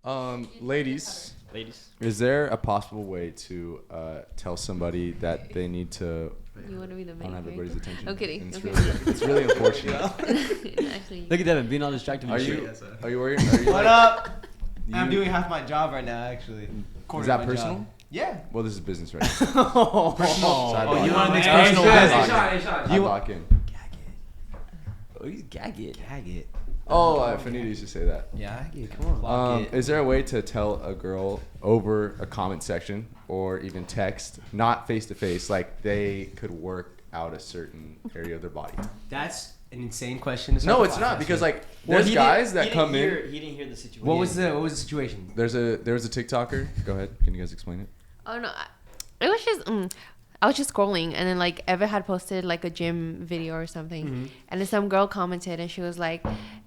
Ladies, is there a possible way to tell somebody that they need to? You want to be the main I don't have everybody's attention. I'm kidding. It's really unfortunate. Actually, Look at Devin being all distracted. Are you worried? What up? I'm doing half my job right now, actually. Is that personal? Job. Yeah. Well, this is business right now. Personal. You want to mix personal? Hey, Sean. You lock in. Oh, he's gag it. Oh, Fanita used to say that. Yeah, come on. Is there a way to tell a girl over a comment section or even text, not face to face, like they could work out a certain area of their body? That's an insane question. No, it's not, because like there's guys that come in. He didn't hear the situation. What was the situation? There was a TikToker. Go ahead. Can you guys explain it? oh no, it was just. I was just scrolling, and then like Eva had posted like a gym video or something, and then some girl commented, and she was like,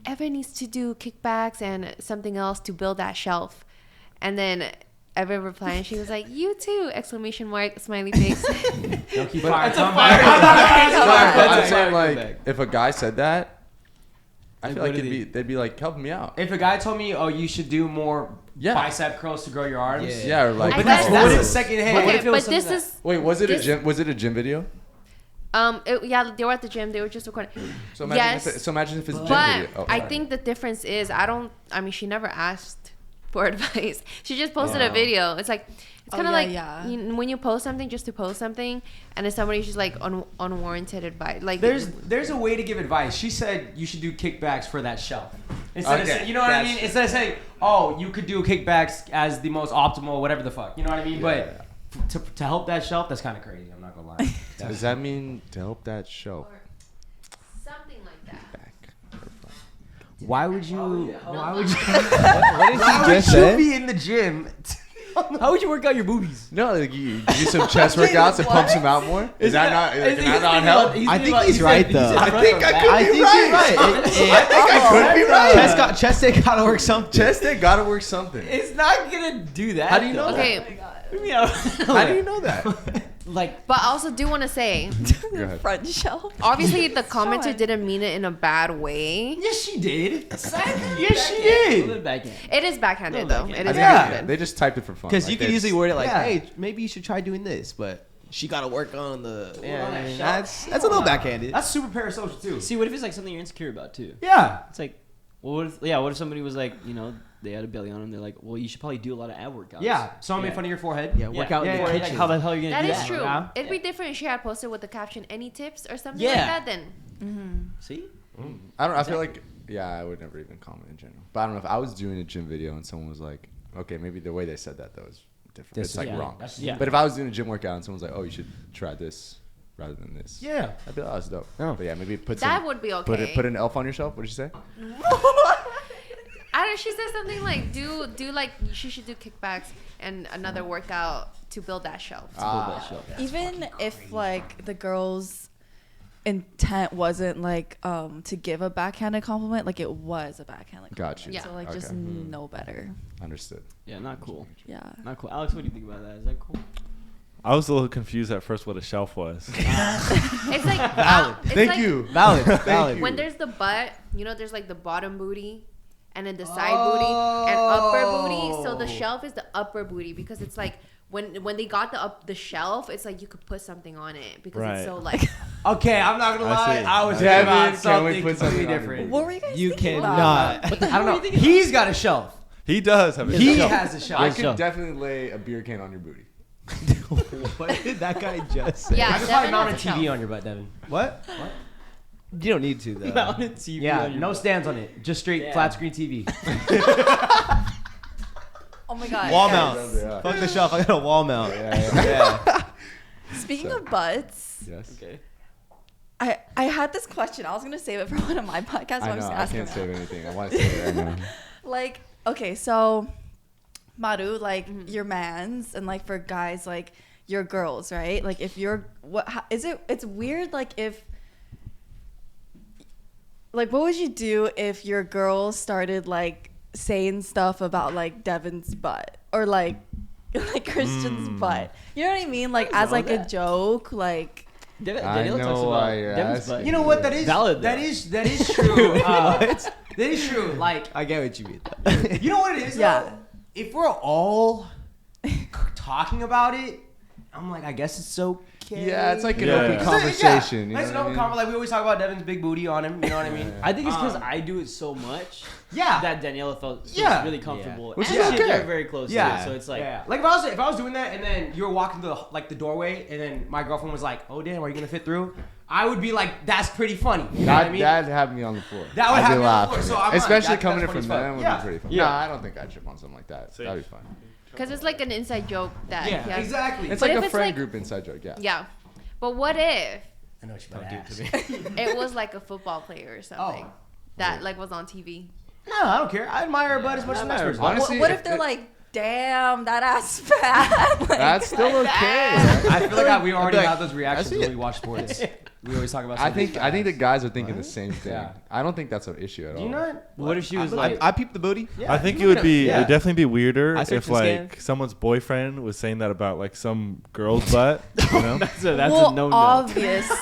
"Eva needs to do kickbacks and something else to build that shelf," and then Eva replied, and she was like, "You too!" Exclamation mark, smiley face. Don't keep I'm fire. saying like if a guy said that, I feel like they'd be like, help me out. If a guy told me, "Oh, you should do more bicep curls to grow your arms," yeah, or like. I but guess that's what second hand. Okay, but this is. Wait, was it a gym? Was it a gym video? Yeah, they were at the gym. They were just recording. So imagine if it's a gym but video. I think the difference is I mean, she never asked for advice. She just posted a video. It's like it's kind of when you post something just to post something, and then somebody's just like unwarranted advice. Like there's a way to give advice. She said you should do kickbacks for that shelf. Instead of saying, you know what I mean? Instead of saying, "Oh, you could do kickbacks as the most optimal, whatever the fuck," you know what I mean? But to help that shelf, that's kind of crazy. I'm not gonna lie. Does that mean to help that shelf? or something like that. Why would you? What did you be in the gym? How would you work out your boobies? No, like you do some chest workouts and pump them out more. Is that not help? I think he's right though. I think I could be right. I could be right. Chest day gotta work something. Chest day gotta work something. It's not gonna do that. How do you know Okay. that? How do you know that? Like, But I also do want to say, Go ahead. Front shelf. obviously the commenter didn't mean it in a bad way. yes, she did. Yes, she did. It is backhanded though. It is Yeah, backhanded. they just typed it for fun. Because Like, you could they usually just- word it like, Yeah. "Hey, maybe you should try doing this," but she gotta work on the. Yeah, that I mean, shelf. that's a little backhanded. That's super parasocial too. See, what if it's like something you're insecure about too? Yeah. It's like, well, what if somebody was like, they had a belly on them, they're like, well, you should probably do a lot of ab workouts. Yeah. Someone made fun of your forehead. Yeah, work out in the Like, kitchen. how the hell are you gonna That do is that? true. Yeah. It'd be different if she had posted with the caption, "Any tips" or something Yeah. like that. Then See? I feel like I would never even comment in general. But I don't know if I was doing a gym video and someone was like, okay, maybe the way they said that though is different. It's like wrong. But if I was doing a gym workout and someone's like, oh, you should try this rather than this. Yeah. I'd be like, oh, that's dope. Oh. But yeah, maybe that would be okay. Put an elf on your shelf. What did you say? I don't. She said something like, "Do like she should do kickbacks and another workout to build that shelf." Even if like the girl's intent wasn't like to give a backhanded compliment, like it was a backhanded compliment. Got you. Yeah. So like just know better. Understood. Yeah, not cool. Yeah. Not cool. Alex, what do you think about that? Is that cool? I was a little confused at first what a shelf was. It's like Valid. it's Thank like you. Valid. Valid. when there's the butt, there's like the bottom booty, and then the side booty and upper booty. So the shelf is the upper booty because it's like when they got the shelf, it's like you could put something on it because it's so like. Okay, I'm not gonna lie. see. I was Devin, thinking about can we something put completely something on different. What were you guys You thinking about? cannot. I don't know. He's got a shelf. He does have a He shelf. has a shelf. I could definitely lay a beer can on your booty. What did that guy just say? Yeah, I could probably Devin mount a has a TV shelf. on your butt, Devin. What? You don't need to though. Mounted TV. Yeah, on your no butt. stands on it. Just straight flat screen TV. Oh my god. Wall guys. mount. Yeah. Fuck the shelf. I got a wall mount. Yeah. Speaking of butts, Yes. Okay. I had this question. I was gonna save it for one of my podcasts. I I'm know. just I asking can't now. save anything. I want to save it right now. Like, okay, so Maru, like your mans, and like for guys, like your girls, right? Like if you're it's weird. Like if what would you do if your girl started like saying stuff about like Devin's butt or like Christian's butt? You know what I mean? Like as like a joke, like. Daniel know talks about why you're Devin's asking. butt. You know what? That is valid. That is true. That is true. Like, I get what you mean. you know what it is? Yeah. Though? if we're all talking about it, I'm like, I guess it's okay. Yeah, it's like an open conversation. It's an open conversation. Like we always talk about Devin's big booty on him. You know what I mean? I think it's because I do it so much. Yeah. That Daniela felt really comfortable. Which and is okay. they're very close. Yeah. Too, so it's like. Yeah. Like if I was doing that and then you were walking to the doorway and then my girlfriend was like, "Oh damn, are you gonna fit through?" I would be like, "That's pretty funny." You know what I mean? That'd have me on the floor. That would have me on the floor. So I'm especially like, coming in that's from funny them as would fuck. be pretty fun. Yeah. No, I don't think I'd trip on something like that. That'd be fun. Because it's like an inside joke that. Yeah, exactly. It's But like if a it's friend like- group inside joke. Yeah. Yeah. But what if I know what you're about to do to me. it was like a football player or something Oh. that like was on TV? No, I don't care. I admire her butt as much as the next person. Honestly, What if they're like, damn, that ass fat? Like, That's still okay. I feel like we already like, have those reactions when we watch sports. We always talk about. I think the guys are thinking the same thing. Yeah. I don't think that's an issue at all. Do you not? What if she was like? I peeped the booty. Yeah, I think you it would know, be yeah. it'd definitely be weirder I if searched the like scan. someone's boyfriend was saying that about like some girl's butt. You know? That's well, a no-no. obviously.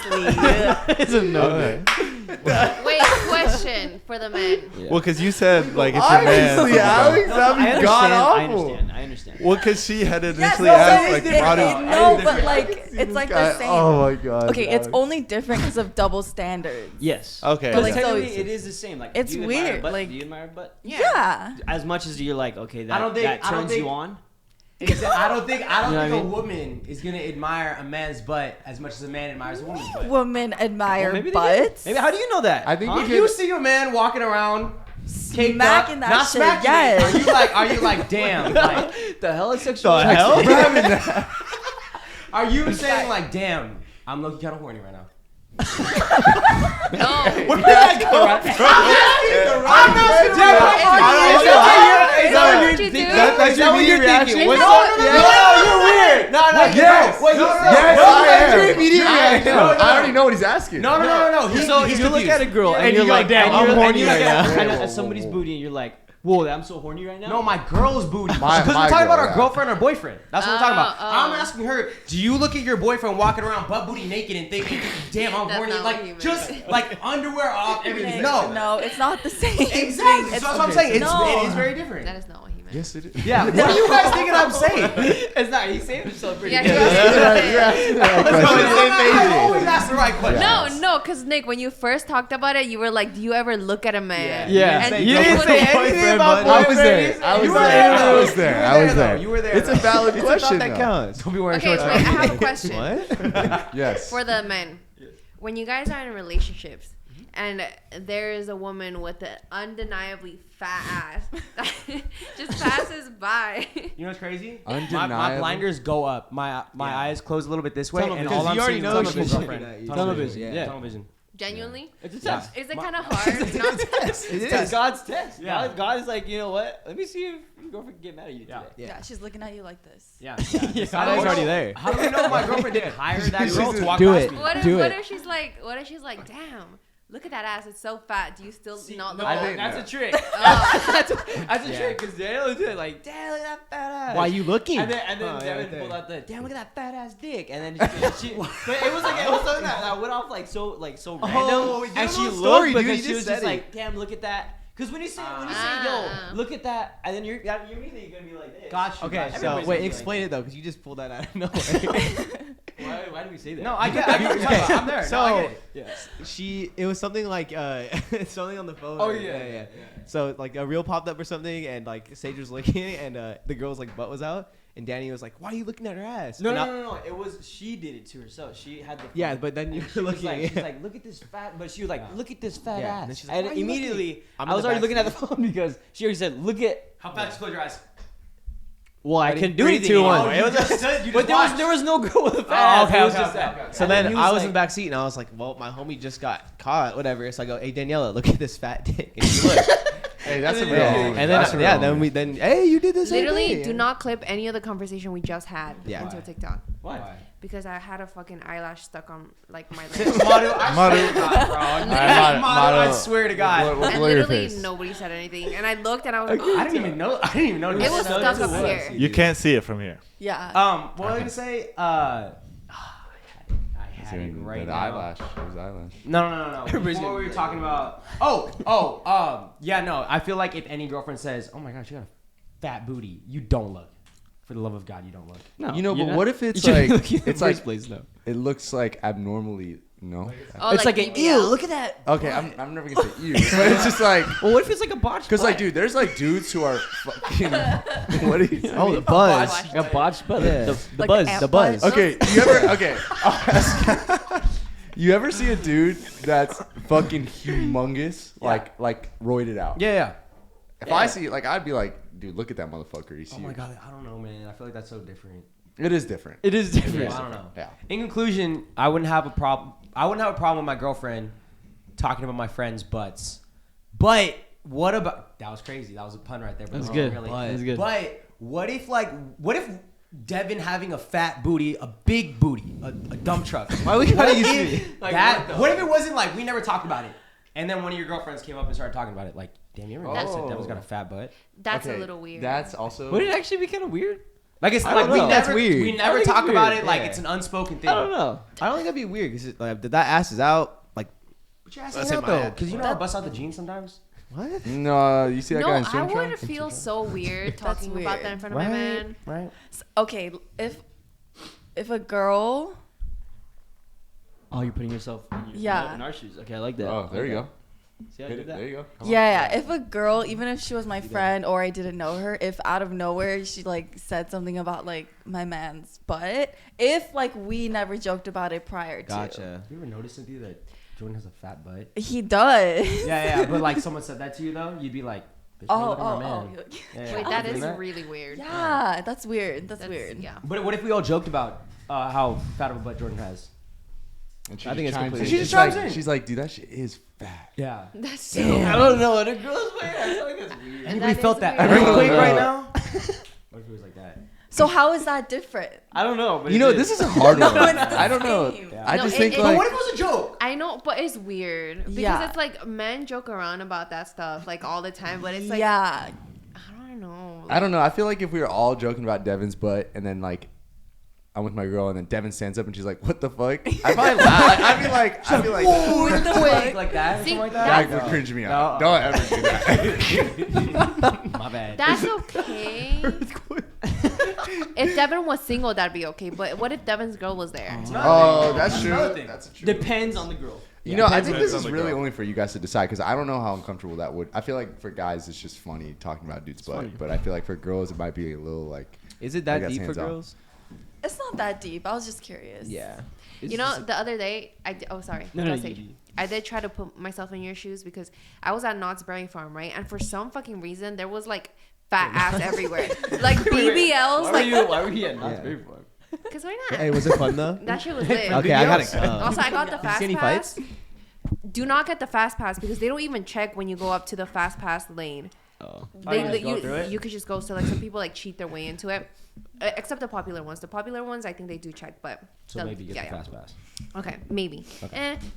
It's a no-no. Okay. Wait, question for the men. Well, because you said like it's your man. Obviously, Alex, that'd be god awful. I understand. Well, because she had Yes, initially no, asked like it- no, but like it's like the same. Oh my god. Okay, it's only different because of double standards. Yes. Okay. But But like, so technically, it's- it is the same. Like, it's do you admire weird, butt? like- do you admire butt? Yeah. As much as you're like, okay, that, I don't think- that I don't turns think- you on. I don't think You know what I a mean? woman is gonna admire a man's butt as much as a man admires a woman's butt. Women admire Maybe they do. butts. Maybe how do you know that? I think Huh? we If could- you see a man walking around, caked up, Smacking that not shit, smacking yes. it, are you like, damn? Like, the hell is sexual? The hell? are you saying like, damn? I'm looking kind of horny right now. No. Where did I go? Is that what you do? That's your immediate reaction. No, What's no, up? no, no, you're weird. No, Yes. Wait, Yes, I am. I No, no. already know what he's asking. No. So He's you look at a girl and and you you're go, like, damn, and I'm you're- horny and you look right at- now. at somebody's booty and you're like, whoa, I'm so horny right now. No, my girl's booty. My Because we're talking about girl, our yeah. girlfriend or boyfriend. That's what we're talking about. Oh. I'm asking her, do you look at your boyfriend walking around butt booty naked and thinking, damn, I'm That's horny? not what he Like, meant. just like underwear off, everything. No. No, it's not the same Exactly. thing. So It's, that's what I'm saying. No. It is very different. That is not what he meant. Yes, it is. Yeah. What are you guys thinking I'm saying? It's not. He saved himself pretty Yeah, good. he was- I always ask the right question. No, because Nick, when you first talked about it, you were like, do you ever look at a man? Yeah. And You didn't say anything about I was there. I was there. You were there. It's a valid It's question. about that though. counts. Don't be wearing Okay, shorts. wait, I have a question What? Yes. for the men. When you guys are in relationships and there is a woman with an undeniably fat ass that just passes by. You know what's crazy? Undeniable. My blinders go up. My eyes close a little bit this way, Tunnel and vision. all I'm You already seeing know is she's tunnel looking vision. at you. Tunnel vision. Yeah. Tunnel vision. Genuinely? It's a Yeah. test. Is it kind of hard? It's God's test. Yeah. God is like, you know what? Let me see if your girlfriend can get mad at you Yeah. today. Yeah, she's looking at you like this. Yeah. Yeah. How do we already know- there. How do we know my girlfriend didn't hire that girl to walk Do past it. me? What if, Do what it. if she's like, damn, look at that ass, it's so fat. Do you still not look I at think- it? That's a trick. Oh. That's a trick because Daniel did it like, damn, look at that fat ass. Why are you looking? And then Oh, yeah, Devin right there. pulled out the damn, look at that fat ass dick, and then she but it was something that went off like so random, Oh, give and a she little looked story, dude. because You she just was just said it. like, damn, look at that. Because when you say yo, look at that, and then you're immediately gonna be like this. Gotcha. Okay, gotcha. so Everybody's wait, gonna be explain it though, because you just pulled that out of nowhere. Why did we say that? No, I get what you're talking about. I'm there. So No, I get it. it was something like something on the phone. Oh, or- yeah. So like a reel popped up or something, and like Sage was looking at it, and the girl's like butt was out, and Danny was like, "Why are you looking at her ass?" No, And I- no. It was she did it to herself. She had the Yeah, but then you she were was looking. like, at she's like, look at this fat, but she was like, look at this fat Yeah, ass. and then she's like, and "Why are you immediately, looking?" I'm I in was the already looking at the backseat. phone because she already said, look at. How fast? Close your eyes. Well, I Ready? couldn't do 3, anything. 2, 1. anymore. It was just said- you But just there was no girl with a fat Oh, ass. okay, It was okay, just okay, that. okay. So And then he I was like- in the back seat, and I was like, "Well, my homie just got caught, whatever." So I go, "Hey Daniela, look at this fat dick." And she looked. Hey, that's a And real. then- homie. And then That's a real homie. then hey, you did this. Literally, do not clip any of the conversation we just had Yeah. into TikTok. Why? Because I had a fucking eyelash stuck on like my lip. Maru, I swear to God, bro. Maru, Maru, I Maru. swear to God. What- And blur your literally face. nobody said anything. And I looked and I was like, I didn't even know. it was So stuck it up was. here. You can't see it from here. Yeah. What was I gonna say? I had it right the now. eyelash. It was eyelash. No. Before we were talking about. Yeah, no. I feel like if any girlfriend says, "Oh my God, she got a fat booty, you don't look. For the love of God, you don't look. No, You know, you're but not- what if it's you shouldn't like look in the it's like first place, no. it looks like abnormally no. Oh, It's like an BBL. ew. Look at that. Okay, I'm never gonna say ew, but it's just like Well, what if it's like a botched? because like butt? dude, there's like dudes who are fucking what do you? Oh, the buzz. a botched butt. Yeah. The Like buzz. ant The buzz. butt. Okay, you ever I'll ask, you ever see a dude that's fucking humongous, like roided out? Yeah. If I see like I'd be like, dude, look at that motherfucker. He's Oh huge. my God, I don't know, man. I feel like that's so different. It is different. It is different. I don't know. Yeah. In conclusion, I wouldn't have a problem. I wouldn't have a problem with my girlfriend talking about my friends' butts. But what about? That was crazy. That was a pun right there. But That's no, good. Really. That's good. But what if Devin having a fat booty, a big booty, a dump truck? Why we gotta use me? What if it wasn't like we never talked about it, and then one of your girlfriends came up and started talking about it? Like, damn, you ever noticed that Devin's got a fat butt? That's Okay, a little weird. That's also. Would it actually be kind of weird? Like it's I like don't we know. never, That's weird. we I never think it's talk about weird. it. Like Yeah. it's an unspoken thing. I don't know. I don't think that'd be weird because like, that ass is out. Like But your ass That's ain't in out my though, head. because you know how I bust out the jeans sometimes. what? No, you see that no, guy in I swim would trunks? feel so weird talking about weird. that in front of my man. Right. Okay, if a girl, Oh, you're putting yourself Yeah. in our shoes. Okay, I like that. Oh, there you go. See how I Hit did it. that? There you go. Come on. yeah, if a girl, even if she was my friend or I didn't know her, if out of nowhere she like said something about like my man's butt, if like we never joked about it prior to, Gotcha. You ever notice, Cynthia, that Jordan has a fat butt? he does. Yeah. But like someone said that to you though, you'd be like, bitch, Oh, look at my oh, man. oh. Yeah, Wait, I'm that doing is really weird. Yeah, that's weird. That's weird. Yeah. But what if we all joked about how fat of a butt Jordan has? And she I think just it's chimes completely- in. She just She's like, chimes in. she's like, dude, that shit is fat. Yeah. That's so. I don't know. In a girl's way, I feel like that's weird. Anybody That felt is that weird. earthquake No. right now? What if it was like that? So how is that different? I don't know. But You know, this is a hard one. it's the I don't know. same. I No, just it- think it- But like. what if it was a joke? I know, but it's weird because Yeah. it's like men joke around about that stuff like all the time, but it's like Yeah, I don't know. I don't know. I feel like if we were all joking about Devin's butt and then like I'm with my girl and then Devin stands up and she's like, "What the fuck?" I'd probably laugh. Like, I'd be like, what the Like, fuck? like that? Or See, something like that that? would cringe me No. out. Don't ever do that. My bad. That's okay. If Devin was single, that'd be okay. But what if Devin's girl was there? Oh, that's true. another thing. That's true. depends on the girl. You know, I think depends this on is the really girl. only for you guys to decide because I don't know how uncomfortable that would. I feel like for guys, it's just funny talking about dudes' butt, funny. but I feel like for girls, it might be a little like. Is it I that guess deep for hands off. girls? It's not that deep. I was just curious. Yeah. You know, the other day, oh, sorry. No, What no, did I say? you- I did try to put myself in your shoes because I was at Knott's Berry Farm, right? And for some fucking reason, there was like fat ass everywhere. Like BBLs, like, Why were you at Knott's Berry Farm? because why not? Hey, was it fun though? That shit was lit. Okay, I gotta go. Also, I got the fast see any pass. fights? Do not get the fast pass because they don't even check when you go up to the fast pass lane. Oh. They, you just go through it? you could just go. So like some people like cheat their way into it, except the popular ones. The popular ones, I think they do check, but So maybe get the fast pass. Okay, maybe.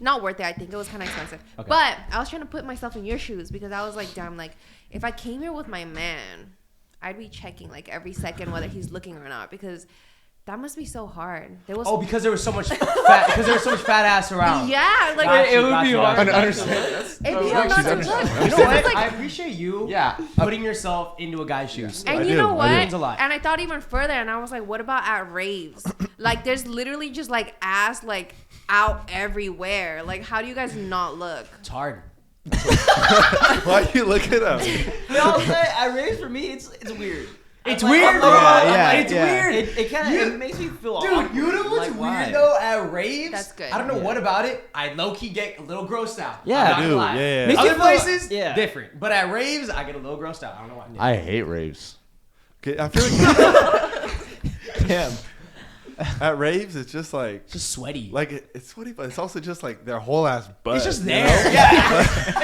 Not worth it. I think it was kind of expensive. Okay. But I was trying to put myself in your shoes because I was like, damn, like if I came here with my man, I'd be checking like every second whether he's looking or not because that must be so hard. There was Because there was so much fat ass around. yeah, like Got you, it would got be you, hard. got you. Understand? it'd be She's hard not to understanding. look. You know Because what? it's like- I appreciate you Yeah. putting yourself into a guy's shoes. And I you do, know I what? do. Means a lot. And I thought even further, and I was like, what about at raves? Like, there's literally just like ass like out everywhere. Like, how do you guys not look? It's hard. Why you look at him? No, I raised for me. It's weird. It's I'm like, weird, I'm bro. like, yeah, It's yeah. weird. It kind of You- it makes me feel Dude, awkward. you know what's Like, why? weird though at raves? That's good. I don't know Yeah. what about it. I low key get a little grossed out. Yeah, I'm I not do. gonna lie. Yeah. Makes you Other feel- places, yeah. different. But at raves, I get a little grossed out. I don't know why. I hate raves. Okay, I feel like Damn. at raves, it's just like Just sweaty. it's sweaty, but it's also just like their whole ass butt. It's just you there. know? Yeah.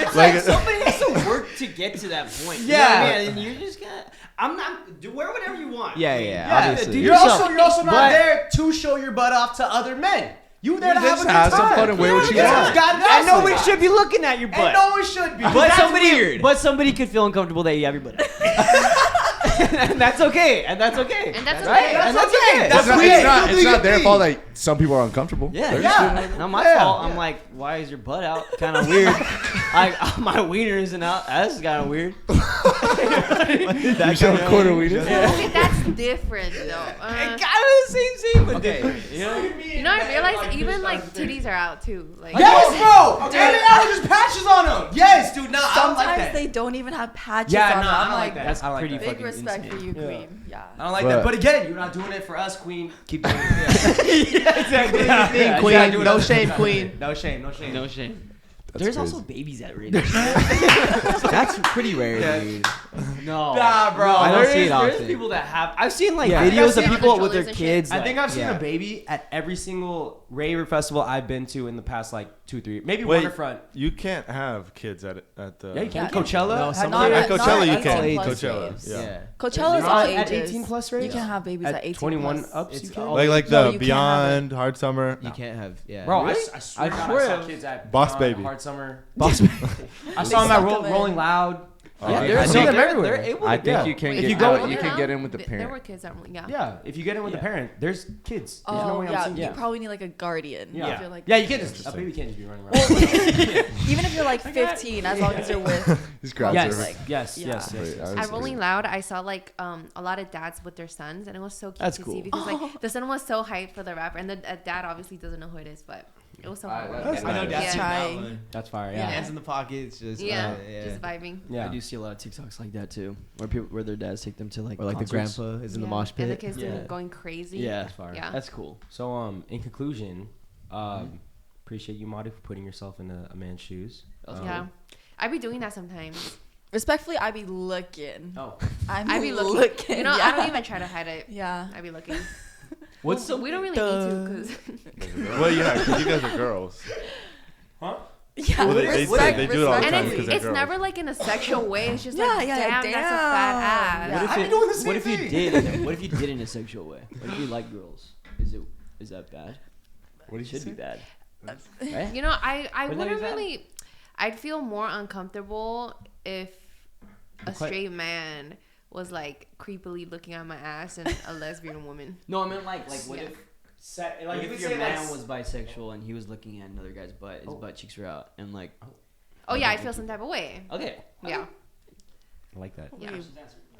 It's Like- like somebody has to work to get to that point. You know Yeah. what I mean? And you're just gonna. I'm not. Do wear whatever you want. Yeah, I mean, yeah, Yeah, obviously. you're also not But- there to show your butt off to other men. You there to have a just good have some time. fun and wear what you Yeah, want. God, And no one should be looking at your butt. And no one should be. But That's somebody, weird. but somebody could feel uncomfortable that you have your butt. out. And that's okay. And that's okay. And that's right. okay. And that's okay. It's not their fault that some people are uncomfortable. Yeah. Not my fault. I'm like, why is your butt out? Kind of weird. My wiener isn't out. That's kind of weird. You show a quarter wiener. Okay, that's different though. Kind of the same, but different. You know, I realized even like titties are out too. Like, Yes, bro. And now there's patches on them. Yes, dude. No, I don't like Sometimes that. they don't even have patches Yeah, on no, them. I I'm don't like like, that. That's I don't like pretty that. big fucking respect insane. for you, Queen. Yeah. I don't like But- that. But again, you're not doing it for us, Queen. Keep doing it. Yeah, exactly. Thing, Queen. No shame, Queen. No shame. No shame. No shame. That's There's crazy. also babies at Ridge. That's pretty rare, dude. No. Nah, bro. I don't see it There's often. people that have. I've seen like Yeah. I've videos seen of people on the with their shoulders and kids. I think I've seen Yeah. a baby at every single rave festival I've been to in the past like 2-3, maybe Wait, Waterfront. you can't have kids at the. Yeah, you can. Yeah. Coachella. No, had some- Not At at Coachella, you not can. 18 plus Coachella, raves. yeah. Coachella is Not all at ages. 18 plus You raves? can have babies at 18 21 plus. up. It's You can? all- Like No, the you can't Beyond Hard Summer. You can't have, yeah. Bro, Really? I swear to God, I swear. saw kids at Boss Beyond Baby. Hard Summer. Boss. I saw them at suck 'em in. Rolling Loud. Yeah, I there's think- them everywhere. They're able I to think go. you can Wait, get you go- you can get in with the There were parent. kids that were, yeah. Yeah, if you get in with a Yeah. parent, there's kids. There's no Oh, way I'm yeah. seeing. You probably need like a guardian. Yeah. If you're like, Yeah, you can't just a Interesting. baby can't just be running around. even if you're like 15, as long as you're with. These crowds Yes, are like- yes, Yeah. yes, yes, Wait, yes. I was- At Rolling Loud, I saw like a lot of dads with their sons, and it was so cute That's to cool. see because like the son was so hyped for the rapper, and the dad obviously doesn't know who it is, but it was so Alright, cool. that's I know nice. that's Yeah. Trying. That's fire. Yeah. Hands in the pockets, just Yeah, yeah. just vibing. Yeah. I do see a lot of TikToks like that too, where their dads take them to like Or like concerts. the grandpa is in the Yeah. mosh And the pit. kids Yeah. going crazy. Yeah, fire. Yeah. that's cool. So, in conclusion, appreciate you, Maru, for putting yourself in a man's shoes. Yeah. I be doing that sometimes. Respectfully, I be looking. Oh, I be looking. You know, yeah. I don't even try to hide it. Yeah. I be looking. What's We don't really need to because. Well, yeah, because you guys are girls. huh? Yeah. Well, they do it all the And time it's, because they're it's girls. never like in a sexual way. It's just Yeah, like, yeah, damn, that's a fat ass. Yeah. What if I've it- been doing the same What if you thing. did? What if you did in a sexual way? What if you like girls? Is that bad? What It did you should be say? bad. Right? You know, I Wouldn't that wouldn't be bad? really. I'd feel more uncomfortable if a quite- straight man was like creepily looking at my ass and a lesbian woman. No, I mean like what Yeah. if Like if we your say man that's- was bisexual and he was looking at another guy's butt, his butt cheeks were out, and like Oh yeah, I'd feel some type of way. okay, Yeah. I like that. Yeah.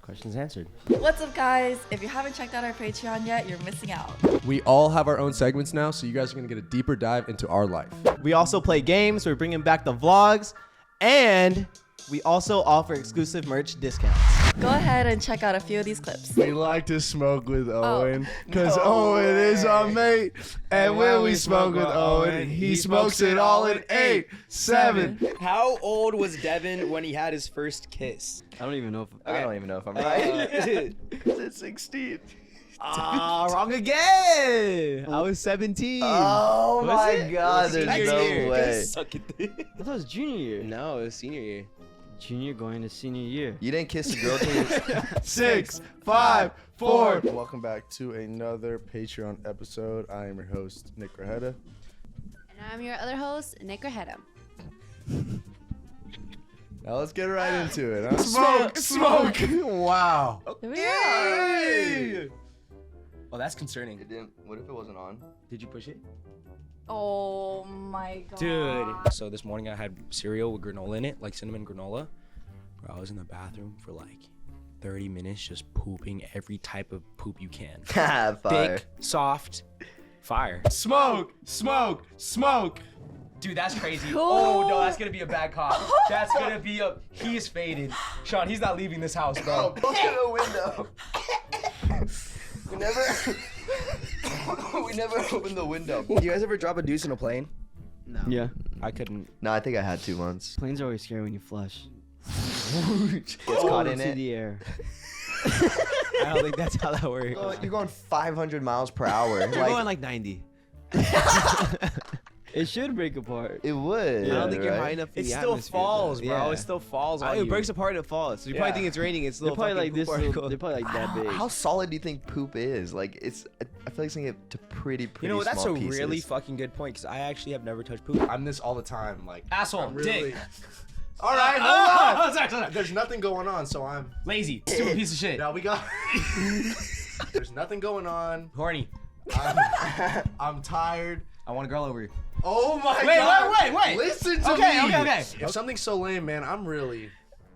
Questions answered. What's up, guys? If you haven't checked out our Patreon yet, you're missing out. We all have our own segments now, so you guys are going to get a deeper dive into our life. We also play games. We're bringing back the vlogs, and we also offer exclusive merch discounts. Go ahead and check out a few of these clips. We like to smoke with Owen, cause No Owen is our way. mate. And when we smoke with Owen, he smokes it all in 8, 7. How old was Devin when he had his first kiss? I don't even know if I don't even know if I'm right. It's 16. Ah, wrong again. I was 17. Oh Was my it? god, there's Senior no year. way. Suck it. I thought it was junior year. No, it was senior year. Junior going to senior year. You didn't kiss a girl till you 6, 5, 4. Welcome back to another Patreon episode. I am your host, Nick Grajeda. And I'm your other host, Nick Grajeda. Now let's get right into it. Huh? Smoke. Wow. Here we go. Oh, that's concerning. It didn't. What if it wasn't on? Did you push it? Oh my god. Dude. So this morning I had cereal with granola in it, like cinnamon granola. Bro, I was in the bathroom for like 30 minutes just pooping every type of poop you can. Fire. Thick, soft, fire. Smoke. Dude, that's crazy. Oh, no, that's gonna be a bad cop. That's gonna be a... He is faded. Sean, he's not leaving this house, bro. Look at the window. we never opened the window. You guys ever drop a deuce in a plane? No. Yeah, I couldn't... No, I think I had 2 once. planes are always scary when you flush. Gets caught in Into it. the air. I don't think that's how that works. You're going 500 miles per hour. You're going like 90. It should break apart. It would. I don't think you're right? high enough for It the still atmosphere, falls, though. bro. Yeah. It still falls on It you. breaks apart and it falls. So you probably Yeah. think it's raining. It's They're little probably fucking like this. poop particle. They're probably like that big. How solid do you think poop is? Like, it's. I feel like it's gonna get to pretty You know what? That's a small pieces. really fucking good point because I actually have never touched poop. I'm this all the time. Like, Asshole, I'm really, dick. All right, hold on. Sorry. There's nothing going on, so I'm Lazy. Stupid piece of shit. Now we got. There's nothing going on. Horny. I'm tired. I want a girl over you. Oh my god. Wait. Listen to me. Okay. If something's so lame, man, I'm really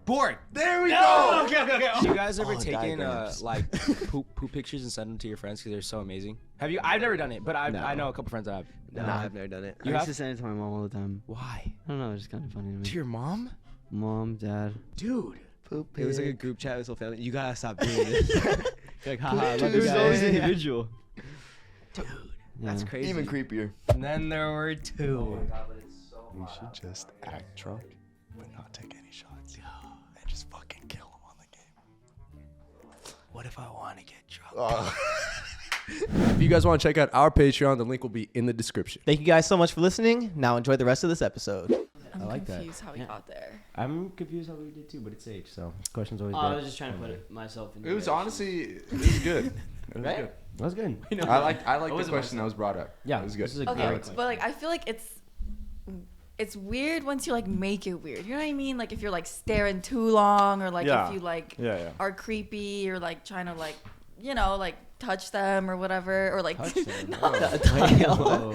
Bored. There we go. Okay. You guys ever taken diagrams. like poop pictures and send them to your friends because they're so amazing? Have you? I've never done it, but I know a couple friends that have. No, I've never done it. You I used have? to send it to my mom all the time. Why? I don't know, it's just kind of funny to me. To your mom? Mom, dad. Dude. Poop. It was like a group chat with whole family. You gotta stop doing this. You're like, haha, I love you It was always guys. individual. Dude. That's crazy. Even creepier. And then there were two. We should just act drunk, but not take any shots. And just fucking kill him on the game. What if I want to get drunk? If you guys want to check out our Patreon, the link will be in the description. Thank you guys so much for listening. Now enjoy the rest of this episode. I'm like that. confused how we got there. I'm confused how we did too, but it's age, so questions always I good. was just trying to put it myself in. It was honestly, it was good. It was Right? good. That was good. I like the wasn't question that was brought up. Yeah, it was good. this is a Okay, great but question. like I feel like it's weird once you like make it weird. You know what I mean? Like if you're like staring too long, or like Yeah. if you like Yeah. are creepy, or like trying to like like touch them or whatever, or like Touch them. no, Oh.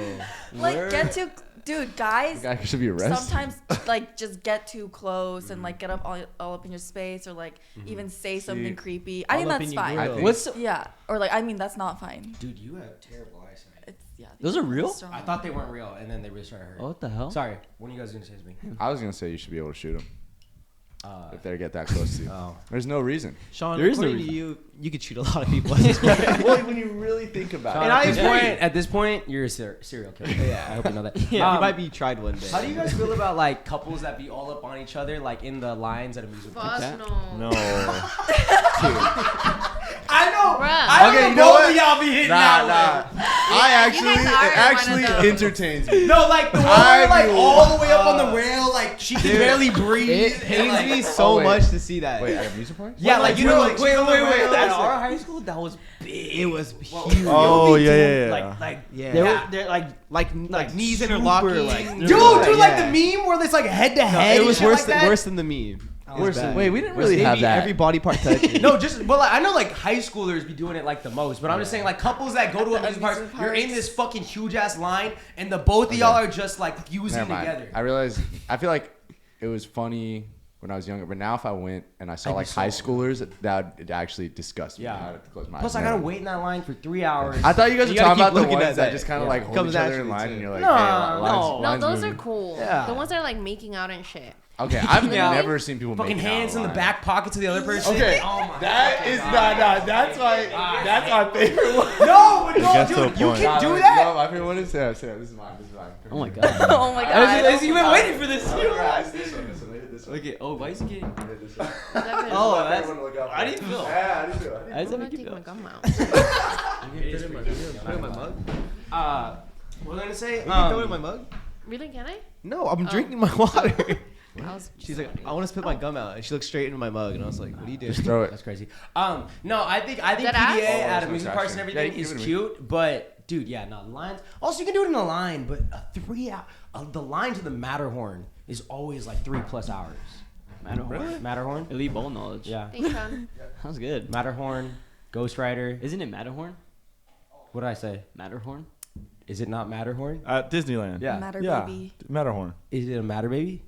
like get too, dude, guys. The guy should be arrested. Sometimes like just get too close and like get up all up in your space, or like even say something creepy. I think all up that's in your fine. grill. What's the, Yeah, or like I mean that's not fine. dude? You have terrible eyesight. It's Those are real? strong. I thought they weren't real, and then they really started hurting. What the hell? Sorry, what are you guys gonna say to me? I was gonna say you should be able to shoot him if they get that close to you. Oh. There's no reason. Sean, There is no according to you, you could shoot a lot of people at this point. Well, when you really think about And at this point, you're a serial killer. Yeah, I hope you know that. Yeah, you might be tried one day. How do you guys feel about like couples that be all up on each other, like in the lines at amusement parks? Fuck no. No. I know. Bruh. I Okay, know you know both what? of y'all be hitting that one. I you guys are it actually one of those. entertains me. No, like the one where like all the way up on the rail, like she can barely breathe. It and, pains like, me so wait. much to see that. Wait, at amusement parks? Yeah, like you know, like wait. rail, At it's our high school, that was big. It was huge. Oh yeah. Like Yeah. they're like like knees super, interlocking. like, Dude, dude, like yeah. the meme where it's like head to head. It was and shit worse like that. worse than the meme. Worse bad. wait, we didn't really Maybe have that. every body part touching. No, just but like I know like high schoolers be doing it like the most, but I'm just saying like couples that go to amusement parks, you're in this fucking huge ass line, and the both of y'all are just like fusing Never mind. together. I realized. I feel like it was funny when I was younger, but now if I went and I saw I'd be like so high schoolers, that would actually disgust me. Yeah. I'd have to close my Plus, eyes. I gotta Never. wait in that line for 3 hours. I thought you guys You were gotta talking keep about the looking ones at that that. just kind of Yeah. like hold Comes each other in naturally, line, too. and you're like, No, hey, no. No, lines those moving. are cool. Yeah. The ones that are like making out and shit. Okay, I've Yeah. never seen people fucking making out hands in the line. back pockets of the other person. Okay, Oh my that is not. That's my favorite one. No, but no, gets to a dude, you point. can do No, that. my favorite one is this is mine. Oh my god. Oh my god. You've been waiting for this. This one. This one. Okay. Oh, why is it getting? This one. Oh, My that's. favorite one to look out How do for. you feel? Yeah, how do you feel? I just I'm have gonna to take keep my it. gum out. Put it in my mug. What was I gonna say? You can throw it in my mug. Really? Can I? No, I'm drinking my water. I was She's like, I want to spit my gum out, and she looked straight into my mug, and I was like, what are you doing? Just throw it. That's crazy. No, I think PDA That ass? at Oh, amusement that's parks and actually- everything yeah, you is can give it to me. cute, but dude, yeah, no lines. Also, you can do it in a line, but a 3 hour, the line to the Matterhorn is always like 3+ hours. Matterhorn. Matterhorn. Elite bowl knowledge. Yeah. Thanks, Sean. Sounds good. Matterhorn, Ghost Rider. Isn't it Matterhorn? What did I say? Matterhorn. Is it not Matterhorn? At Disneyland. Yeah. Matter Yeah. baby. Matterhorn. Is it a Matter Baby?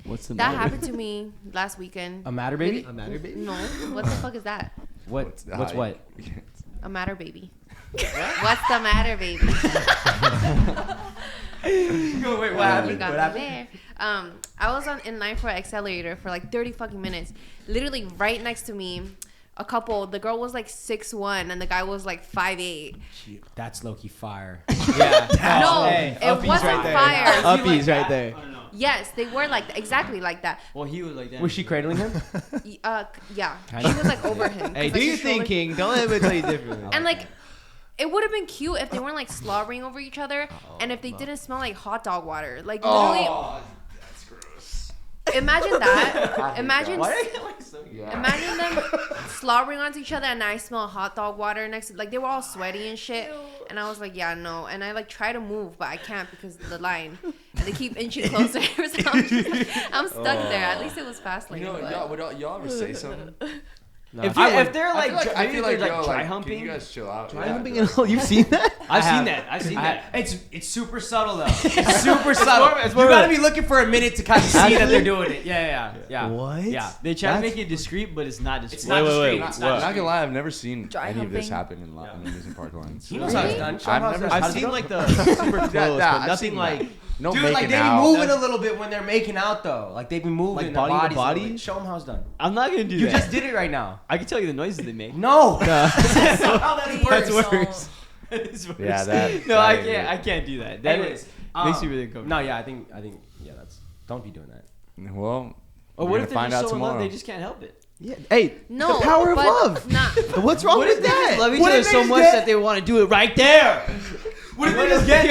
What's the That matter? happened to me last weekend. A Matter Baby? A matter baby? No. What the fuck is that? What's what? A matter baby. What's the matter, baby? Wait, what You got me there. I was in line for an accelerator for like 30 fucking minutes. Literally right next to me, a couple. The girl was like 6'1" and the guy was like 5'8". That's low-key fire. No, Hey, it uppies wasn't right there. fire. Uppies right there. Yes, they were like exactly like that. Well, he was like that. Was she cradling him? Yeah, she was like over him. Hey, 'cause, do like, your his thing, shoulder- King. Don't let anybody tell you differently. And like, it would have been cute if they weren't like slobbering over each other, and if they didn't smell like hot dog water. Like literally, That's gross. imagine that. Imagine. Yeah. Imagine them slobbering onto each other, and I smell hot dog water next to, like, they were all sweaty and shit. And I was like, yeah, no. And I like try to move, but I can't because of the line. and they keep inching closer. So I'm stuck there. At least it was fast lane. You know, would y'all ever say something? No, if they're like, I feel like dry humping, can you guys chill out? Dry humping and all. You've seen that? I've seen that. It's super subtle though. It's super subtle. You gotta be looking for a minute to kind of see that they're doing it. Yeah. What? Yeah. they try to make it discreet, but it's not discreet. It's not discreet. I'm not gonna lie, I've never seen Dry any of this humping. happen in amusement park lines. He knows how it's done. I've seen like the super close, but I've nothing seen like. No Dude, making like they be out. moving a little bit when they're making out though. Like they be moving Like their body to bodies a little body? bit. Show them how it's done. I'm not gonna do You that. just did it right now. I can tell you the noises they make. No. That's not how that works. That's worse. It's worse. Yeah, that. No, I can't. I can't do that. That Anyways, makes me really uncomfortable. No, yeah, I think that's. Don't be doing that. Well, Or we're what gonna if they're find just out so in love tomorrow. they just can't help it? Yeah. Hey, No, the power of but love. Not. What's wrong What with if they just that? love each What other if they so just much get- that they want to do it right there? What if they just get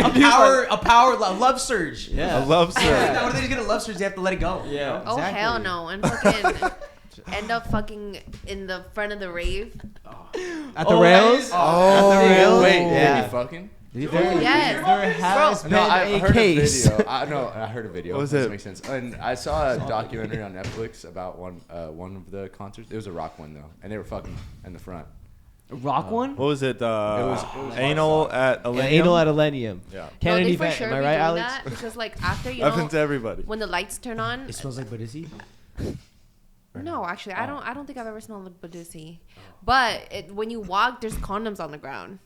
a power love surge? Yeah. I love Yeah. sir. What if they just get a love surge? They have to let it go. Yeah. You know? Oh hell no! And fucking end up fucking in the front of the rave. At the rails? Oh, At the rails? wait, Yeah. they be fucking? Yes. There has been No, I a heard case. a video. I heard a video. What was Does it? Make sense. And I saw a documentary on Netflix about one of the concerts. It was a rock one though, and they were fucking in the front. Rock one? What was it? It was Anal at Yeah, Elenium? anal at Elenium. Yeah. Canada they for event. sure Am I be right, doing Alex? that because like after you Happens to know everybody. when the lights turn on. It smells like Badizzi. No, actually, I don't think I've ever smelled a Badusi. But when you walk, there's condoms on the ground.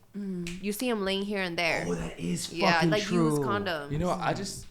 You see them laying here and there. Oh, that is fucking Yeah, like true. used condoms. You know, I just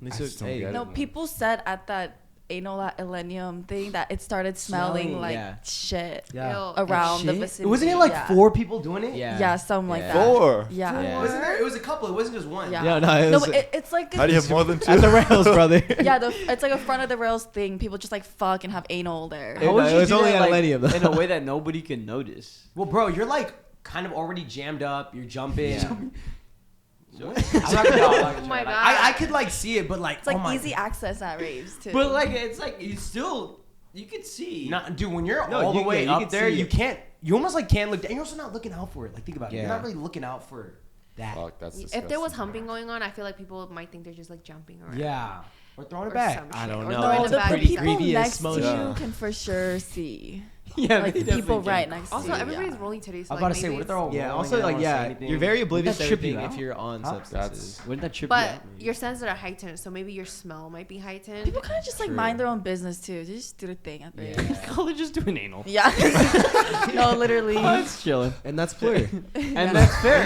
don't get it, No, man. people said at that anal at Elenium thing that it started smelling like yeah. shit Ew. around the Shit. vicinity. Wasn't it like yeah. 4 people doing it? Yeah, something like Yeah. that. 4. Yeah. Yeah. Wasn't there? It was a couple. It wasn't just one. Yeah. Yeah, no, it No, was. but it's like How do you have more than 2? At the rails, brother. yeah, it's like a front of the rails thing. People just like fuck and have anal there. It was do only that, at like, Elenium, though. in a way that nobody can notice. Well, bro, you're like kind of already jammed up. You're jumping. Yeah. I'm not gonna Oh my God. I could like see it, but like It's like oh my easy access at raves too. But like, it's like you can see. Not, dude, when you're No, all the you way can- you up can there, see you it. can't. You almost like can't look. And you're also not looking out for it. Like think about it. You're Yeah. not really looking out for that. Fuck, that's If disgusting. there was humping going on, I feel like people might think they're just like jumping around. Yeah. Or throwing Or it back. some I shit. don't Or know. throwing no, it the back. pretty people creepy next to motion. you can for sure see. Yeah, Like they the people definitely right can. next Also, to you. everybody's yeah. rolling today. So I was like, about to say, maybe what if they're it's- all Yeah, rolling also, and they like, don't wanna say yeah, anything? you're very oblivious to That trip you everything out? if you're on Huh? substances. Wouldn't that trip you But out? your senses are heightened, so maybe your smell might be heightened. People kind of just like True. mind their own business too. They just do their thing at the Yeah. They're just doing anal. Yeah. No, literally. That's chilling. And that's plur. And that's fair.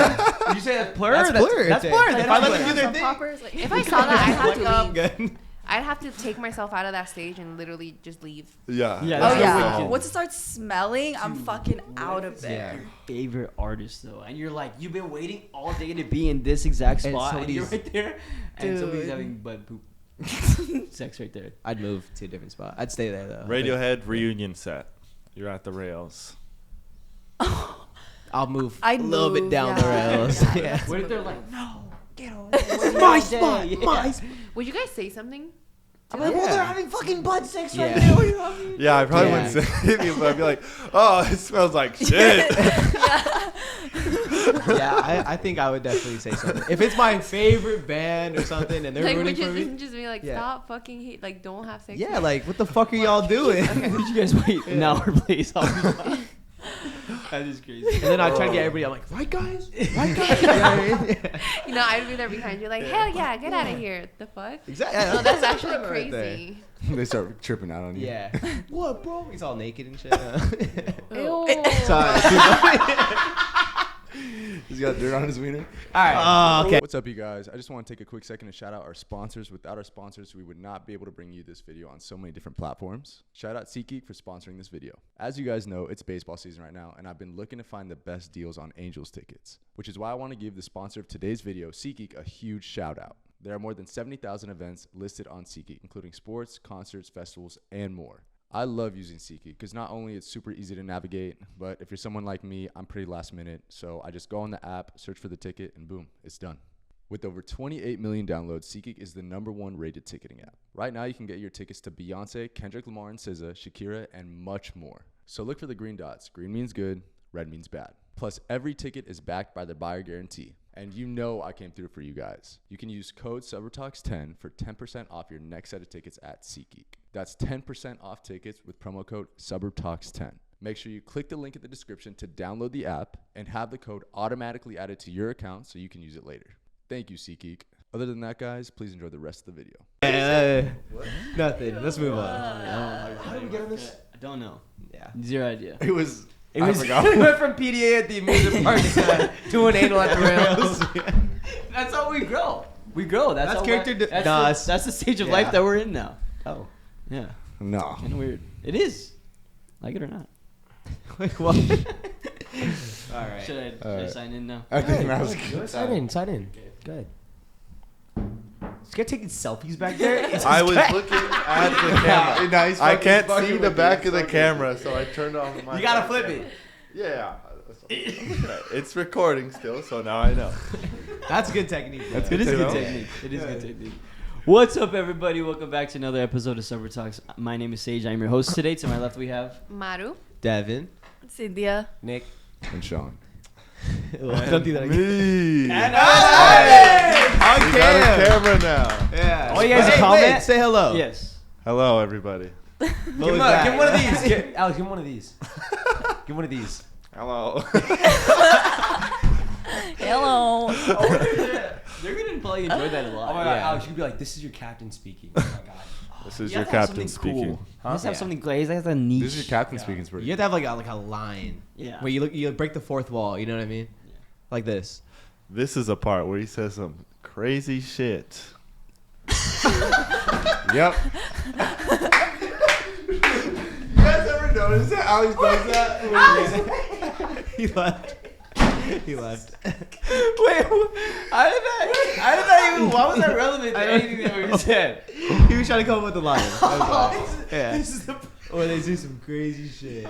Did you say that's plur? That's plur. That's It's plur. a- That's If I let plur. them do their Some thing. poppers, like, If I saw that, Good. I'd have to take myself out of that stage and literally just leave. Yeah. Yeah, oh that's yeah. no way. Once it starts smelling, I'm fucking out of there. Favorite artist though, and you're like, you've been waiting all day to be in this exact And spot, and you're somebody's- right there, and somebody's Dude. having butt poop sex right there. I'd move to a different spot. I'd stay there though. Radiohead reunion set. You're at the rails. I'll move I'd a little bit move, down the yeah. rails. Yeah. Yeah. What if they're like, no, get over My spot. My spot. Would you guys say something? I'm like, well, Yeah. they're having fucking butt sex right Yeah. there. What are you having? Yeah, I probably Yeah. wouldn't say anything, but I'd be like, oh, it smells like shit. Yeah, I think I would definitely say something. If it's my favorite band or something and they're Like, rooting would for you me. just be like, Yeah. stop fucking hate, like, don't have sex? Yeah, like, what the fuck are y'all doing? Would you guys wait an hour, please? I'll be fine. That is crazy. And then I try to get everybody. I'm like, right, guys? Right, guys? You know what I mean? Yeah. You know, I'd be there behind you, like, hell yeah, get out of here. The fuck? Exactly. No, that's actually Right there. crazy. They start tripping out on you. Yeah. What, bro? He's all naked and shit. Ew. Sorry. He's got dirt on his wiener. All right. Okay. What's up, you guys? I just want to take a quick second to shout out our sponsors. Without our sponsors, we would not be able to bring you this video on so many different platforms. Shout out SeatGeek for sponsoring this video. As you guys know, it's baseball season right now, and I've been looking to find the best deals on Angels tickets, which is why I want to give the sponsor of today's video, SeatGeek, a huge shout out. There are more than 70,000 events listed on SeatGeek, including sports, concerts, festivals, and more. I love using SeatGeek because not only it's super easy to navigate, but if you're someone like me, I'm pretty last minute. So I just go on the app, search for the ticket, and boom, it's done. With over 28 million downloads, SeatGeek is the #1 rated ticketing app. Right now, you can get your tickets to Beyonce, Kendrick Lamar and SZA, Shakira, and much more. So look for the green dots. Green means good, red means bad. Plus, every ticket is backed by the buyer guarantee. And you know I came through for you guys. You can use code SUBURBTALKS10 for 10% off your next set of tickets at SeatGeek. That's 10% off tickets with promo code SUBURBTALKS10. Make sure you click the link in the description to download the app and have the code automatically added to your account so you can use it later. Thank you, SeatGeek. Other than that, guys, please enjoy the rest of the video. Nothing. Let's move on. How did we get on this? I don't know. Yeah. Zero idea. It was. We went from PDA at the amusement park to an anal at the rails. That's how we grow. We grow. That's character. That's the stage of life that we're in now. Oh. Yeah. No. Kind of weird. It is. Like it or not. Like what? All right. Should I sign in now? I think that was good. Sign in. Okay. Good. This guy taking selfies back there? I was looking at the camera. Nice. I can't see the back of the camera, so I turned off my. You gotta flip it. Yeah. It's recording still, so now I know. That's good technique. It is good technique. It is good technique. What's up, everybody? Welcome back to another episode of Suburb Talks. My name is Sage. I'm your host today. To my left, we have Maru. Devin. Cynthia. Nick. And Sean. Don't do that again. Me. And On We got a camera now. Yeah. All you guys are comment? Say hello. Yes. Hello, everybody. Give him one of these. Alex, give him one of these. Give him one of these. Hello. Hello. They're gonna probably enjoy that a lot. Oh my god, Alex, you could be like, this is your captain speaking. Oh my god. This is You your have to have captain something speaking. cool. You have to have something glazed. That's a niche. This is your captain speaking. You have to have like a line. Yeah. Where you break the fourth wall. You know what I mean? Yeah. Like this. This is a part where he says some crazy shit. Yep. You guys ever notice that Alex does that? He left. He left. Wait, how did that even? Why was that relevant to anything that we said? He was trying to come up with the line. Yeah. This is the. Or they do some crazy shit.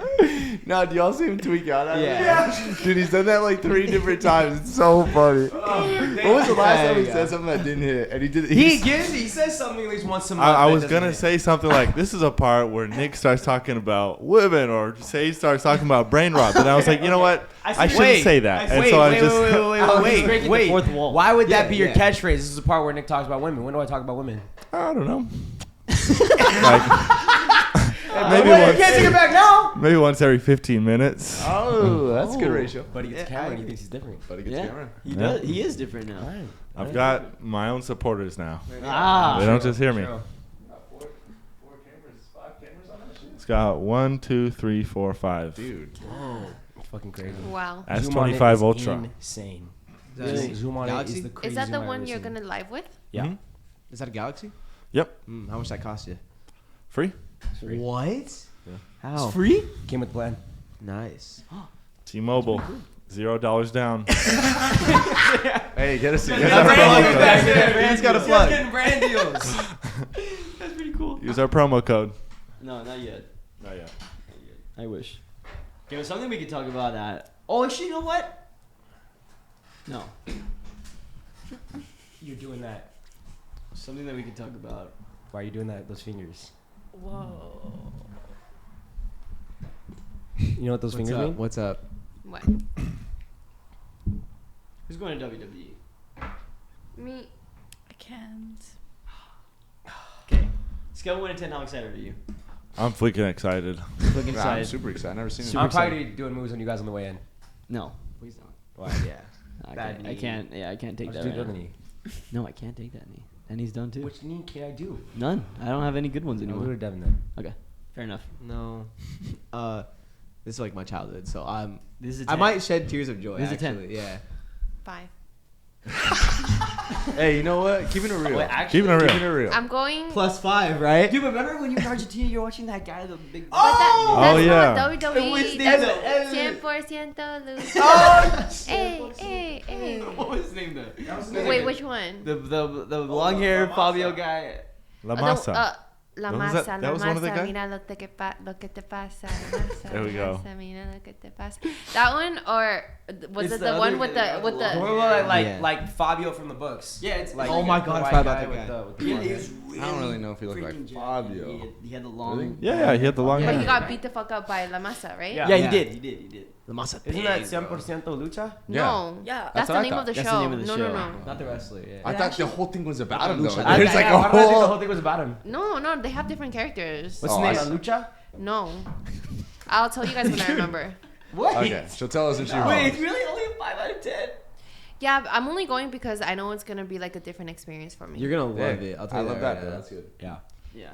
No, do y'all see him tweak out at Yeah. me? Dude, he's done that like 3 different times. It's so funny. What was the last time he said something that didn't hit? And he did. He says something at least once a month. I was going to say something like, this is a part where Nick starts talking about women or Sage starts talking about brain rot. But I was like, you know what? I shouldn't say that. And so I just... Wait. Fourth wall. Why would that be your catchphrase? This is the part where Nick talks about women. When do I talk about women? I don't know. Maybe You can't take it back now. Maybe once every 15 minutes. Oh, that's a good ratio. But he gets camera and he thinks he's different. But he gets camera. He does. He is different now. I've got my own supporters now. Ah. They don't just hear me. Four cameras, 5 cameras on that shit. It's got 1, 2, 3, 4, 5. Dude. Whoa. It's fucking crazy. Wow. S25 Ultra. Insane. Really? Zoom on Galaxy? it is the craziest Is that the zoom I've one ever you're seen. gonna live with? Yeah. Mhm. Is that a Galaxy? Yep. How much that cost you? Free. What? How? It's free? Came with the plan. Nice. T-Mobile. $0 down. Hey, get us a He's got a plug. Getting brand deals. That's pretty cool. Use our promo code. No, not yet. Not yet. I wish. Okay, well, something we could talk about that. Oh, actually, you know what? No. You're doing that. Something that we could talk about. Why are you doing that? Those fingers. Whoa. You know what those fingers mean? What's up? What? Who's going to WWE? Me. I can't. Okay. Scale 1 to 10, how excited are you? I'm freaking excited. Looking I'm excited. super excited. I've never seen Super it. I'm probably gonna be doing moves on you guys on the way in. No. Please don't. Why? Yeah. I can't. Yeah, I can't take that. Right now. No, I can't take that knee. That knee's done too. Which knee can I do? None. I don't have any good ones I'll do anymore. it, Devin then. Okay. Fair enough. No. This is like my childhood, so This is a 10. I might shed tears of joy. This is a 10. actually. Yeah. 5. Hey, you know what? Keeping it real. Wait, actually, Keeping it real. Keeping it real. I'm going. +5, right? Dude, remember when you were in Argentina, you were watching that guy, the big. Oh, yeah. Not WWE. That's 100% lose. Hey. What was his name though? Wait, which one? The long hair Fabio guy. La Masa. La What was masa, that? la That was one of the masa, guys? mira lo que te pasa, la masa, There we la go. masa, mira lo que te pasa. That one, or was it the one with the The one like Fabio from the books. Yeah, it's like oh my God, I forgot about that guy. with the Yeah, blonde he hair. was really I don't really know if he looked like freaking jacked. Fabio. He had the long. Really? Yeah, he had the long But hair. he got beat the fuck up by La Masa, right? Yeah. Yeah, he did. The masa. Isn't that 100% lucha? No. Yeah. That's what the I name of thought. the That's the show. name of the No, show. no. Not the wrestler. Yeah. I thought the whole thing was about him though. I There's like a why did I think the whole. whole thing was about him? No, they have different characters. What's Oh, the I name? see. Lucha? No. I'll tell you guys when I remember. What? Okay, she'll tell us when she Wait, it's wrong. really only a 5 out of 10. Yeah, I'm only going because I know it's gonna be like a different experience for me. You're gonna love Yeah, it. I'll tell I you love that. that. Right Though. now. That's good. Yeah. Yeah.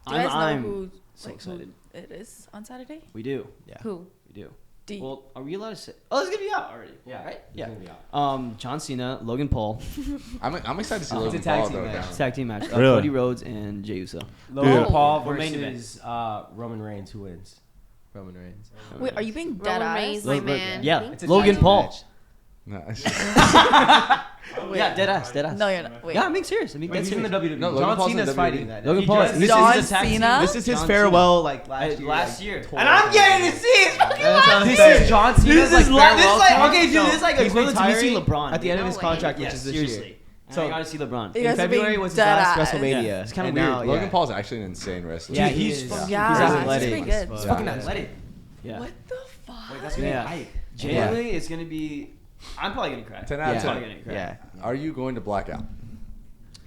Do you guys know I'm who so who excited. it is on Saturday? We do. Who? We do. D. Well, are we allowed to say? Oh, it's gonna be out already. Yeah. Right? It's Yeah. gonna be out. John Cena, Logan Paul, I'm excited to see It's Logan a tag Paul team though. match. Down. tag team match. Really? Cody Rhodes and Jey Uso. Logan Oh. Paul For main event. versus Roman Reigns. Who wins? Roman Reigns. Wait, are you being dead Roman eyes? Reigns, my man. Yeah, Thank It's a you. Logan tag team Paul. match. No, Yeah, dead ass. No, you're not. Wait. Yeah, I'm being serious. I mean, Wait, that's he's in the serious. WWE. No, Logan John Paul's in Cena's WWE. fighting that. Logan He Paul. just- This John is his tag team. Cena? This is his John farewell, like Last last year. tour. And I'm getting to see his fucking This is John Cena's This is farewell like tour? okay, dude. This is like He's equivalent to me seeing retiring LeBron. at the end of No his way. contract, which Yes, is this seriously. year. So So- I gotta see LeBron. You In guys are February being was his dead last ass. WrestleMania. Yeah, it's kinda and weird. now, Logan yeah. Paul's actually an insane wrestler. Yeah, Dude, he he's is. fucking- Yeah, He's it's athletic pretty as good. fuck. He's fucking athletic. Yeah. What the fuck? Wait, that's gonna be Yeah. hype. Genuinely, it's gonna be. I'm probably gonna cry. 10 out of I'm 10. probably gonna cry. Yeah. Are you going to black out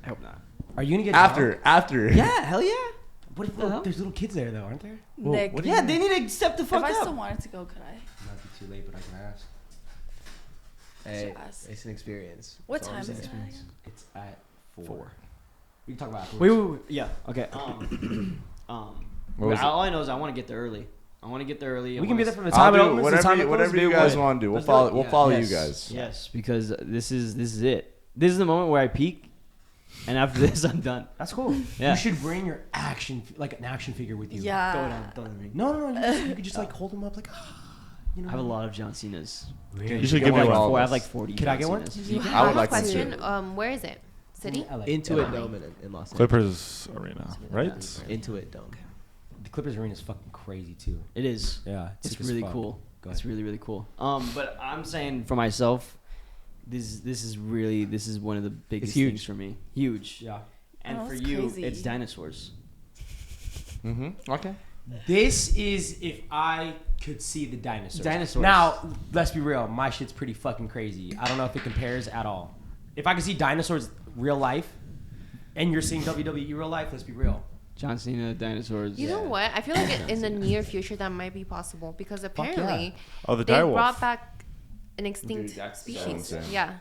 I hope not. Are you gonna get after? Yeah, hell yeah. What if The hell? there's little kids there though, aren't there? Nick, what do you Yeah, they need to step the if fuck I still up. wanted to go, could I? Might be too late, but I can ask. Hey, Ask. it's an experience. What That's all time I'm is it saying. again? It's at 4. We can talk about it. Wait. Yeah. Okay. What was it? All I know is I want to get there early. I want to get there early. We can be there from the I'll time it do opens. to the time whatever, it whatever closes, you dude. guys What? want to do. We'll Let's do follow. it. We'll Yeah. follow Yes. you guys. Yes, because this is it. This is the moment where I peak, and after this, I'm done. That's cool. Yeah. You should bring your like an action figure with you. Yeah. Don't let me. No. You could just like hold them up like. You know. I have a lot of John Cena's. You should give me one. one. I have like 40. Could I get John one? Cenas. You I have would a like to question. too. Where is it? City? LA. Intuit Dome in Los Angeles. Clippers Arena, right? Intuit Dome. The Clippers arena is fucking crazy too. It is. Yeah, It's sick as really fuck. cool. Go It's ahead. really cool. But I'm saying for myself, this is one of the biggest huge. things for me. Huge. Yeah. And Oh, for that's you, crazy. it's dinosaurs. Okay. This is if I could see the dinosaurs. Dinosaurs. Now, let's be real. My shit's pretty fucking crazy. I don't know if it compares at all. If I could see dinosaurs real life, and you're seeing WWE real life, let's be real. John Cena, dinosaurs. You know what? I feel like in the near future that might be possible because apparently Oh, the they direwolf. brought back an extinct Dude, that's species. insane. Yeah.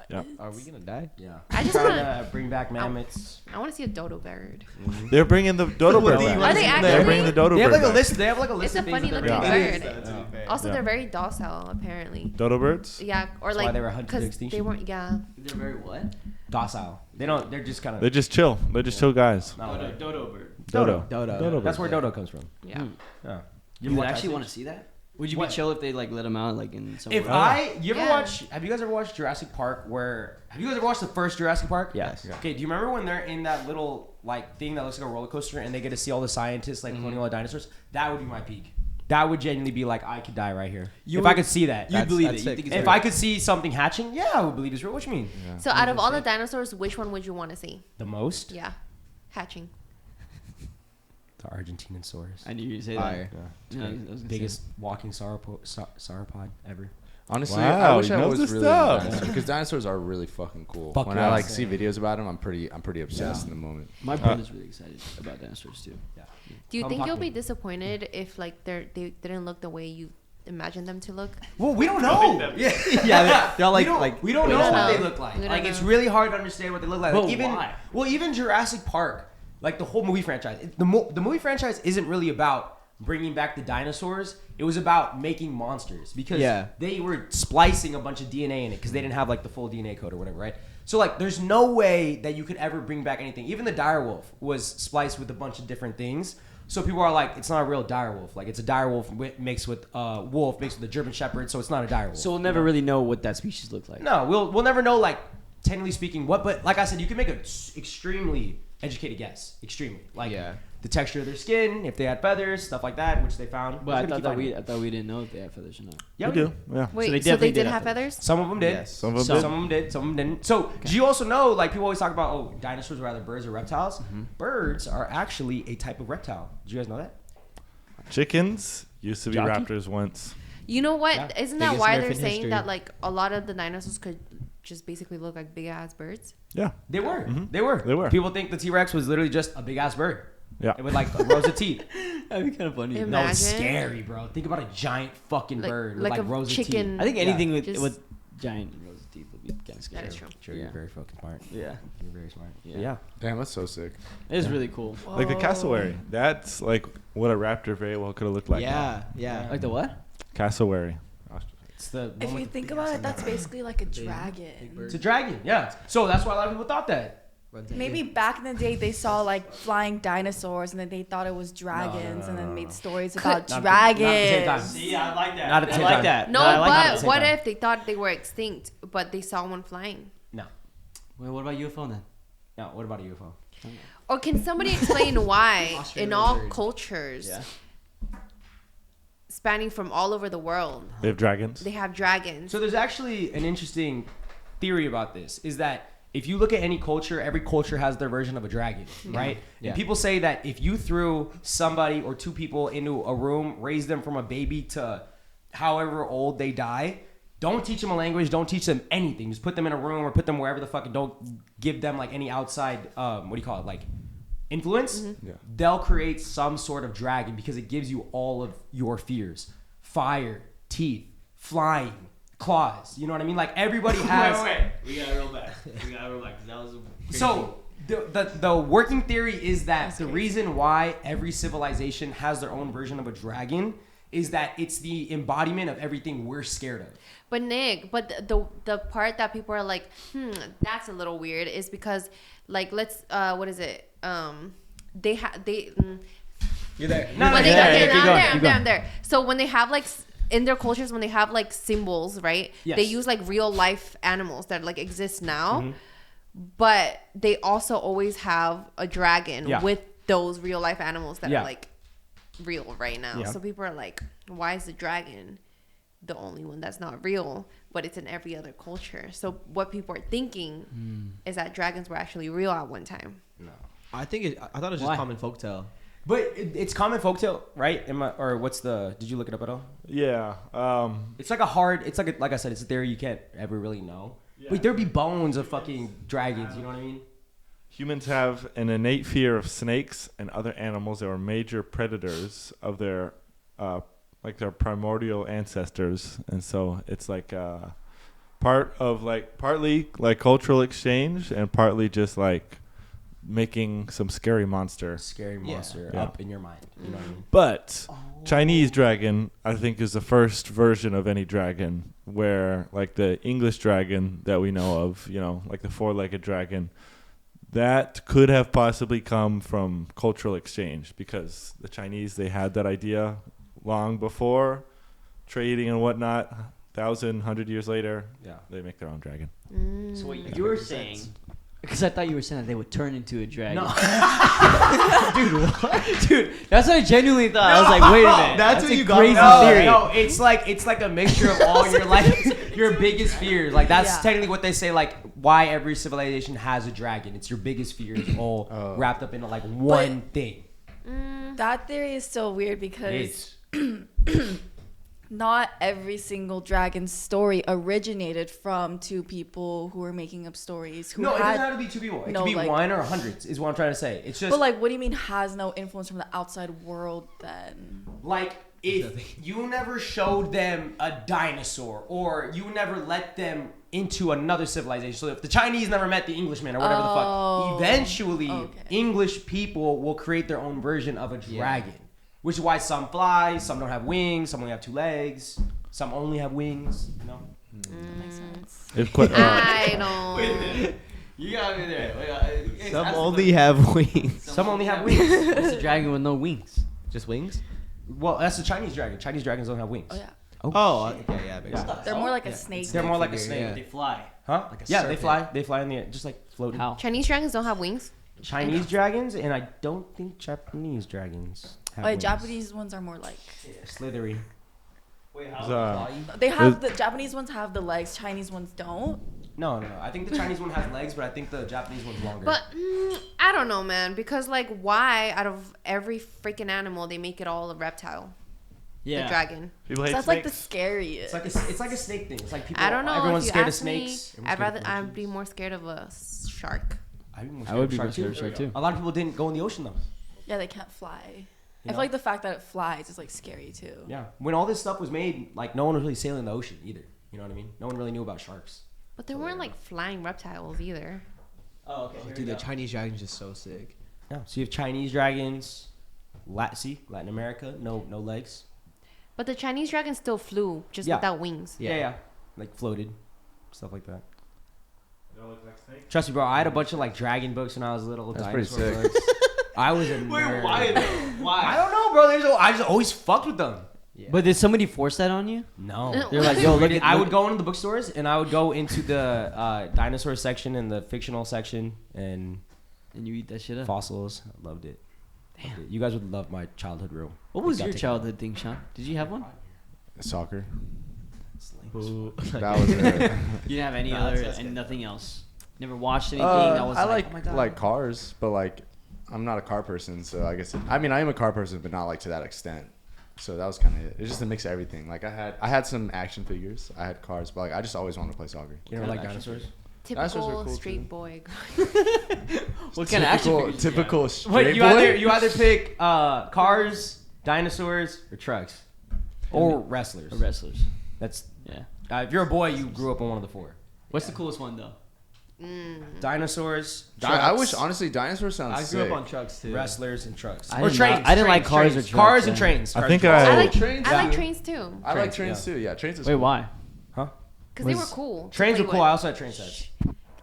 Yep. Are we gonna die? Yeah. I just trying wanna- to bring back mammoths. I want to see a dodo bird. They're bringing the dodo bird back. Are they They're actually? bringing the dodo They have bird like a back. list. They have like a list It's a of things funny that looking they're bird. bringing. Also, Yeah. they're very docile apparently. Dodo birds? Yeah, or That's why like they were hunted to 'cause extinction. they weren't. Yeah. They're very what? Docile. They don't. They're just kind They of. just chill. They're just chill guys. Dodo bird. Dodo. Dodo. That's bird. where dodo comes from. Yeah. Yeah. You would actually want to see that? Would you What? be chill if they like let them out like in some? If you ever Yeah. watch, have you guys ever watched Jurassic Park? Have you guys ever watched the first Jurassic Park? Yes. Okay, do you remember when they're in that little like thing that looks like a roller coaster and they get to see all the scientists like cloning all the dinosaurs? That would be my peak. That would genuinely be like I could die right here if I could see that. You'd believe it. that's You sick. think it's If real. I could see something hatching, yeah, I would believe it's real. What you mean? So out of all the dinosaurs, which one would you want to see? The most? Yeah, hatching. The Argentinosaurus. I knew you'd say Fire. that. Yeah, I was gonna say Biggest walking sauropod ever. Honestly, Wow, I wish he I knows was his really stuff. into dinosaurs because dinosaurs are really fucking cool. Fuck when yeah. I like see videos about them, I'm pretty obsessed in the moment. My brother's really excited about dinosaurs too. Do you Come think talk you'll to be me. disappointed if like they didn't look the way you imagined them to look? Well, we don't know. Yeah, Yeah, they're all like we don't we know don't what know. they look like. We don't Like it's know. really hard to understand what they look like. But Like, even why? even Jurassic Park, like the whole movie franchise. The movie franchise isn't really about bringing back the dinosaurs. It was about making monsters because they were splicing a bunch of DNA in it because they didn't have like the full DNA code or whatever, right? So like, there's no way that you could ever bring back anything. Even the direwolf was spliced with a bunch of different things. So people are like, it's not a real direwolf. Like it's a direwolf mixed with wolf mixed with a German Shepherd. So it's not a direwolf. So we'll never really know what that species looked like. No, we'll never know, like, technically speaking, what. But like I said, you can make an extremely educated guess, extremely. Like the texture of their skin, if they had feathers, stuff like that, which they found. But I thought we didn't know if they had feathers or not. Yeah, we do. Yeah. Wait, so they did have feathers? Some of them did. Yes. Some of them did. Some of them didn't. So do you also know, like people always talk about, oh, dinosaurs were either birds or reptiles? Birds are actually a type of reptile. Did you guys know that? Chickens used to be raptors once. You know what? Yeah. Isn't that Biggest why nerf they're in saying history. that like a lot of the dinosaurs could just basically look like big ass birds? Yeah. They were. Mm-hmm. They were. They were. People think the T-Rex was literally just a big ass bird. Yeah. With like rows of teeth. That'd be kind of funny. Imagine. No, it's scary, bro. Think about a giant fucking bird with like a rows chicken. of teeth. I think anything just- with giant rows of teeth would be kind of scary. That is true. Sure, Yeah. you're very fucking smart. Yeah. You're very smart. Yeah. Yeah. Damn, that's so sick. It is really cool. Like the cassowary. That's like what a raptor very well could have looked like. Yeah, yeah. Like the what? Cassowary. It's the If one you with think the about big it, ass that's neck. basically like a dragon. It's a dragon, yeah. So that's why a lot of people thought that. Maybe back in the day they saw like flying dinosaurs and then they thought it was dragons and then made stories about Not at the same time. dragons. See, I like that. Not at the I same like time. that. No, I like that. but what if they thought they were extinct, but they saw one flying? No. Wait, what about UFO then? No, what about a UFO? Or can somebody explain why Australian in all bird. cultures, Yeah. spanning from all over the world, They have dragons. they have dragons? So there's actually an interesting theory about this, is that if you look at any culture, every culture has their version of a dragon, right? Yeah. And people say that if you threw somebody or two people into a room, raised them from a baby to however old they die, don't teach them a language, don't teach them anything. Just put them in a room or put them wherever the fuck, and don't give them like any outside, like influence. Yeah. They'll create some sort of dragon because it gives you all of your fears. Fire, teeth, flying, claws. You know what I mean? Like everybody has. Wait. We gotta roll back. That was So the working theory is that the reason why every civilization has their own version of a dragon is that it's the embodiment of everything we're scared of. But Nick, the part that people are like, that's a little weird, is because like what is it? They You're there. I'm there. So when they have like in their cultures, when they have like symbols, right? Yes. They use like real life animals that like exist now, but they also always have a dragon with those real life animals that are like real right now. Yeah. So people are like, why is the dragon the only one that's not real, but it's in every other culture? So what people are thinking is that dragons were actually real at one time. I thought it was just common folktale. But it's common folktale, right? Did you look it up at all? Yeah. It's like like I said, it's a theory you can't ever really know. Yeah. Wait, there'd be bones of fucking dragons, you know what I mean? Humans have an innate fear of snakes and other animals that were major predators of their primordial ancestors, and so it's like partly like cultural exchange and partly just like making some scary monster up in your mind. You know what I mean? But Chinese dragon, I think, is the first version of any dragon where like the English dragon that we know of, like the four-legged dragon, that could have possibly come from cultural exchange because the Chinese, they had that idea long before trading and whatnot. 1,100 years later, they make their own dragon. So what you were saying, because I thought you were saying that they would turn into a dragon. No. Dude, that's what I genuinely thought. I was like, wait a minute. That's what a you got. crazy theory. No, it's like a mixture of all your biggest fears. Like that's technically what they say. Like why every civilization has a dragon. It's your biggest fears all wrapped up into like one thing. That theory is still weird because not every single dragon story originated from two people who were making up stories. It doesn't have to be two people. It could be one or hundreds. Is what I'm trying to say. It's just. But like, what do you mean has no influence from the outside world then? Like if you never showed them a dinosaur or you never let them into another civilization. So if the Chinese never met the Englishman or whatever the fuck, eventually English people will create their own version of a dragon. Which is why some fly, some don't have wings, some only have 2 legs, some only have wings. Makes sense. I don't. Wait a minute. You got me there. Some only have wings. Some only have wings. It's a dragon with no wings. Just wings? Well, that's the Chinese dragon. Chinese dragons don't have wings. Oh yeah. Okay, yeah. Makes sense. They're more like a snake. They're more like a snake. Yeah. They fly. Huh? Like a They serpent. fly. They fly in the air, just like floating. How? Chinese dragons don't have wings. Chinese dragons, and I don't think Japanese dragons have wings. Japanese ones are more like slithery. Wait, they have the Japanese ones have the legs. Chinese ones don't. No. I think the Chinese one has legs, but I think the Japanese one's longer. But I don't know, man. Because like, why out of every freaking animal they make it all a reptile? Yeah. The dragon. So that's like the scariest. It's like a snake thing. It's like people. I don't know. Everyone's if you scared of ask me, snakes. I'd be more scared of a shark. I would be more scared of shark too. A lot of people didn't go in the ocean though. Yeah, they can't fly. I feel like the fact that it flies is like scary too. Yeah. When all this stuff was made, like no one was really sailing the ocean either. You know what I mean? No one really knew about sharks. But there weren't like flying reptiles either. Oh, okay. Dude, the Chinese dragon's just so sick. Yeah. So you have Chinese dragons, Latin America, no legs. But the Chinese dragon still flew, just without wings. Yeah. Like floated, stuff like that. Trust me, bro. I had a bunch of like dragon books when I was little. That's pretty sick. Books. I was a nerd. Wait, why though? Why? I don't know, bro. I just always fucked with them. Yeah. But did somebody force that on you? No. They're like, yo, look at. I would go into the bookstores and I would go into the dinosaur section and the fictional section and you eat that shit up. fossils. I loved it. You guys would love my childhood room. What was your childhood thing, Sean? Did you have one? Soccer. Ooh. That was it. You didn't have any other and nothing else. Never watched anything. That was I like, oh my God. like cars, but like I'm not a car person, so I guess I am a car person, but not like to that extent. So that was kind of it. It's just a mix of everything. Like I had some action figures, I had cars, but like I just always wanted to play soccer. You never like dinosaurs? Typical Dinosaurs are cool, street too. boy. What kind of action figures? Typical Wait, straight you boy? either pick cars, dinosaurs, or trucks, or wrestlers. Or wrestlers. That's Yeah. if you're a boy, you grew up on one of the four. What's the coolest one though? Dinosaurs. I trucks, wish honestly dinosaurs sounds I sick. grew up on trucks too. wrestlers and trucks. I Or didn't trains. like- I didn't like cars or trains. trucks, Cars and yeah. trains. I Cars think and I- trains. I like trains, I like yeah. trains too. I like Trains, trains too. Yeah, trains is Wait, cool. why? Because they were cool. to Trains play were cool. with. I also had train sets.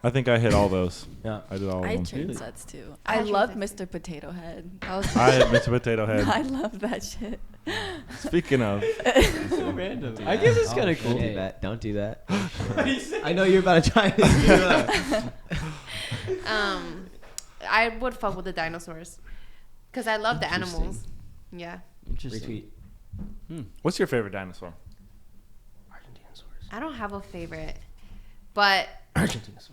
I think I hit all those. Yeah. I did all I of had them. train sets too. I I had loved train Mr. Potato Head. That was I had Mr. Potato Head. I love that shit. Speaking of, So random. I guess it's kind of cool. Don't do that. Don't do that. I know you're about to try to do that. I would fuck with the dinosaurs. Because I love the animals. Yeah. Interesting. Retweet. what's your favorite dinosaur? Argentinosaurs. I don't have a favorite. But Argentinosaurs.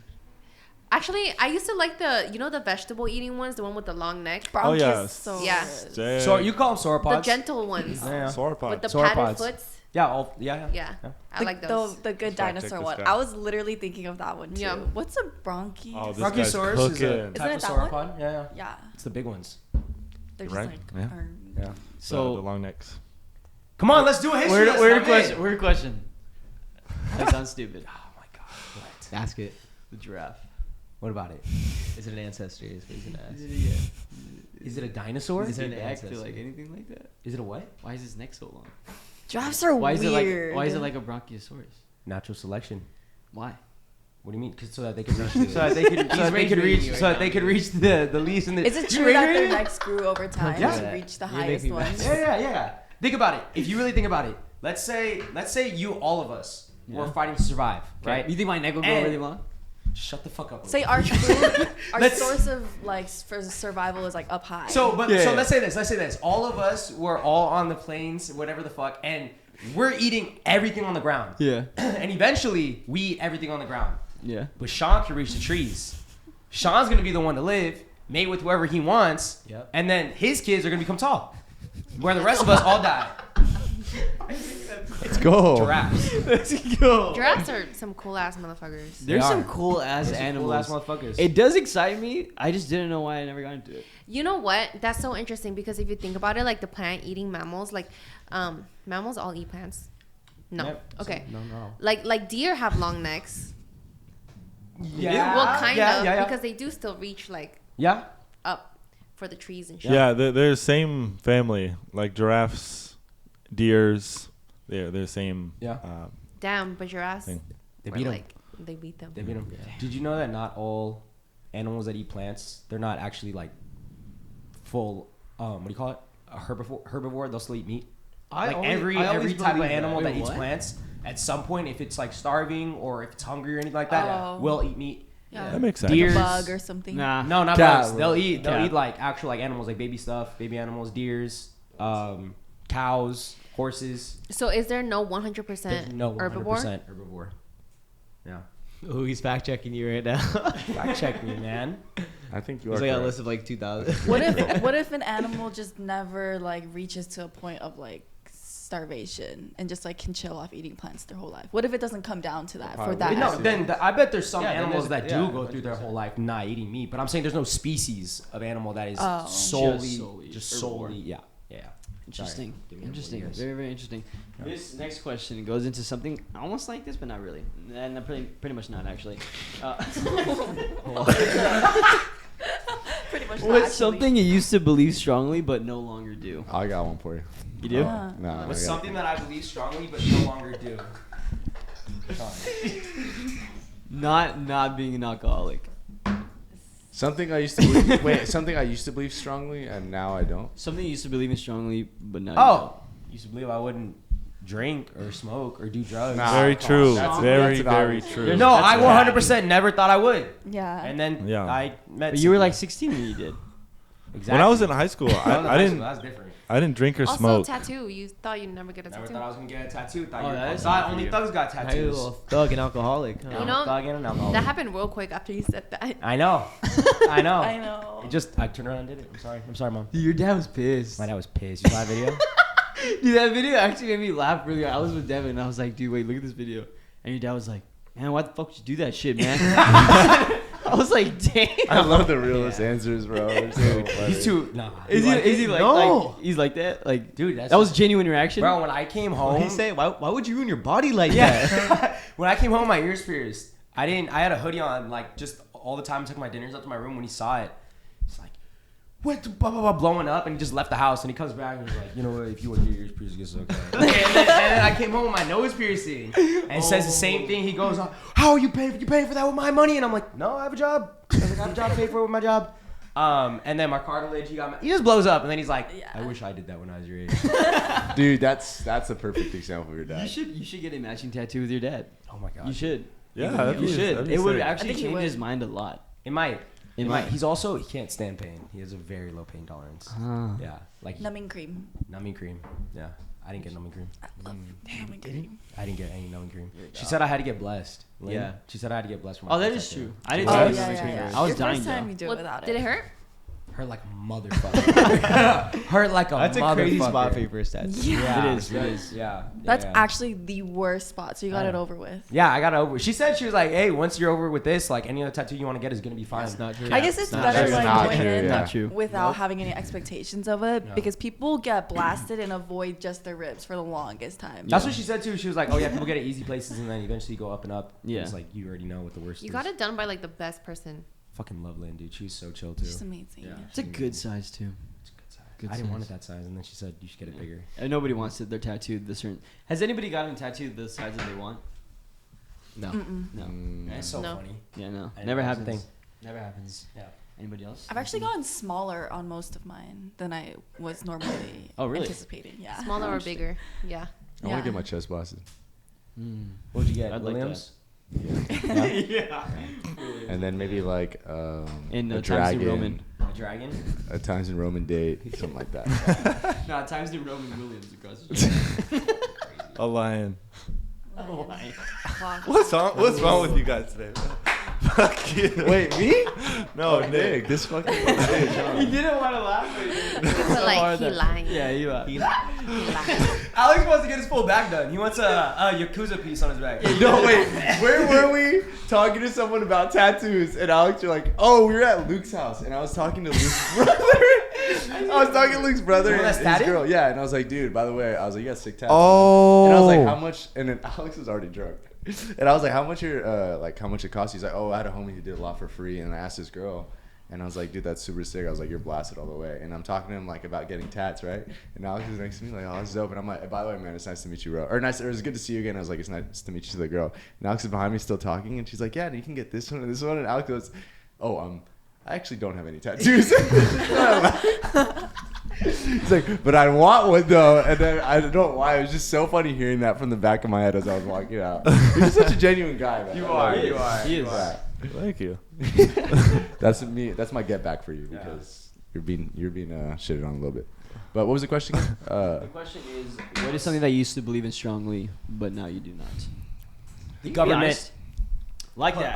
actually, I used to like the vegetable eating ones, the one with the long neck. Bronchus, yes. so Yeah. good. So you call them sauropods? The gentle ones. Yeah. Sauropods. With the Sauropods. padded foots. Yeah. Yeah. I like those. The good Let's fact check dinosaur this one. guy. I was literally thinking of that one too. Yeah. What's a bronchi? Oh, this guy's Brachiosaurus is a cooking. Isn't type it of that one? sauropod. Yeah. Yeah. It's the big ones. They're just Right, like yeah. Yeah. So the So long necks. Come on, let's do a history lesson. weird question. That sounds stupid. Oh my god. What? Ask it. The giraffe. What about it? Is it an ancestry? Is what he's gonna ask. Is it a dinosaur? Is Does it it an act ancestor? like anything like that? Is it a what? Why is his neck so long? Giraffes are Why weird. is it like a bronchiosaurus? Natural selection. Why? What do you mean? 'Cause so that they could reach. So that they could. So that they could reach. So that they could reach the least in the. Is it true that their necks grew over time Yeah. to reach the You make highest me ones? Yeah. Think about it. If you really think about it, let's say you, all of us, were fighting to survive, right? You think my neck will grow And- really long? Shut the fuck up. Say our food, our Let's- source of like for survival is like up high. So Yeah. let's say this. All of us were all on the plains, whatever the fuck, and we're eating everything on the ground. Yeah. And eventually, we eat everything on the ground. Yeah. But Sean can reach the trees. Sean's gonna be the one to live, mate with whoever he wants, Yep. and then his kids are gonna become tall. Where the rest of us all die. Let's go. Giraffes. Let's go. Giraffes are some cool ass motherfuckers. There's They some are. cool ass Those are animals. cool-ass motherfuckers. It does excite me. I just didn't know why I never got into it. You know what? That's so interesting because if you think about it, like the plant-eating mammals, like mammals all eat plants. No. Yep. Okay. No. Like deer have long necks. Yeah. Well, kind of yeah. because they do still reach like Yeah. up for the trees and shit. Yeah, they're same family, like giraffes, deers. They're same. Yeah. Damn, but giraffes. Thing. They were beat 'em. like they beat them. They beat 'em. Did you know that not all animals that eat plants, they're not actually like full, what do you call it? A herbivore. They'll still eat meat. Like every type of animal that eats plants, at some point, if it's like starving or if it's hungry or anything like that, Oh. will eat meat. Yeah. That makes sense. Like a Deers. bug or something. Nah. No, not Cat. bugs. They'll eat Cat. like actual like animals, like baby stuff, baby animals, deers, cows, horses. So is there no 100% There's no 100% herbivore? herbivore. Yeah. Oh, he's fact checking you right now. Fact check me, man. I think you He's are like a correct. list of like 2,000. What if an animal just never like reaches to a point of like starvation and just like can chill off eating plants their whole life? What if it doesn't come down to that for Probably. that? No, aspect? then I bet there's some Yeah, then animals there's- that do yeah, go through their 100%. whole life not eating meat. But I'm saying there's no species of animal that is Oh. solely, Just just solely solely, yeah. Interesting. Sorry. Give me Interesting. a Very, very interesting. This next question goes into something almost like this, but not really. And pretty much not, actually. Pretty much. What's something you used to believe strongly, but no longer do? I got one for you. You do? Yeah. No, I What's got something that I believe strongly but no longer do? Not being an alcoholic. something I used to believe. Wait, something I used to believe strongly and now I don't. Something you used to believe in strongly, but now Oh, used to believe I wouldn't drink or smoke or do drugs. Nah. Very true. That's- Very, that's very about- true. No, That's I bad. 100% never thought I would. Yeah. And then Yeah. I met. But you were Cynthia. like 16 when you did. Exactly. When I was in high school, That's different. I didn't drink or Also, smoke. tattoo. You thought you'd never get a Never tattoo. thought I was gonna get a tattoo. Oh, that is Thought something only for you. thugs got How you a tattoos. little thug and alcoholic. Huh? You know, Thug and an alcoholic. that happened real quick after you said that. I know. I know. I know. I turned around and did it. I'm sorry, mom. Dude, your dad was pissed. My dad was pissed. You saw that video? Dude, that video actually made me laugh really hard. I was with Devin and I was like, dude, wait, look at this video. And your dad was like, man, why the fuck would you do that shit, man? I was like, damn. I love the realist answers, bro. They're so funny. He's too. Nah. Is he like, No. like he's like that? Like, Dude, that's that was genuine reaction? Bro, when I came home. What he say? Why would you ruin your body like that? Yeah. When I came home, my ears pierced. I had a hoodie on, like, just all the time. I took my dinners up to my room. When he saw it, he's like, what the blah, blah, blah, blowing up. And he just left the house. And he comes back and he's like, you know what? If you want your ears pierced, it's okay. and then I came home with my nose piercing. And says the same thing. He goes, how are you paying? You paying for that with my money? And I'm like, no, I have a job. I was like, I have a job. Pay for it with my job. And then my cartilage, he just blows up. And then he's like, Yeah. I wish I did that when I was your age. Dude, that's a perfect example of your dad. You should get a matching tattoo with your dad. Oh my God. You should. Yeah, that'd You be- should. that'd be It would sick. actually I think he change his would. mind a lot. It might. It might. He can't stand pain. He has a very low pain tolerance. Ah. Yeah, like Numbing cream. numbing cream. Yeah, I didn't get numbing cream. I love numbing cream. I didn't get any numbing cream. She said I had to get blessed. Lynn. Yeah. She said I had to get blessed for my Oh, that first is tattoo. true. I didn't Oh, know yeah, this yeah, was yeah. I was Your dying first time though. you do it What, without did it hurt? Hurt like a motherfucker. Hurt like a That's motherfucker. a crazy spot for your first tattoo. Yeah, It is. Yeah. That's yeah. actually the worst spot. So you got I it know. over with. Yeah, I got it over. She said she was like, "Hey, once you're over with this, like any other tattoo you want to get is gonna be fine." That's not true. I guess it's not better true. like not going true, in yeah. Not true. without Nope. having any expectations of it No. because people get blasted and avoid just their ribs for the longest time. That's what she said too. She was like, "Oh yeah, people get it easy places and then eventually go up and up." Yeah. It's like you already know what the worst. You is. got it done by like the best person. Fucking love Lynn, dude. She's so chill too. She's amazing. Yeah. It's a good size too. It's a good size. Good I didn't want it size. that size, and then she said you should get it bigger. And nobody wants it. They're tattooed the certain. Has anybody gotten tattooed the size that they want? No. Mm-mm. No. Mm. It's so No. funny. Yeah, no. I Never know, happens. that's Never happens. Yeah. Anybody else? I've actually gotten smaller on most of mine than I was normally Oh, really? anticipating. Yeah. Smaller or bigger. Yeah. I want Yeah. to get my chest blasted. What'd you get? I'd like Williams? yeah. And then maybe like In a Times dragon, New Roman. A dragon? a Times New Roman date, something like that. No, Times New Roman Williams across the street. A lion. Oh, my. What's wrong with you guys today? Fuck you. Wait, me? No, Oh, Nick. this fucking. He didn't want to laugh. But like he lying. Yeah, he lied. He lying. Alex wants to get his full back done. He wants a Yakuza piece on his back. No, wait. Where were we talking to someone about tattoos? And Alex, you're like, oh, we were at Luke's house. And I was talking to Luke's brother. I was talking to Luke's brother The one and that's his tatted? girl. Yeah, and I was like, dude, by the way, I was like, you got sick tattoos. Oh. And I was like, how much? And then Alex was already drunk. And I was like, how much how much it cost? He's like, oh, I had a homie who did a lot for free. And I asked this girl. And I was like, dude, that's super sick. I was like, you're blasted all the way. And I'm talking to him like about getting tats, right? And Alex is next to me like, oh, that's dope. And I'm like, by the way, man, it's nice to meet you, bro. Or it was good to see you again. I was like, it's nice to meet you to the girl. And Alex is behind me still talking. And she's like, yeah, you can get this one and this one. And Alex goes, oh, I actually don't have any tattoos. He's like, but I want one though. And then I don't know why. It was just so funny hearing that from the back of my head as I was walking out. You're just such a genuine guy, man. You are. He is. Yeah. Thank you. That's me. That's my get back for you because you're being shitted on a little bit. But what was the question again? The question is, what is something that you used to believe in strongly, but now you do not? The government. Like that.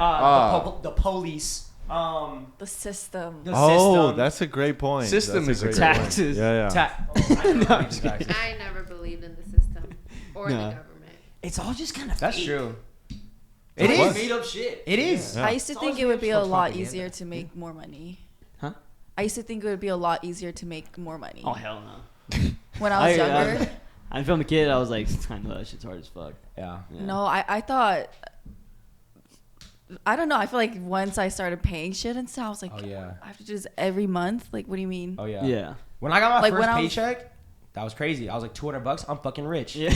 The police. The system. The Oh, system. that's a great point. System is a great taxes. Yeah. I never believed in the system or the government. It's all just kind of That's fake. true. It is made up shit. It is. Yeah. I used to It's think always it would be a much lot propaganda. easier to make more money. Huh? I used to think it would be a lot easier to make more money. Oh hell no. When I was younger. I'm from a kid. I was like, I know that shit's hard as fuck. Yeah. No, I thought. I don't know. I feel like once I started paying shit and stuff, I was like, Oh yeah. I have to do this every month. Like, what do you mean? Oh yeah. Yeah. When I got my Like, first when I was- paycheck, that was crazy. I was like $200. I'm fucking rich. Yeah.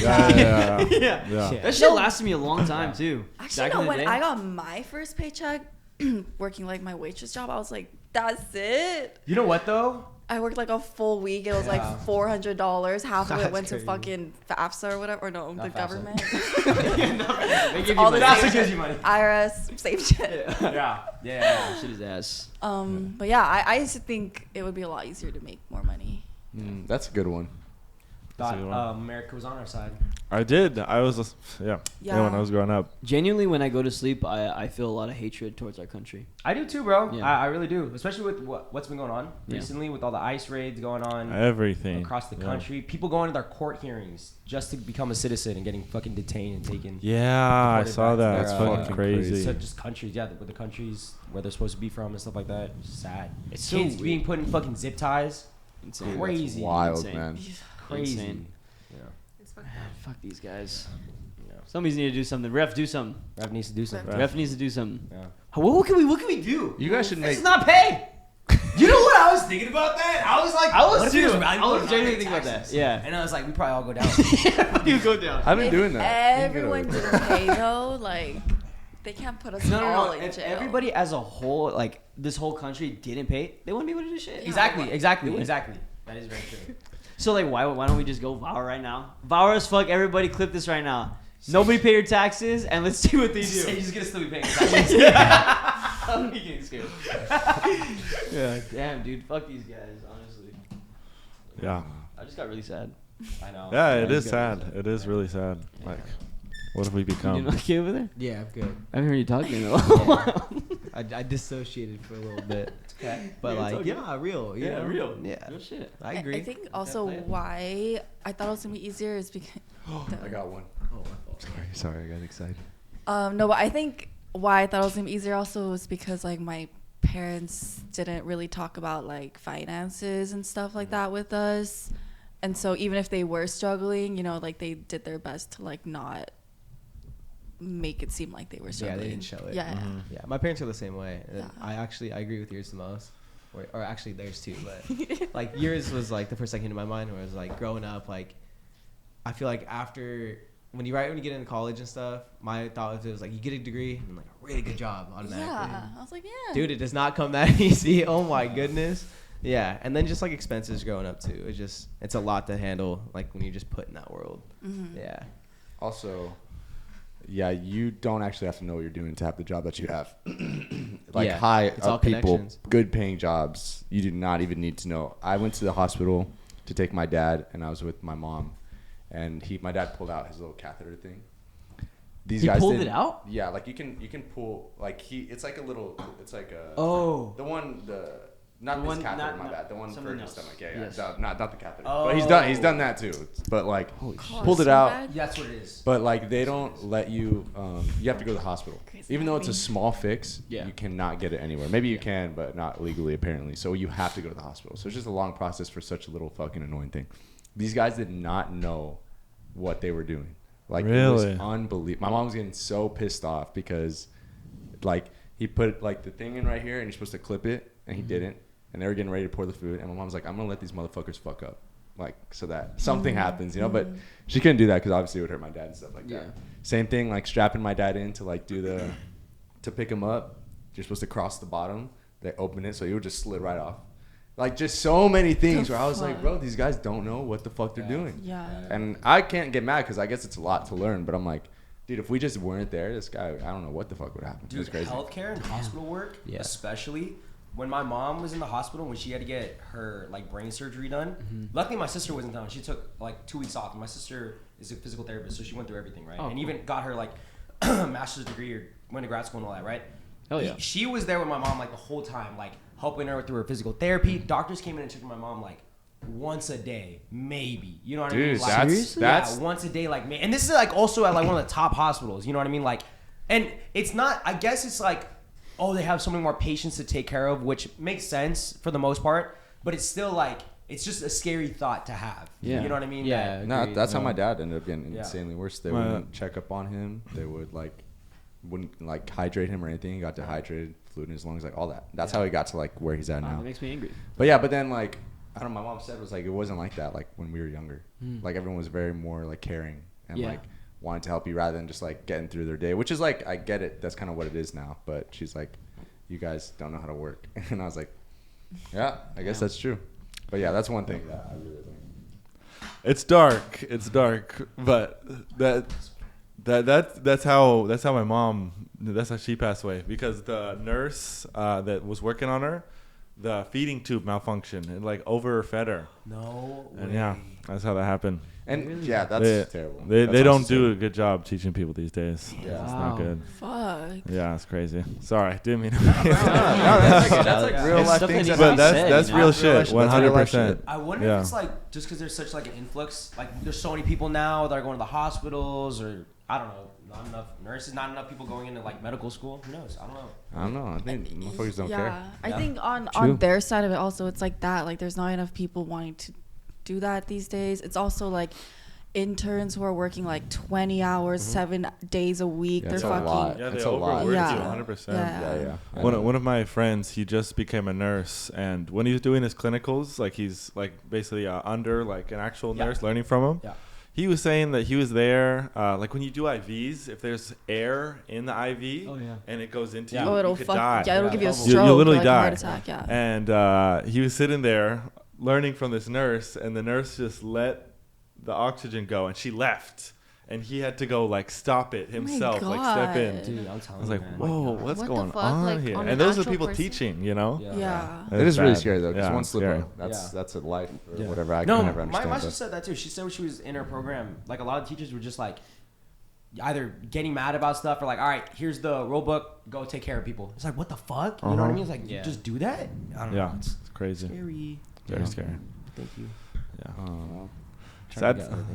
Yeah. That shit lasted me a long time too. Actually, Back no. in the When day. I got my first paycheck, working like my waitress job, I was like, that's it. You know what though? I worked like a full week. It was like Yeah. $400. Half of it That's went crazy. to fucking FAFSA or whatever. Or no, Not the FAFSA. government. They give you all the money. same gives you money. IRS, same shit. Yeah. Shit is ass. But yeah, I used to think it would be a lot easier to make more money. That's a good one. Thought a good one. America was on our side. I did. I was, yeah. Yeah. When I was growing up. Genuinely, when I go to sleep, I feel a lot of hatred towards our country. I do too, bro. Yeah. I really do. Especially with what's been going on Yeah. recently with all the ICE raids going on Everything. across the country. People going to their court hearings just to become a citizen and getting fucking detained and taken. Yeah, I Deported saw back to that. their, It's uh, fucking crazy. So just countries, yeah, where the countries where they're supposed to be from and stuff like that. It's sad. It's so Kids weird. being put in fucking zip ties. Insane. Crazy. Wild, Insane. man. Crazy. Insane. Yeah. It's fucked Man, fuck these guys. Yeah. Somebody's need to do something. Ref, do something. Rev needs to do something. Ref needs to do something. Yeah. What can we do? You guys should make. It's not paid. You know what I was thinking about that? I was like, I was what if there's too. value I was in genuinely not thinking about taxes? that. Yeah. And I was like, we probably all go down. You go down. I've been If doing that. everyone didn't pay though, like they can't put us all No. in If jail. everybody as a whole, like this whole country, didn't pay, they wouldn't be able to do shit. Exactly. They would. Exactly. That is very true. So like, why don't we just go Vower right now? Vower as fuck. Everybody, clip this right now. Nobody pay your taxes, and let's see what they do. You're just gonna still be paying taxes. I'm getting scared. Yeah, damn, dude. Fuck these guys. Honestly, Yeah. I just got really sad. I know. Yeah, it you is got sad. It is really sad. Like, what have we You doing become? okay over there? Yeah, I'm good. I haven't heard you talking in a while. I dissociated for a little bit, Okay. but Yeah, it's like, all yeah, real. You know? real. Yeah, Real shit. I agree. I think also play it. why I thought it was gonna be easier is because I got one. Sorry, I got excited. no, but I think why I thought it was gonna be easier also was because like my parents didn't really talk about like finances and stuff like that with us, and so even if they were struggling, you know, like they did their best to like not make it seem like they were Yeah, struggling. they didn't show it. Yeah. Yeah, my parents are the same way. And Yeah. I agree with yours the most, or actually theirs too. But like yours was like the first thing came to my mind, where it was like growing up. Like I feel like after when you get into college and stuff, my thought was like you get a degree and like a really good job automatically. Yeah, I was like, yeah, Dude, it does not come that easy. Oh my goodness. Yeah, and then just like expenses growing up too. It's a lot to handle. Like when you're just put in that world. Mm-hmm. Yeah. Also, yeah, you don't actually have to know what you're doing to have the job that you have. Like Yeah, high it's all up people, connections. good paying jobs, you do not even need to know. I went to the hospital to take my dad, and I was with my mom, and my dad pulled out his little catheter thing. These He guys pulled didn't- it out? Yeah, like you can pull like it's like a Oh. the one not The this one- catheter, not- my bad. The one for something your else. stomach. Yeah, Yes. not the catheter. Oh. But he's done that too. But like Oh, pulled it so out. bad? Yeah, that's what it is. But like they don't let you. You have to go to the hospital. Crazy Even though it's a happening. small fix, Yeah. you cannot get it anywhere. Maybe you can, but not legally apparently. So you have to go to the hospital. So it's just a long process for such a little fucking annoying thing. These guys did not know what they were doing. Like it was Really? unbelievable. My mom was getting so pissed off because like he put like the thing in right here and you're supposed to clip it and he didn't. And they were getting ready to pour the food, and my mom's like, "I'm gonna let these motherfuckers fuck up, like so that something happens, you know." But she couldn't do that because obviously it would hurt my dad and stuff like that. Yeah. Same thing, like strapping my dad in to like to pick him up. You're supposed to cross the bottom. They open it, so he would just slid right off. Like just so many things where I was like, "Bro, these guys don't know what the fuck they're doing." Yeah. And I can't get mad because I guess it's a lot to learn, but I'm like, Dude, if we just weren't there, this guy, I don't know what the fuck would happen. Dude, it's crazy. healthcare and hospital work, especially when my mom was in the hospital when she had to get her like brain surgery done. Luckily, my sister wasn't done. She took like 2 weeks off. And my sister is a physical therapist, so she went through everything, right? And even got her like master's degree or went to grad school and all that, right? Oh yeah. She was there with my mom like the whole time, like helping her through her physical therapy. Doctors came in and checked my mom like once a day, maybe. You know what I mean? Like, that's once a day, like, man. And this is like also at like one of the top hospitals. You know what I mean? Like, and it's not. I guess it's like, oh, they have so many more patients to take care of, which makes sense for the most part. But it's still like, it's just a scary thought to have. Yeah. You know what I mean? Yeah. No, that's how my dad ended up getting insanely worse. They wouldn't check up on him. They wouldn't like hydrate him or anything. He got dehydrated, fluid in his lungs, like all that. That's how he got to like where he's at now. It makes me angry. But then like, I don't know, my mom said was like, it wasn't like that like when we were younger. Like everyone was very more like caring and like wanted to help you rather than just like getting through their day, which is like, I get it. That's kind of what it is now. But she's like, you guys don't know how to work. And I was like, yeah, I guess that's true. But yeah, that's one thing that I really think. It's dark, but that's how my mom, that's how she passed away, because the nurse that was working on her, the feeding tube malfunctioned and like overfed her. No way. And yeah, that's how that happened. And yeah, that's terrible. They don't do a good job teaching people these days. Yeah, it's not good. Fuck. Yeah, it's crazy. Sorry, didn't mean to. That's like real life things. But that's real shit. 100%. I wonder if it's like just because there's such like an influx, like there's so many people now that are going to the hospitals, or I don't know, not enough nurses, not enough people going into like medical school. Who knows? I don't know. I think motherfuckers don't care. I think on their side of it also, it's like that. Like there's not enough people wanting to do that these days. It's also like interns who are working like 20 hours, 7 days a week. They're fucking. Yeah, they overwork you 100%. Yeah. One of my friends, he just became a nurse, and when he was doing his clinicals, like he's like basically under like an actual nurse learning from him. Yeah. He was saying that he was there, like when you do IVs, if there's air in the IV and it goes into you, it'll you could die. Yeah, it'll give you a stroke. You'll literally like die. A heart attack, yeah. And he was sitting there learning from this nurse, and the nurse just let the oxygen go, and she left. And he had to go like stop it himself, like step in. Dude, I'm telling I was like, man. whoa, what's going fuck? on Like, here? on And an those are actual people person? teaching, you know? Yeah. It is really scary though, because Yeah, one slip scary. up, that's a life or whatever. I can never understand. My sister said that too. She said when she was in her program, like a lot of teachers were just like either getting mad about stuff or like, all right, here's the rule book, go take care of people. It's like, what the fuck? You know what I mean? It's like, you just do that? I don't know. It's crazy. Scary. Very scary. Thank you. Yeah.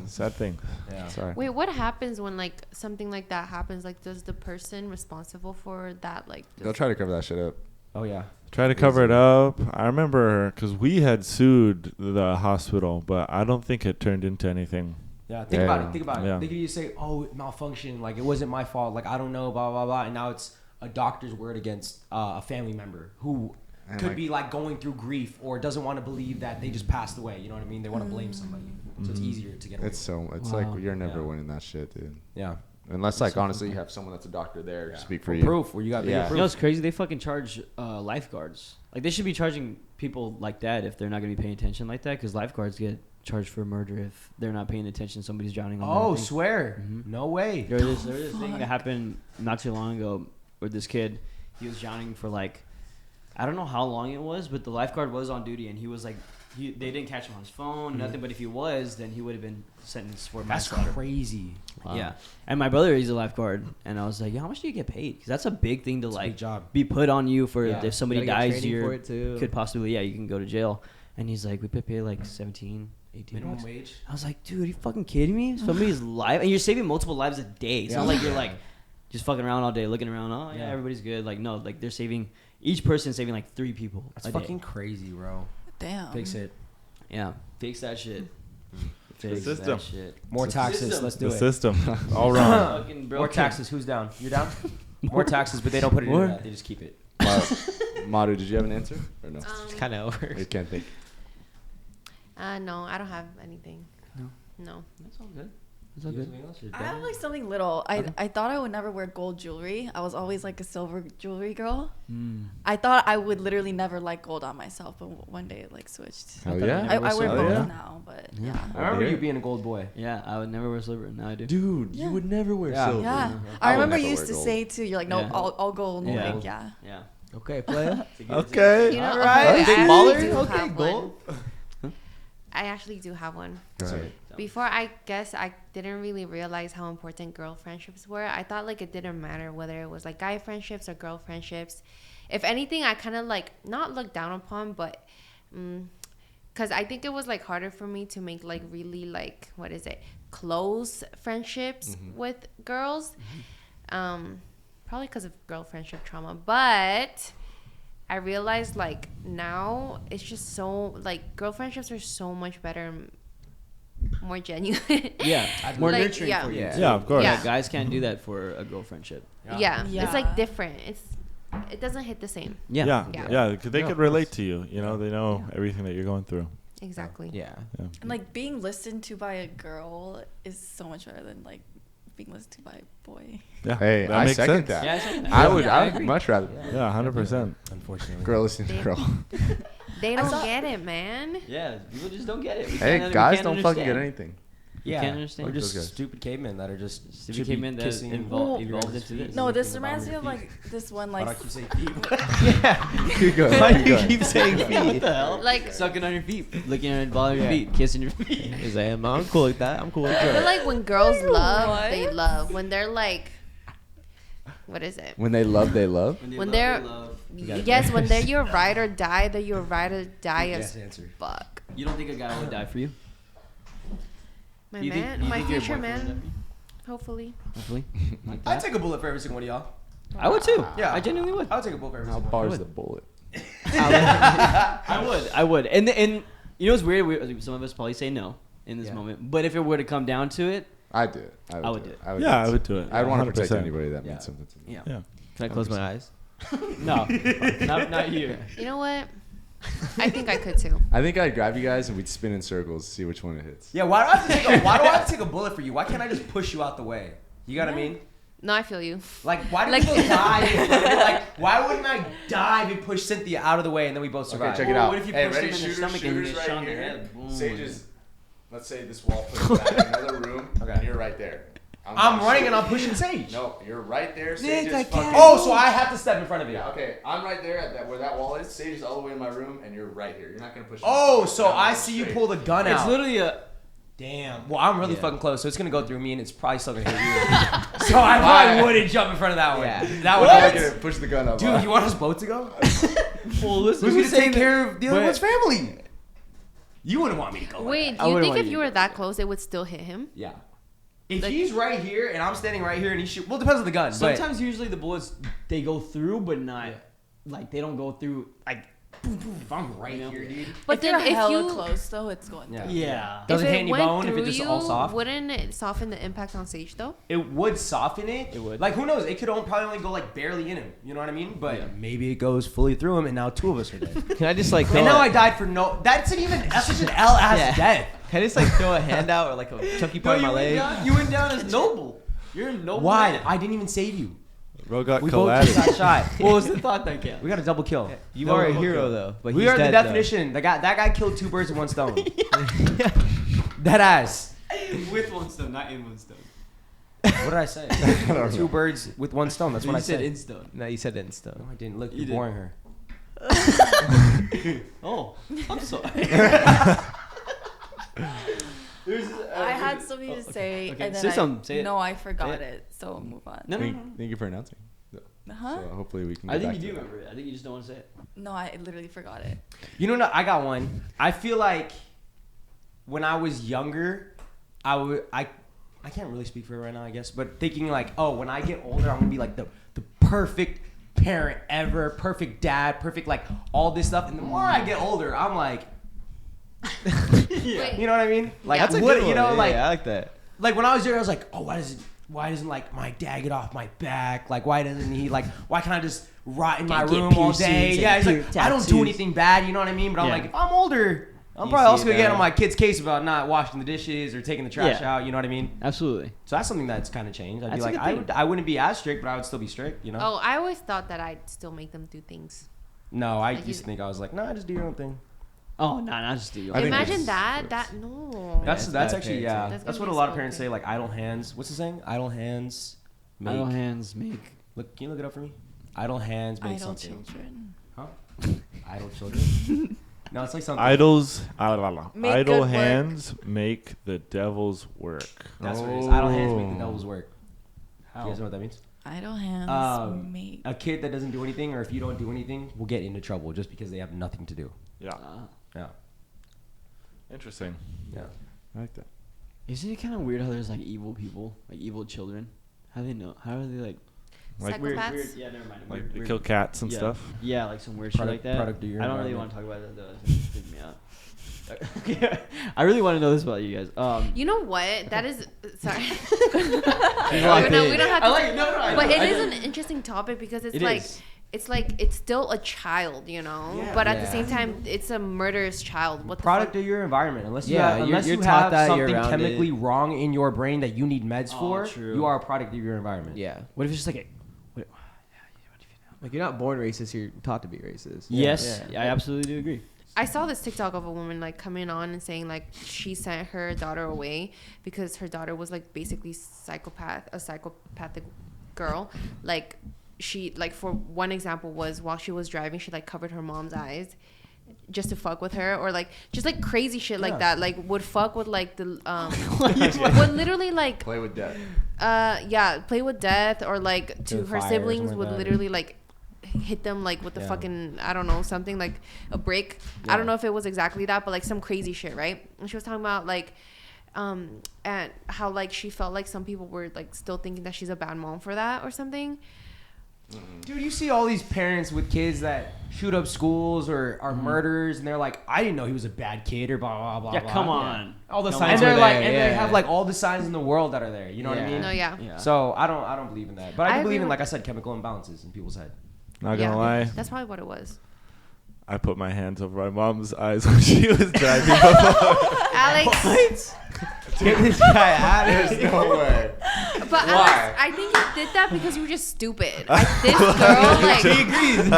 Sad thing. Yeah. Sorry. Wait, what happens when like something like that happens? Like, does the person responsible for that like? They'll try to cover that shit up. Oh yeah. Try to cover it up. I remember because we had sued the hospital, but I don't think it turned into anything. Yeah, think about it. Yeah. They could just say, "Oh, it malfunctioned. Like it wasn't my fault. Like I don't know, blah blah blah." And now it's a doctor's word against a family member who could be like going through grief or doesn't want to believe that they just passed away. You know what I mean? They want to blame somebody, so it's easier to get away. It's like you're never winning that shit, dude. Yeah. Unless like honestly you have someone that's a doctor there to speak for you. Proof where you got You know what's crazy? They fucking charge lifeguards. Like they should be charging people like that if they're not gonna be paying attention like that, because lifeguards get charged for murder if they're not paying attention. Somebody's drowning on Oh, their swear. No way. There was this thing that happened not too long ago with this kid. He was drowning for like, I don't know how long it was, but the lifeguard was on duty and he was like, they didn't catch him on his phone, nothing. But if he was, then he would have been sentenced for manslaughter. That's crazy. Wow. Yeah. And my brother, he's a lifeguard, and I was like, "Yo, how much do you get paid?" Because that's a big thing to like be put on you for. If somebody dies, you could possibly you can go to jail. And he's like, "We pay like 17, 18 minimum wage." I was like, "Dude, are you fucking kidding me? Somebody's life, and you're saving multiple lives a day. It's not like you're like just fucking around all day, looking around. Oh yeah, everybody's good. Like no, like they're saving each person saving like 3 people. That's fucking crazy, bro. Damn. Fix it. Yeah, fix that shit. The system. That shit. More taxes. Let's do The it. system. All wrong. More taxes. Who's down? You're down? More taxes, but they don't put it in that. They just keep it. Maru, did you have an answer or no? It's kind of over. You can't think. No, I don't have anything. No. That's all good. That's all good. I have like something little. I thought I would never wear gold jewelry. I was always like a silver jewelry girl. I thought I would literally never like gold on myself, but one day it like switched. Hell yeah. I wear both yeah. now, but Yeah. I remember you being a gold boy. Yeah, I would never wear silver. Now I do. Dude, you would never wear silver. Yeah. I I would remember never you used wear to gold. say too. You're like, no, Yeah. I'll go. Yeah. Like, yeah. Yeah. Okay, player. Okay. You know, All right. I Big actually baller. do Okay, have gold. one. I actually do have one. Right. Before, I guess I didn't really realize how important girl friendships were. I thought like it didn't matter whether it was like guy friendships or girl friendships. If anything, I kind of like not looked down upon, but because I think it was like harder for me to make like really like close friendships with girls. Probably because of girl friendship trauma, but I realized like now it's just so like girl friendships are so much better, more genuine. Yeah, more Like, nurturing yeah. for you. Yeah. Yeah, of course. Yeah. Guys can't do that for a girl friendship. Yeah. Yeah. It's like different. It doesn't hit the same. Yeah. Yeah. Yeah. 'Cause they could relate to you. You know, they know everything that you're going through. Exactly. Yeah. And like being listened to by a girl is so much better than like being listened to by a boy. Yeah. Hey, that I makes second sense. that. Yeah, I second that. I would. Yeah, I I would agree. much rather. Yeah, 100%. Unfortunately. Girl, listen to girl. They don't saw- get it, man. Yeah, people just don't get it. We Hey, can't- we guys can't don't fucking get understand. anything. Yeah. can't understand. Or just Those guys. stupid cavemen that are just Stupid should be cavemen that kissing evolved your into guys' this. feet. No, this Looking reminds about me of your like this one Why like don't you say feet? Yeah. Keep going. Why keep do you going. keep saying feet? What the hell? Like- sucking on your feet, looking at ball your Yeah. feet, kissing your feet. He's like, I'm cool with that. I'm cool with I feel that. like when girls love, What? they love. When they're like, what is it? When they love, they love. When they're yes, when they're your ride or die, they're your ride or die Yes, as answer. fuck. You don't think a guy would die for you? My You think- man, you my think your future boyfriend would die man, for you? hopefully. Hopefully. Like I'd that. take a bullet for every single one of y'all. I would too. Yeah. I genuinely would. I would take a bullet for every How single far one. is the bullet? I would. And you know what's weird? Some of us probably say no in this Yeah. moment. But if it were to come down to it, I'd do it. I would do it. Yeah, I would do it. I'd want to protect 100%. anybody that Yeah. means something to me. yeah. Yeah. Can I close my eyes? No, not you. You know what? I think I could too. I think I'd grab you guys and we'd spin in circles to see which one it hits. Yeah, why do I have to take a bullet for you? Why can't I just push you out the way? You got what I mean? No, I feel you. Like, why do Like- people die? in front of me? Like, why wouldn't I dive and push Cynthia out of the way and then we both survive? Okay, check it Well, out. what if you Hey, push ready? them in the Shooters, stomach and you shooters get right shot in the here. head? Boom. Sage is, let's say this wall puts back in another room, Okay. and you're right there. I'm running and I'm pushing Sage. No, you're right there. Nick, Sage is I fucking. can't. Oh, so I have to step in front of you. Yeah, okay. I'm right there at that where that wall is. Sage is all the way in my room, and you're right here. You're not gonna push. me. Oh, so No, I I'm see you straight. pull the gun It's out. literally a. Damn. Well, I'm really Yeah. fucking close, so it's gonna go through me, and it's probably still gonna hit you. So I probably wouldn't jump in front of that one. Yeah. That would What? hurt. Push the gun up. Dude, you want us both to go? Well, listen. Who's gonna take care of the other but- one's family? You wouldn't want me to go. like Wait, that. do you wouldn't think want if you you to were do that close, it would still hit him? Yeah. If Like- he's right here and I'm standing right here and he shoot, well, it depends on the gun. Sometimes, usually the bullets they go through, but not like they don't go through like. if I'm right You know? here, dude. But if then you're if hella you close though, it's going. Yeah. Yeah. Does if it hit it any went bone if through it's just you, all soft? wouldn't it soften the impact on Sage though? It would soften it. It would. Like, who knows? It could probably only go like barely in him. You know what I mean? But Yeah. maybe it goes fully through him, and now two of us are dead. Can I just like throw and now a- I died for no. That's such an L-ass Yeah. death. Can I just like throw a hand out or like a chunky part of my leg? You went down as noble. You're a noble. Why? man. I didn't even save you. Bro got We both just collided. got shot. What was the thought that count? We got a double kill. You No, are a okay. hero though, but We he's are the dead, though. definition. That guy killed two birds with one stone. That ass. With one stone, not in one stone. What did I say? Two birds with one stone. That's what I said. in stone. No, you said it in stone. No, I didn't. Look, You you're did. boring her. Oh, I'm sorry. I had something to say, okay. and then Say something. Say it. no, I forgot Say it. So move on. No, no, no. Thank you for announcing. Huh? So hopefully we can. I get think back you do to that. remember it. I think you just don't want to say it. No, I literally forgot it. You know, I got one. I feel like when I was younger, I can't really speak for her right now, I guess, but thinking like, oh, when I get older, I'm gonna be like the perfect parent ever, perfect dad, perfect like all this stuff. And the more I get older, I'm like, Wait, you know what I mean? Like, That's a what, good one. you know, Yeah, like, I like that. like when I was younger, I was like, oh, why doesn't like my dad get off my back? Like, why doesn't he like? Why can't I just rot in my Can't get room all piercings day? and Yeah, it's like tattoos. I don't do anything bad. You know what I mean? But I'm Yeah. like, if I'm older, I'm You probably see also it gonna get now. on my kid's case about not washing the dishes or taking the trash Yeah. out. You know what I mean? Absolutely. So that's something that's kind of changed. I'd That's be a like, good thing. I wouldn't be as strict, but I would still be strict. You know? Oh, I always thought that I'd still make them do things. No, I Like used to think I was like, nah, just do your own thing. Oh, no, not just do you. I think Imagine it's- that. No. That's actually That's what a lot of parents okay. say. Like idle hands. What's the saying? Idle hands. Make. Idle hands make. Look, can you look it up for me? Idle hands make Idle something. children. Huh? Idle children. No, it's like something. Idle Make good work. hands make the devil's work. That's what it is. Idle hands make the devil's work. Do you guys know what that means? Idle hands make. A kid that doesn't do anything, or if you don't do anything, will get into trouble just because they have nothing to do. Yeah. Yeah. Interesting. Yeah. I like that. Isn't it kind of weird how there's like evil people, like evil children? How do they know? How are they like? Like Psychopaths? Yeah, never mind. Like they Weird. kill cats and Yeah. stuff. Yeah, like some weird shit like that. Product of your I don't really environment. want to talk about that though. It's freaking me out. I really want to know this about you guys. You know what? That is sorry. Like no, we don't have to. I like it. No, but it is an interesting topic because it's It like is. it's still a child, you know. Yeah. But at the Yeah. same time, it's a murderous child. What Product the of your environment. Unless Yeah, you have, you're you taught have that, you're something around chemically it. wrong in your brain that you need meds Oh, for, true. you are a product of your environment. Yeah. What if it's just like a? Like you're not born racist, you're taught to be racist. Yes, Yeah. I absolutely do agree. I saw this TikTok of a woman like coming on and saying like she sent her daughter away because her daughter was like basically a psychopathic girl. Like she like for one example was while she was driving she like covered her mom's eyes just to fuck with her, or like just like crazy shit like that. Like would fuck with like the would literally like Play with death. play with death, or like to her fire or siblings something would like that. literally like hit them like with the fucking I don't know, something like a brick. I don't know if it was exactly that, but like some crazy shit, right? And she was talking about like and how like she felt like some people were like still thinking that she's a bad mom for that or something. Dude, you see all these parents with kids that shoot up schools or are murderers, and they're like, I didn't know he was a bad kid or blah blah blah. Yeah, blah. come on. All the No, signs And they're were like, there, and yeah. they have like all the signs in the world that are there. You know what I mean? No, yeah. Yeah. So I don't believe in that, but I I do believe agree in, with- like I said, chemical imbalances in people's head. Not gonna lie, That's probably what it was. I put my hands over my mom's eyes when she was driving before. Alex, Get this guy out of There's here. no way. but Why? Alex, I think you did that because you were just stupid. Like this girl, like He agrees.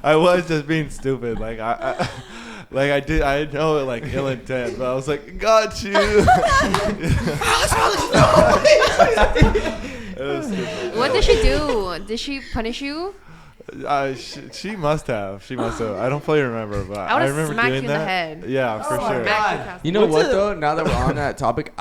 I was just being stupid. Like I know it like ill intent, but I was like, got you. It was stupid. what did she do? Did she punish you? She must have. She must have. I don't fully remember, but I I would've remember smacked doing you in the that. head. Yeah, for sure. You know what though? Now that we're on that topic,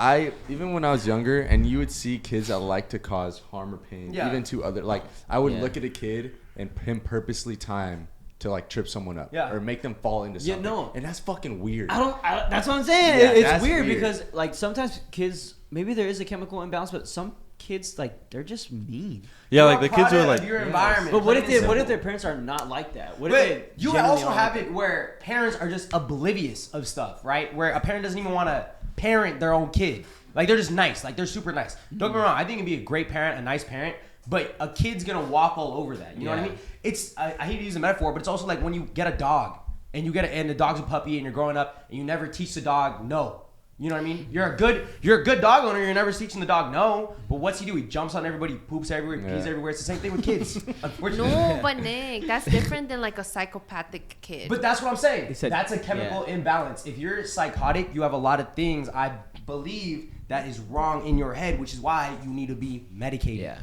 even when I was younger, and you would see kids that like to cause harm or pain, Yeah. even to other, like I would Yeah. look at a kid and him purposely time to like trip someone up, Yeah. or make them fall into Yeah, something. no. And that's fucking weird. That's what I'm saying. Yeah, It's that's weird, weird. because like sometimes kids, maybe there is a chemical imbalance, but some kids like they're just mean. Yeah, like the kids were like, your environment. But what if plain and what if simple. their parents are not like that? What if But they you genuinely also are have like it where parents are just oblivious of stuff, right? Where a parent doesn't even want to parent their own kid. Like they're just nice. Like they're super nice. Don't get me wrong. I think it'd be a great parent, a nice parent. But a kid's gonna walk all over that. You know what I mean? It's I hate to use a metaphor, but it's also like when you get a dog and and the dog's a puppy and you're growing up and you never teach the dog no. You know what I mean? You're a good dog owner. You're never teaching the dog no. But what's he do? He jumps on everybody, poops everywhere, pees everywhere. It's the same thing with kids. Unfortunately. No, but Nick, that's different than like a psychopathic kid. But that's what I'm saying. He said- That's a chemical imbalance. If you're psychotic, you have a lot of things I believe that is wrong in your head, which is why you need to be medicated. Yeah.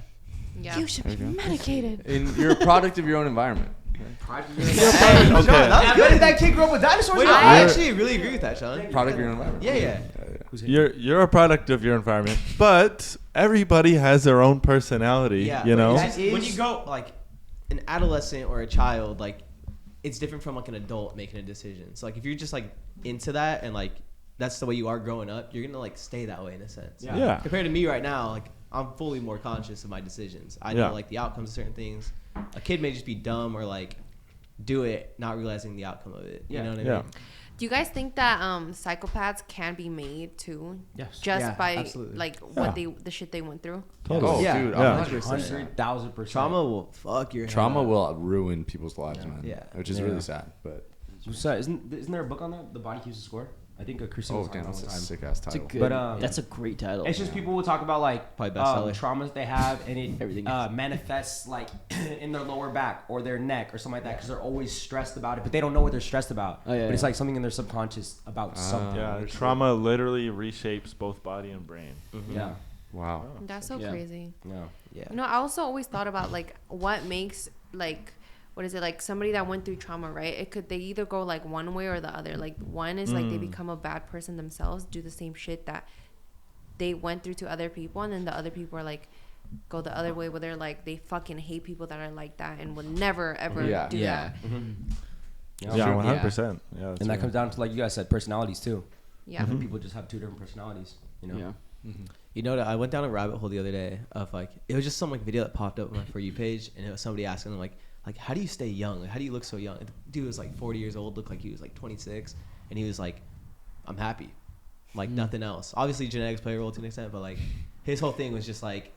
yeah. You should be medicated. And you're a product of your own environment. Hey, Okay. Sean, that was I good. bet that kid grew up with dinosaurs. Wait, in his I life. actually really agree with that, Sean. Product of your own environment. Yeah. you're a product of your environment, but everybody has their own personality. Yeah. You know. Like, when you go like an adolescent or a child, like it's different from like an adult making a decision. So like if you're just like into that and like that's the way you are growing up, you're gonna like stay that way in a sense. Yeah. Compared to me right now, like I'm fully more conscious of my decisions. I know like the outcomes of certain things. A kid may just be dumb or like do it not realizing the outcome of it. You know what I mean? Do you guys think that psychopaths can be made too? Yes. Just Yeah, by absolutely. like what the shit they went through? Totally. Oh, Yeah. dude, Yeah. 100%. 100,000%. Trauma will fuck your head Trauma up. will ruin people's lives, man. Yeah. Which is really sad, but Isn't there a book on that? The Body Keeps the Score. I think Christine was damn, talking that's a all the time. sick ass It's a title. good, But, that's a great title. It's just people will talk about like Probably bestseller. traumas they have, and it Everything manifests like in their lower back or their neck or something like that because they're always stressed about it, but they don't know what they're stressed about. Oh, yeah, but it's yeah. like something in their subconscious about something. Yeah, trauma literally reshapes both body and brain. Yeah. Wow. That's so Yeah. crazy. Yeah. Yeah. You know, I also always thought about like what makes like what is it like somebody that went through trauma, right? It could they either go like one way or the other. Like one is like they become a bad person themselves, do the same shit that they went through to other people, and then the other people are like go the other way where they're like they fucking hate people that are like that and will never ever do that. Yeah, Yeah, 100%. Yeah, and that comes down to like you guys said, personalities too. Yeah. People just have two different personalities. You know. Yeah. You know, I went down a rabbit hole the other day of like it was just some like video that popped up on my For You page, and it was somebody asking them like how do you stay young? Like, how do you look so young? And the dude was like 40 years old, looked like he was like 26, and he was like, I'm happy, like nothing else. Obviously, genetics play a role to an extent, but like his whole thing was just like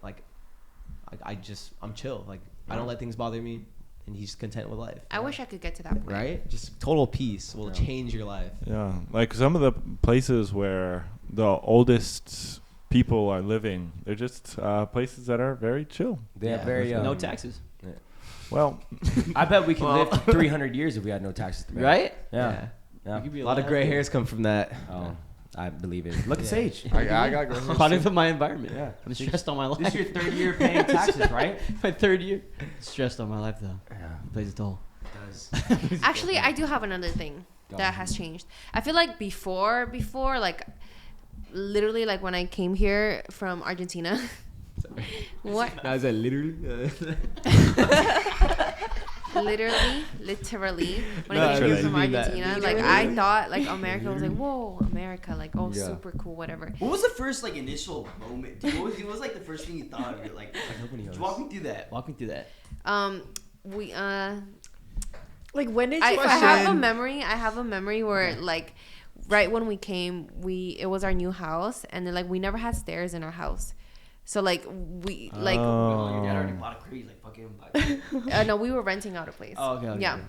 I'm chill. Like I don't let things bother me, and he's content with life. I wish I could get to that point. Right? Just total peace will change your life. Yeah, like some of the places where the oldest people are living, they're just places that are very chill. They have very no taxes. Well, I bet we could live to 300 years if we had no taxes to pay. Right? Yeah. A lot of gray hairs come from that. Oh, I believe it. Look at Sage. I got gray hairs. Product of my environment. Yeah. I'm stressed on my life. This is your third year paying taxes, right? My third year. Stressed on my life though. Yeah. It plays a toll. It does. Actually, I do have another thing that has changed. I feel like before like literally like when I came here from Argentina. What? Now is that literally? literally when I came here from Argentina, like I thought like America was like, whoa, America, like super cool, whatever. What was the first like initial moment? What was like the first thing you thought of? Like walk me through that. Walk me through that. We Like when did you? I have a memory where like right when we came, it was our new house, and then like we never had stairs in our house. So like we like your dad already bought a crate, like fucking. no, we were renting out a place. Oh, okay. Yeah.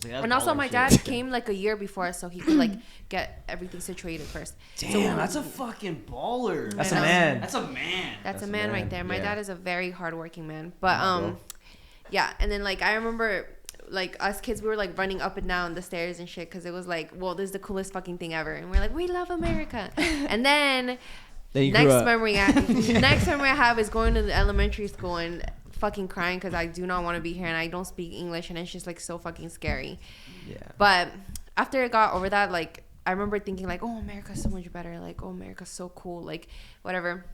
Like, And also my dad came like a year before us, so he could like get everything situated first. Damn, that's a fucking baller. That's a man. That's a man. That's a man right there. My dad is a very hardworking man. But yeah, and then like I remember like us kids, we were like running up and down the stairs and shit because it was like, well, this is the coolest fucking thing ever, and we're like, we love America. And then next memory I have is going to the elementary school and fucking crying because I do not want to be here and I don't speak English, and it's just like so fucking scary. Yeah. But after I got over that, like I remember thinking like, oh, America's so much better, like, oh, America's so cool, like whatever.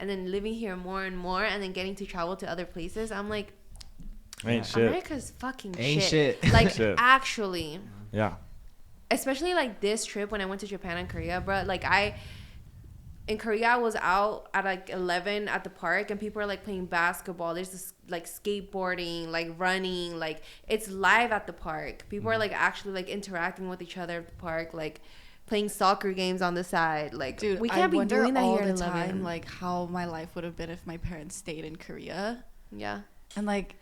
And then living here more and more, and then getting to travel to other places, I'm like, ain't shit. America's fucking Ain't shit. Like Shit. actually, Yeah. especially like this trip when I went to Japan and Korea, bro. Like in Korea, I was out at like 11 at the park, and people are like playing basketball. There's this like skateboarding, like running, like it's live at the park. People are like actually like interacting with each other at the park, like playing soccer games on the side. Like, Dude, we can't I be wonder doing that all here the at 11. time, like how my life would have been if my parents stayed in Korea. Yeah. And like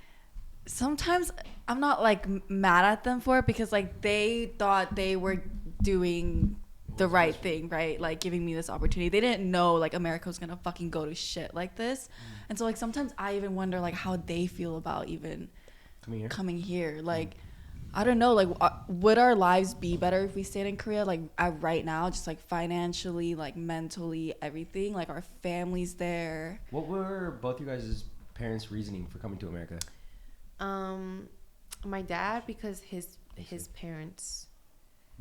sometimes I'm not like mad at them for it because like they thought they were doing the right thing, right? Like giving me this opportunity. They didn't know like America was gonna fucking go to shit like this. And so like sometimes I even wonder like how they feel about even coming here. Like I don't know, like would our lives be better if we stayed in Korea, like right now, just like financially, like mentally, everything, like our families there. What were both you guys' parents' reasoning for coming to America? My dad, because his parents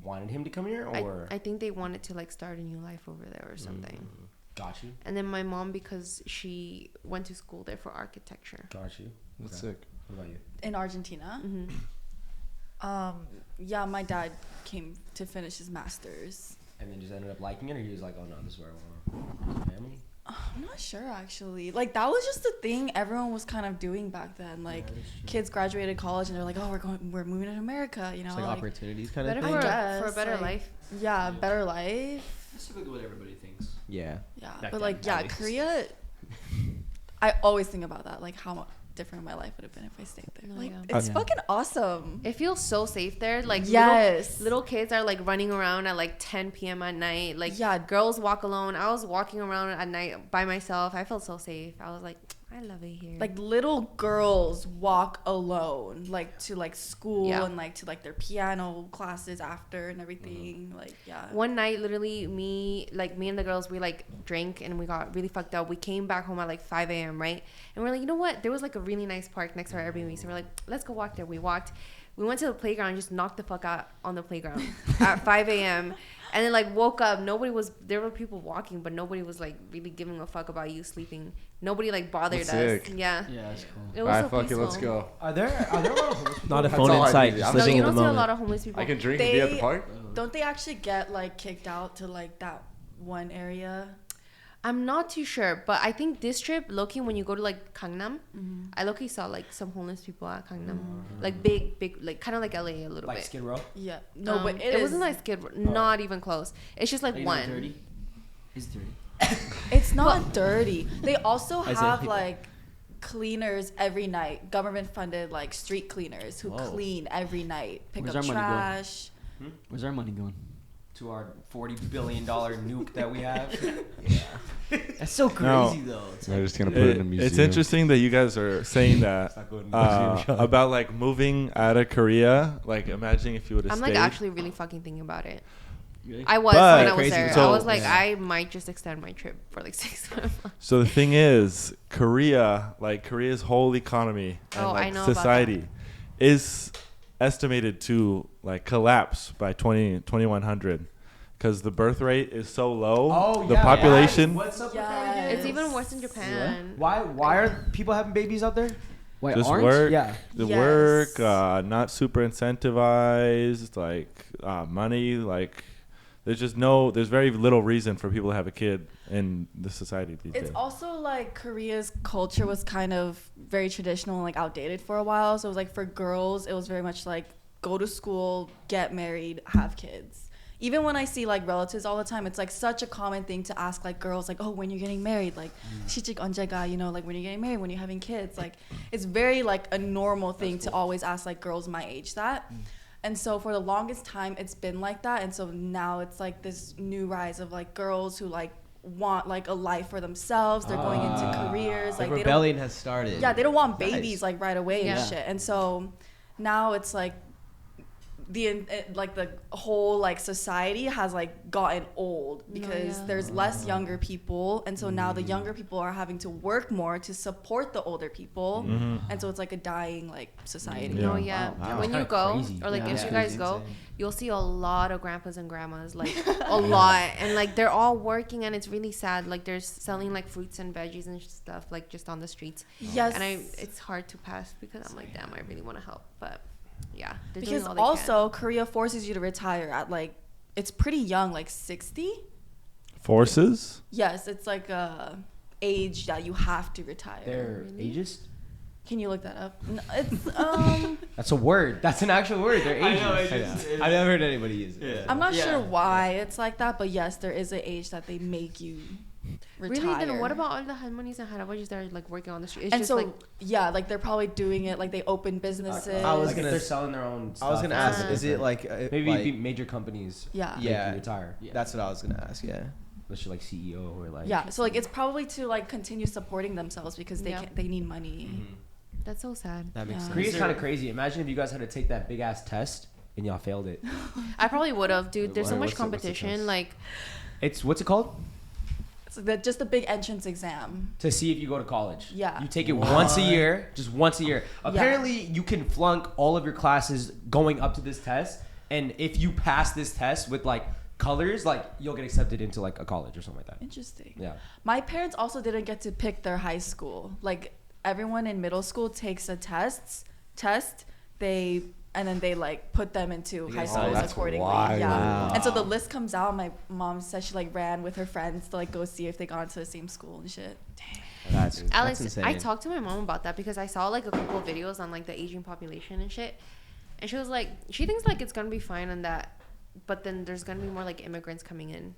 wanted him to come here, or I think they wanted to like start a new life over there or something. Got you. And then my mom, because she went to school there for architecture. Got you. That's sick. What about you? In Argentina? Yeah, my dad came to finish his master's. And then just ended up liking it, or he was like, oh no, this is where I want family? I'm not sure actually. Like that was just the thing everyone was kind of doing back then. Like kids graduated college and they're like, oh, we're moving to America, you know, It's like opportunities kind of better thing. for a better life. Yeah, better life. That's typically what everybody thinks. Yeah. Yeah, Back but then, like at yeah, least. Korea. I always think about that, like how different my life would have been if I stayed there. Oh, Like, yeah. it's fucking awesome. It feels so safe there. Like, Yes. little kids are like running around at like 10 p.m. at night. Like, Yeah. girls walk alone. I was walking around at night by myself. I felt so safe. I was like, I love it here. Like, little girls walk alone, like, to like school Yeah. and like to like their piano classes after and everything. Like, yeah. one night, literally, me and the girls, we like drank and we got really fucked up. We came back home at like 5 a.m. right, and we're like, you know what? There was like a really nice park next to our Airbnb, so we're like, let's go walk there. We walked. We went to the playground and just knocked the fuck out on the playground at 5 a.m. And then like woke up. There were people walking, but nobody was like really giving a fuck about you sleeping. Nobody like bothered us. Sick. Yeah. Yeah, that's cool. It was All so right, fuck it, peaceful. let's go. Are there a lot of homeless people? Not a That's phone all in I sight, need. just I'm No, living you in the don't see a moment. lot of homeless people. I can drink and be at the park. Don't they actually get like kicked out to like that one area? I'm not too sure, but I think this trip, low-key, when you go to like Gangnam, I low-key saw like some homeless people at Gangnam, like big, like kind of like LA a little Like bit. Skid Row? Yeah. No, but it wasn't like Skid Row, not even close. It's just like one. Dirty? It's dirty. It's not dirty. They also I said have people. like cleaners every night, government funded like street cleaners who Whoa. clean every night, pick Where's up our money going? trash. Where's our money going? To our $40 billion nuke that we have. That's so crazy though. It's They're like, just gonna put it in a museum. It's interesting that you guys are saying that not going to the museum. about like moving out of Korea. Like, imagining if you would have I'm stayed. like actually really fucking thinking about it. really? I was But- when I was Crazy. there. So- I was like, Yeah. I might just extend my trip for like 6 months. So the thing is, Korea's whole economy and Oh, I like know about society is estimated to like collapse by 2100 because the birth rate is so low. Oh, the yeah. population What's up with that Yes. again? It's even worse in Japan. Why are people having babies out there? Wait, just orange? work, Yeah. the Yes. work, not super incentivized, like money, like there's very little reason for people to have a kid in the society these days. It's also like Korea's culture was kind of very traditional and like outdated for a while. So it was like for girls, it was very much like go to school, get married, have kids. Even when I see like relatives all the time, it's like such a common thing to ask like girls like, oh, when you're getting married, like 시집 언제 가, you know, like when you're getting married, when you're having kids, like it's very like a normal thing to always ask like girls my age that. And so for the longest time, it's been like that. And so now it's like this new rise of like girls who like want like a life for themselves. They're going into careers. The Like they don't, rebellion has started. yeah, they don't want Nice. babies like right away Yeah. and shit. And so now it's like the whole like society has like gotten old because yeah. there's less younger people, and so now the younger people are having to work more to support the older people, and so it's like a dying like society. Yeah. Oh yeah. Wow. And when That's you go, kinda crazy. or like Yeah. if Yeah. you guys Crazy, go, insane. you'll see a lot of grandpas and grandmas, like a lot, and like they're all working, and it's really sad. Like they're selling like fruits and veggies and stuff like just on the streets. Yes. And it's hard to pass because I'm like, damn, I really want to help, but yeah. they're doing Because all they also Korea forces you to retire at like it's pretty young, like 60. Forces? Yes, it's like a age that you have to retire. They're ageist? Can you look that up? No, it's That's a word. That's an actual word. They're I ageist. know, I've never heard anybody use it. I'm not sure why it's like that, but yes, there is an age that they make you retire. Really? Then what about all the harmonies and harabojis that are like working on the street? It's And just so like yeah, like they're probably doing it like they open businesses. I was Like if gonna- they're selling their own stuff. I was gonna or ask, something is it different. like maybe like, it'd be major companies Yeah. make Yeah. you retire? That's what I was gonna ask. Yeah. Unless you're like CEO or like Yeah, so like it's probably to like continue supporting themselves because they Yeah. they need money. that's so sad. That makes Yeah. sense. Korea's kind of crazy. Imagine if you guys had to take that big ass test and y'all failed it. I probably would have, dude. There's so much What's the competition. test? Like It's what's it called? So that just a big entrance exam. To see if you go to college. Yeah. You take it once a year, just once a year. Apparently, you can flunk all of your classes going up to this test, and if you pass this test with like colors, like you'll get accepted into like a college or something like that. Interesting. Yeah. My parents also didn't get to pick their high school. Like everyone in middle school takes a test. And then they like put them into high schools that's accordingly. wild. Yeah. Wow. And so the list comes out. My mom said she like ran with her friends to like go see if they got into the same school and shit. That's Alex, insane. I talked to my mom about that because I saw like a couple of videos on like the Asian population and shit, and she was like, she thinks like it's gonna be fine on that, but then there's gonna be more like immigrants coming in.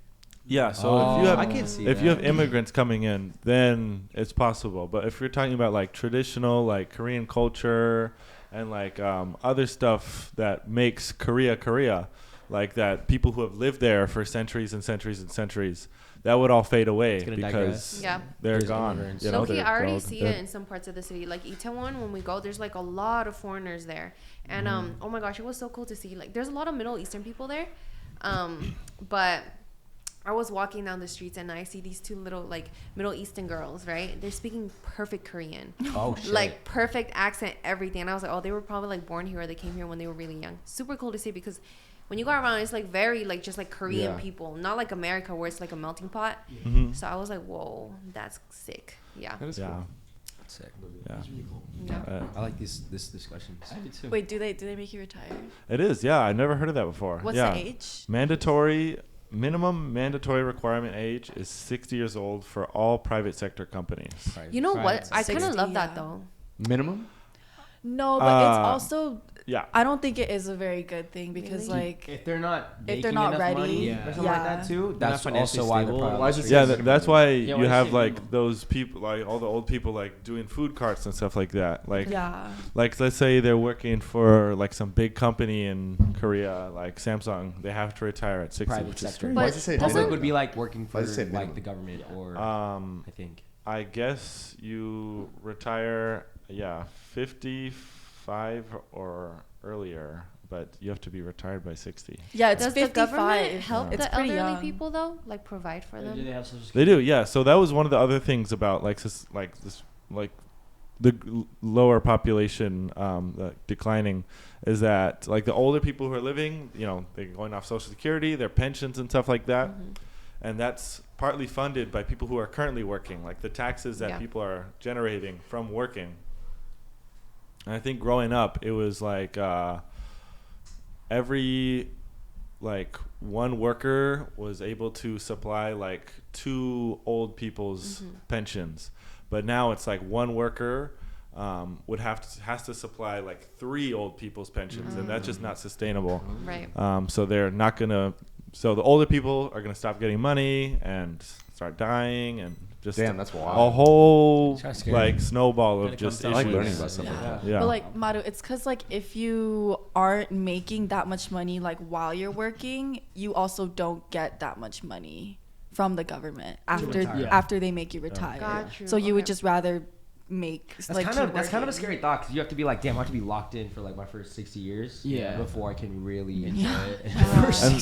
Yeah, so if you have I can see if you that. have immigrants coming in, then it's possible. But if you're talking about like traditional like Korean culture and like other stuff that makes Korea, like that people who have lived there for centuries and centuries and centuries, that would all fade away because they're gone. You know, Loki, I already see it in some parts of the city. Like Itaewon, when we go, there's like a lot of foreigners there. And oh my gosh, it was so cool to see. Like there's a lot of Middle Eastern people there. But I was walking down the streets and I see these two little like Middle Eastern girls, right? They're speaking perfect Korean. Oh shit. Like perfect accent, everything. And I was like, oh, they were probably like born here or they came here when they were really young. Super cool to see because when you go around, it's like very like just like Korean people, not like America where it's like a melting pot. So I was like, whoa, that's sick. Yeah. That is cool. That's sick. Yeah. That's really cool. Yeah. I like this discussion. I do too. Wait, do they make you retire? It is. Yeah, I never heard of that before. What's the age? Minimum mandatory requirement age is 60 years old for all private sector companies. You know what? I kind of 60, love that though. Minimum? No, but it's also. Yeah. I don't think it is a very good thing because like if they're not ready, money or something like that too, that's also why they're probably Why is it that's why you why have is it like minimum? those people, like all the old people, like doing food carts and stuff like that. Like, like let's say they're working for like some big company in Korea, like Samsung. They have to retire at 60, private which is sector. strange. Why does it say Public minimum? would be like working for Why does it say like minimum? the government or I think. I guess you retire, 55 or earlier, but you have to be retired by 60. Yeah, it's Does 55. the government help It's the pretty elderly young. people though? Like provide for Do them? they have social They security? do, yeah. So that was one of the other things about lower population declining is that like the older people who are living, you know, they're going off social security, their pensions and stuff like that. And that's partly funded by people who are currently working, like the taxes that people are generating from working. And I think growing up, it was like every like one worker was able to supply like 2 old people's pensions, but now it's like one worker has to supply like 3 old people's pensions, and that's just not sustainable. Right. So they're not gonna. So the older people are gonna stop getting money and start dying, and just that's wild. a whole Kinda scary. like snowball of When it just comes I issues. like learning about stuff like that. Yeah. But like Maru, it's because like if you aren't making that much money like while you're working, you also don't get that much money from the government after they make you retire. Got you. So you would Okay. just rather make That's like kind of keep that's kind of a working. scary thought because you have to be like, damn, I have to be locked in for like my first 60 years, before I can really enjoy it. And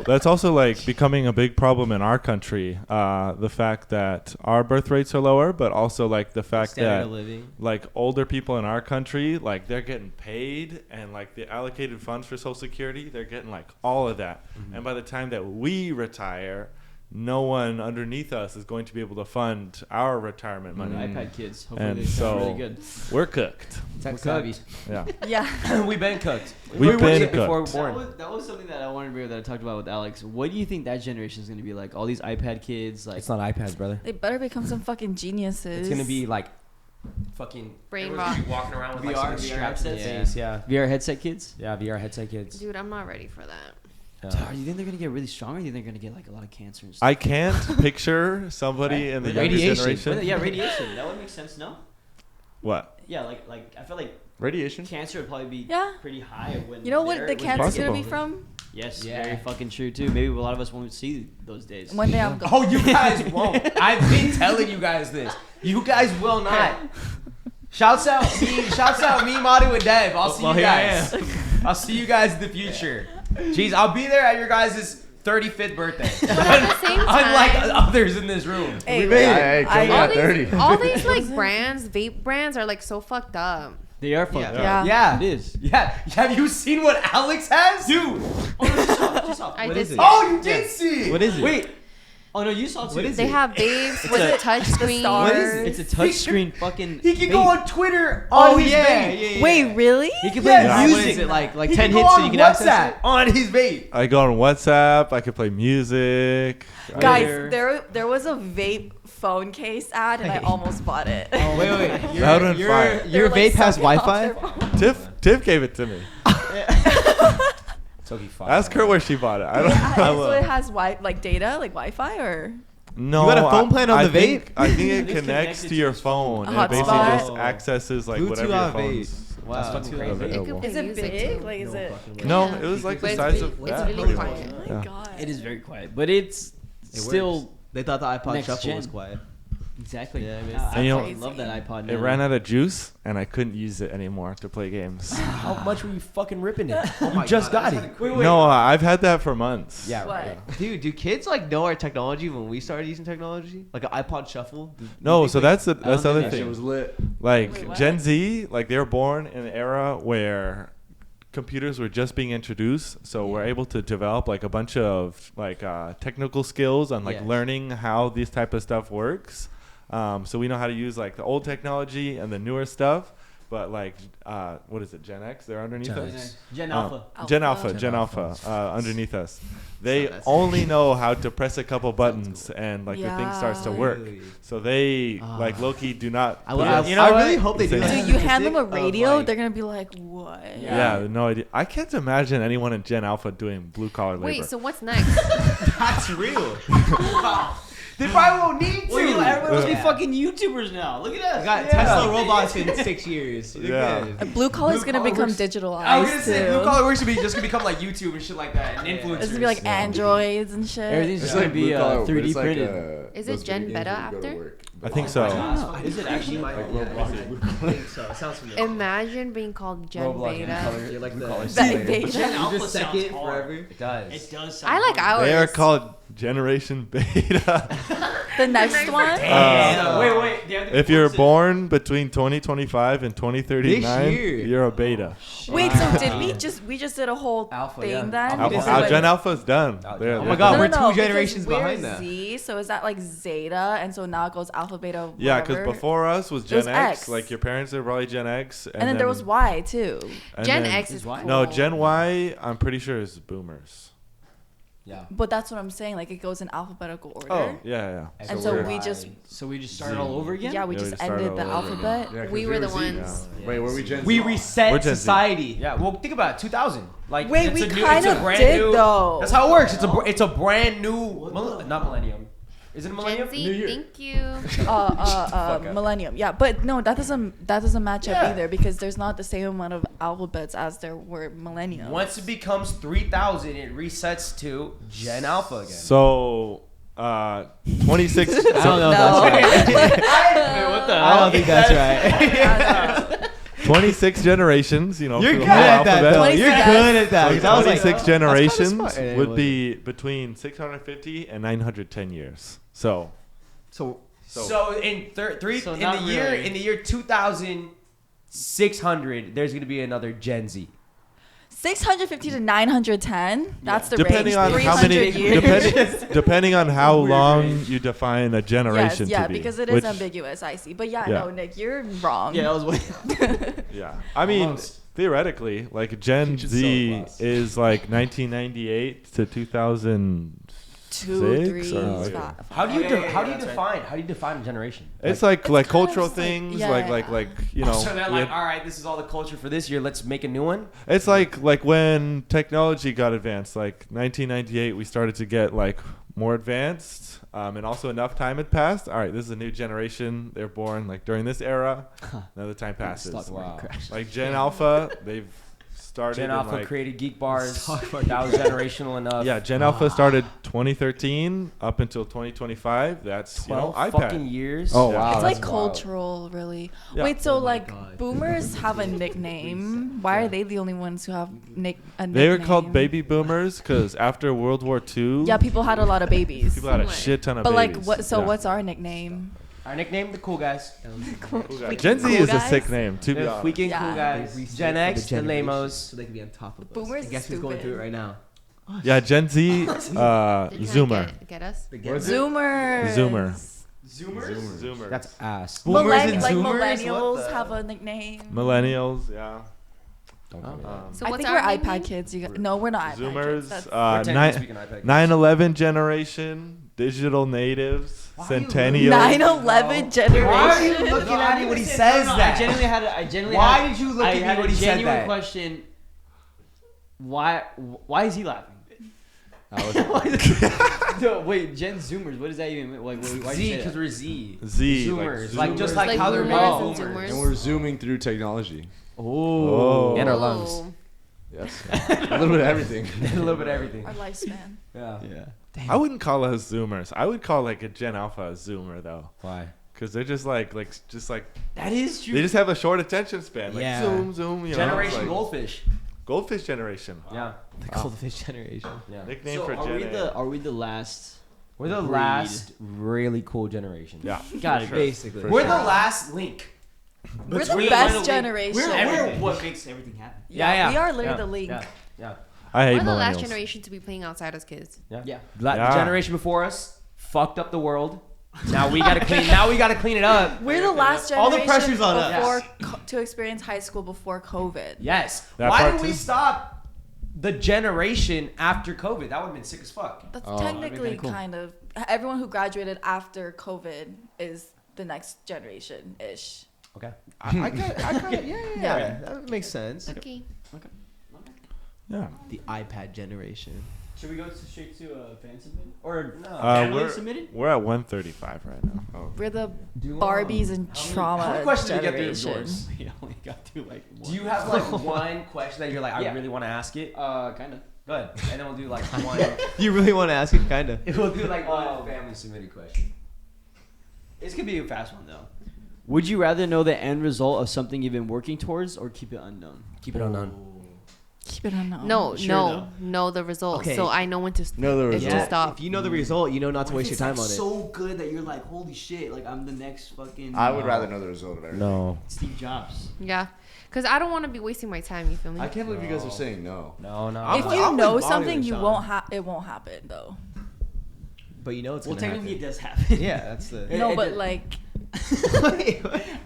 that's also like becoming a big problem in our country. The fact that our birth rates are lower, but also like the fact Standard that of living. like older people in our country, like they're getting paid, and like the allocated funds for Social Security, they're getting like all of that. And by the time that we retire, no one underneath us is going to be able to fund our retirement money. iPad kids. Hopefully And they sound so really good. we're cooked. Tech savvy. Yeah. Yeah. We've been cooked. We've been cooked before we cooked. were born. That was something that I wanted to bring up that I talked about with Alex. What do you think that generation is going to be like? All these iPad kids, like It's not iPads, brother. They better become some fucking geniuses. It's gonna be like fucking Brain everyone's gonna rot. be walking around with like VR some straps in headsets? their face. Yeah. VR headset kids. Yeah, VR headset kids. Dude, I'm not ready for that. Do you think they're going to get really strong, or do you think they're going to get like a lot of cancer and stuff? I can't picture somebody in the younger Radiation. generation. Yeah, radiation. That would make sense, no? What? Yeah, like I feel like Radiation? cancer would probably be Yeah. pretty high when You know what they're- the when cancer's they're- gonna be possible. from? Yes, Yeah. very fucking true too. Maybe a lot of us won't see those days. One day I'm going. Oh, you guys won't. I've been telling you guys this. You guys will not. Shouts out me, Maru, and Dev. I'll see you here I guys. I'll see you guys in the future. Jeez, I'll be there at your guys' 35th birthday. But at the same Unlike time, others in this room. Hey, We made it. Hey, I- Joe got 30. all these like brands, vape brands, are like so fucked up. They are fucked up. Yeah. Yeah. It is. Yeah. Have you seen what Alex has? Dude. I What did is see it? it. Oh, you did see. What is it? Wait. Oh no, you saw it too. What is They it? have babes with a touch screen. stars. What is it? It's a touchscreen fucking. He can go vape. on Twitter on his vape. yeah. Wait, really? He can play Yeah, music. what is it, Like He 10 can go hits so on you can WhatsApp access it. on his vape. I go on WhatsApp. I can play music. Guys, there was a vape phone case ad and I almost bought it. Oh, wait. Loud and fire. Your They're, like, vape has sucking off Wi-Fi? their phone. Tiff gave it to me. Ask her where she bought it. I don't So it has like data, like Wi-Fi, or no. You got a phone plan on the vape? I think it connects to your phone. And it basically Hotspot? just accesses like Bluetooth whatever your on phone's. vape. Wow. That's fucking crazy. is it big? Like, is it? No, it was like the size of. It's yeah, really pretty quiet. much. Oh my Yeah. god. It is very quiet, but it's still works. They thought the iPod next Shuffle gen. was quiet. exactly. Yeah, I mean, I And you know- fucking love that iPod. It now. ran out of juice, and I couldn't use it anymore to play games. How much were you fucking ripping it? Oh my You just God, got that's it. kinda No, I've had that for months. Yeah, What? right. Dude, do kids like know our technology when we started using technology? Like an iPod Shuffle? No, so that's the don't other think that Shit thing. was lit. Like Wait, what? Gen Z, like they were born in an era where computers were just being introduced, so we're able to develop like a bunch of like technical skills on like Yes. learning how this type of stuff works. So we know how to use like the old technology and the newer stuff. But like, what is it? Gen X? They're underneath Gen us. X. Gen Um, Alpha. Gen Alpha. Gen Gen Alpha. Alpha. Underneath us. They that's- only know how to press a couple buttons and like the thing starts to Yeah. work. Really? So they like low-key do not. I, put I, us- you know I really hope they do Dude, that. Dude, you hand them a statistic of, radio, like- they're gonna be like, what? Yeah, no idea. I can't imagine anyone in Gen Alpha doing blue collar labor. Wait, so what's next? That's real. They probably won't need to. Well, everyone must be Yeah. fucking YouTubers now. Look at us. We got Tesla robots in 6 years. You're Yeah. good. Blue collar's Blue gonna collar become works- digitalized I was gonna say too. blue collar works should be just gonna become like YouTube and shit like that, and influencers. It's gonna be like androids and shit. Everything's It's just like gonna be blue collar, but 3D it's like, printed. Is it those Gen video games Beta where you go to after? work. I think so. Is it actually? I think so. It sounds familiar. Imagine being called Gen Roblox Beta. You're like the Beta. Gen you Alpha just sounds second hard. forever. It does. It does. Sound I like hard. ours. They are called Generation Beta. The next one. Wait. They have to If you're force it. born between 2025 and 2039, This year. you're a beta. Wait, so did we just did a whole Alpha, thing yeah. then? Alpha. Because Gen like- Alpha's done. Oh They're- Oh they're my God, done. we're no, two generations because behind we're that. Z, so is that like Zeta, and so now it goes Alpha, Beta, Yeah, because whatever? before us was Gen was X. X. Like your parents are probably Gen X. and then there was Y too. and Gen then- X is cool. No, Gen Y, I'm pretty sure is boomers. Yeah. But that's what I'm saying. Like it goes in alphabetical order. Oh, yeah. And so we just So we just started all over again. yeah we Yeah, we just just started ended the all over alphabet. Yeah, 'cause We were the Z. ones. Yeah. Wait, were we Gen Z? We We're reset Gen Z. society. Yeah. Well, think about it. 2000. Like Wait, it's we a new, kind it's a of brand did new, though. That's how it works. It's a brand new not millennium. Is it a millennium? Gen Z, thank you. up. Millennium. Yeah, but no, that doesn't match up Yeah. either because there's not the same amount of alphabets as there were millennium. Once it becomes 3000, it resets to Gen Alpha again. So, 26. I don't know if No. that's right. What the I don't think that's right. 26 generations, you know. You're for the good whole at that, alphabet. though. 26. You're good at that. So 'Cause I was like, 26 oh, that's kinda generations smart. And it would wasn't. be between 650 and 910 years. So, So in So in not the year really. in the year 2600, there's gonna be another Gen Z. 650 to 910. That's the depending range. on how many, 300 years. depending on how long you define a Yes, generation yeah, to be. because it is which- ambiguous. I see, but yeah, Yeah. no, Nick, you're wrong. Yeah, I was waiting. Yeah, I mean, Almost. theoretically, like Gen Teach Z yourself class. is like 1998 to 2000. 2, 3, Six or- 5. How do you yeah, how do you that's define how do you define a generation? It's like kind of cultural just like- things, yeah, yeah. like you know. So they're we like, have- all right, this is all the culture for this year. Let's make a new one. It's like when technology got advanced, like 1998, we started to get like more advanced, and also enough time had passed. All right, this is a new generation. They're born like during this era. Another time passes. Wow. Like Gen Alpha, they've started. Gen in, Alpha like, created geek bars. That was generational enough. Yeah, Gen Alpha started 2013 up until 2025. That's 12 iPad. fucking years. Oh Yeah. wow, It's that's like wild. cultural, really. Yeah. Wait, so Oh my like God. boomers have a nickname. Why are they the only ones who have a nickname? They were called baby boomers because after World War II, Yeah, people had a lot of babies. people had a Right. shit ton of But like, babies. what? So Yeah. what's our nickname? Our nickname, the cool guys. Gen Z Cool is a guys? sick name, to be The honest. freaking Yeah. cool guys. Gen X, the lamos. So they can be on top of us. Boomers And guess is who's going stupid. through it right now? Yeah, Gen Z, They're trying to Zoomer. Get us. Zoomers. Zoomers. Zoomers. That's ass. Boomers and Like Zoomers? millennials What the- have a nickname. Millennials, yeah. So I what's think our we're nickname? iPad kids. You got, no, we're not iPad Zoomers, kids. That's, Pretend you're 9 speaking iPad. 9/11 generation, digital natives, Centennial. 9/11 generation. Why are you looking at me when he says that? I genuinely had. Why did you look I at me had when a he said genuine that? question. Why is he laughing? No, wait, Gen Zoomers. What does that even mean? Like, why Z, because we're Z. Zoomers. Like just like Like how they're boomers made. and zoomers. And we're zooming through technology. Oh. And our lungs. Yes. A little bit of everything. A little bit of everything. Our lifespan. Yeah. Yeah. I wouldn't call us Zoomers. I would call like a Gen Alpha a Zoomer though. Why? Because they're just like That is true. they just have a short attention span. Like Yeah. zoom. You know, Generation like, goldfish. Goldfish generation. Yeah. The goldfish generation. Yeah. Nickname So for Gen A. are we the last? We're the breed? last really cool generation. Yeah. Got it. Sure. Basically. We're the last link. We're the Between best Link- generation. We're what makes everything happen. Yeah. We are literally Yeah. the link. Yeah. I hate We're the last millennials. generation to be playing outside as kids. Yeah. Yeah. The Yeah. generation before us fucked up the world. Now we gotta clean. Now we gotta clean it up. We're the last All generation the pressure's on us. before to experience high school before COVID. Yes. That Why part did we too. stop the generation after COVID? That would have been sick as fuck. That's Oh. technically That'd be kinda cool. kind of everyone who graduated after COVID is the next generation ish. Okay. I kind of, yeah. Yeah. That makes sense. Okay. Yeah. The iPad generation. Should we go straight to fan submitted or No. family submitted? We're at 135 right now. Oh. We're the Do, Barbies and trauma how many questions did you get through generation. yours? We only got to like one. Do you have like one question that you're like, I Yeah. really want to ask it? kind of. Good. And then we'll do like one. You really want to ask it? Kind of. We'll do like one family submitted question. This could be a fast one though. Would you rather know the end result of something you've been working towards or keep it unknown? Keep it unknown. Keep it unknown. No, Sure, know the result. Okay. So I know when to Know the to result. stop. If you know the result, you know not to waste your time on it. So good that you're like, holy shit! Like I'm the next fucking. I would rather know the result of everything. No. Steve Jobs. Yeah, because I don't want to be wasting my time. You feel me? I can't believe you guys are saying no. No. If I'm you with know Maru something, this you time. won't it won't happen though. But you know it's Well, gonna technically it happen. does happen. Yeah, that's the. No, it but did- like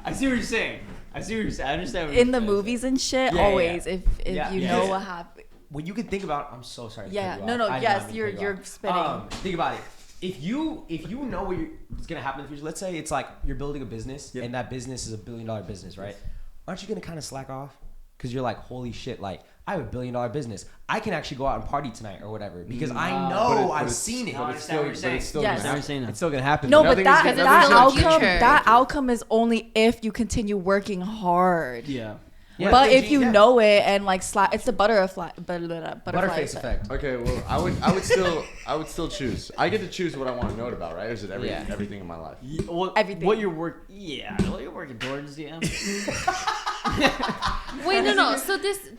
I see what you're saying. I understand. What in you're the movies and shit, Yeah, always if Yeah, you yeah. know what happened. When you can think about, I'm so sorry. to Yeah, cut you no, off. I did not yes, mean to you're cut you off. spinning. Think about it. If you know what's gonna happen in the future, let's say it's like you're building a business and that business is $1 billion business, right? Aren't you gonna kind of slack off? Because you're like, holy shit, like I have $1 billion business. I can actually go out and party tonight or whatever because I know I've seen it. I understand what you're saying. Yes. I understand what you're saying now. It's still gonna happen. No, though. but Nothing is that gonna- that nothing's gonna outcome future. that outcome is only if you continue working hard. Yeah. But if you know it and like it's the butterfly Butterface effect. Okay, well, I would still choose. I get to choose what I want to know about, right? Or is it everything in my life? Well, Everything. What you're working towards, yeah. Wait, no.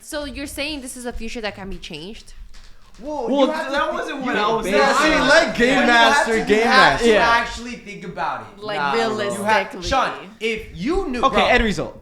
So you're saying this is a future that can be changed? Well, that wasn't what I was Yeah, I mean, let Game Master, Game Master. You actually think about it. Like realistically. Sean, if you knew, Okay, bro, end result.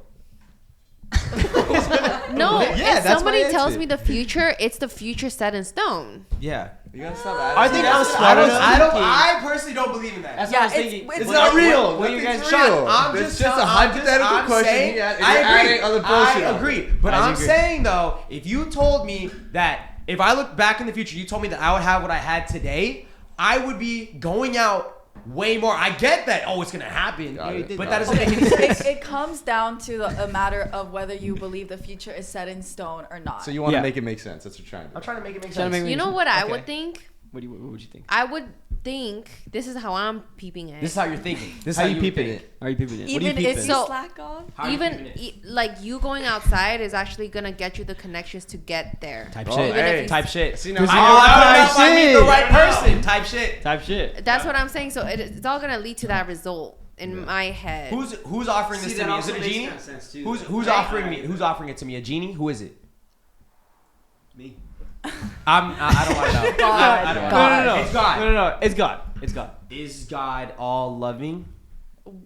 No. Yeah, if that's somebody my tells answer. me the future, it's the future set in stone. yeah. You gotta stop I adding. think stuff. I'm smart enough. I personally don't believe in that. That's Yeah, what I was it's- thinking. it's It's not real. What you guys, Nothing's Sean, real. I'm It's just just a telling- hypothetical I'm question. saying- Yeah, and I you're agree. adding other bullshit I on it. agree. But I I'm agree. saying though, if you told me that if I look back in the future, you told me that I would have what I had today, I would be going out way more. I get that. Oh, it's gonna happen, Got it. but Got that doesn't make any So sense. it comes down to a matter of whether you believe the future is set in stone or not. So you want to Yeah. make it make sense? That's what you're trying to do. I'm trying to make it make Trying to sense. make You know what I would Okay. think? What would you think? I would think this is how I'm peeping it. This is how you're thinking. This is How how you you peeping think. it? Are you people in? even if you So- slack off. How are you Even keeping it? like you going outside is actually gonna get you the connections to get there. Type Oh, shit. hey. Type shit. See, I now don't see, know if I meet the shit. right person. Type shit. Type shit. That's what I'm saying. So it's all gonna lead to that result in my head. Who's offering this to me? Is it a genie? Who's offering me? Who's offering it to me? A genie? Who is it? Me. I don't want to know. God, I don't wanna God. know. It's God. No. It's God. It's God. Is God all loving?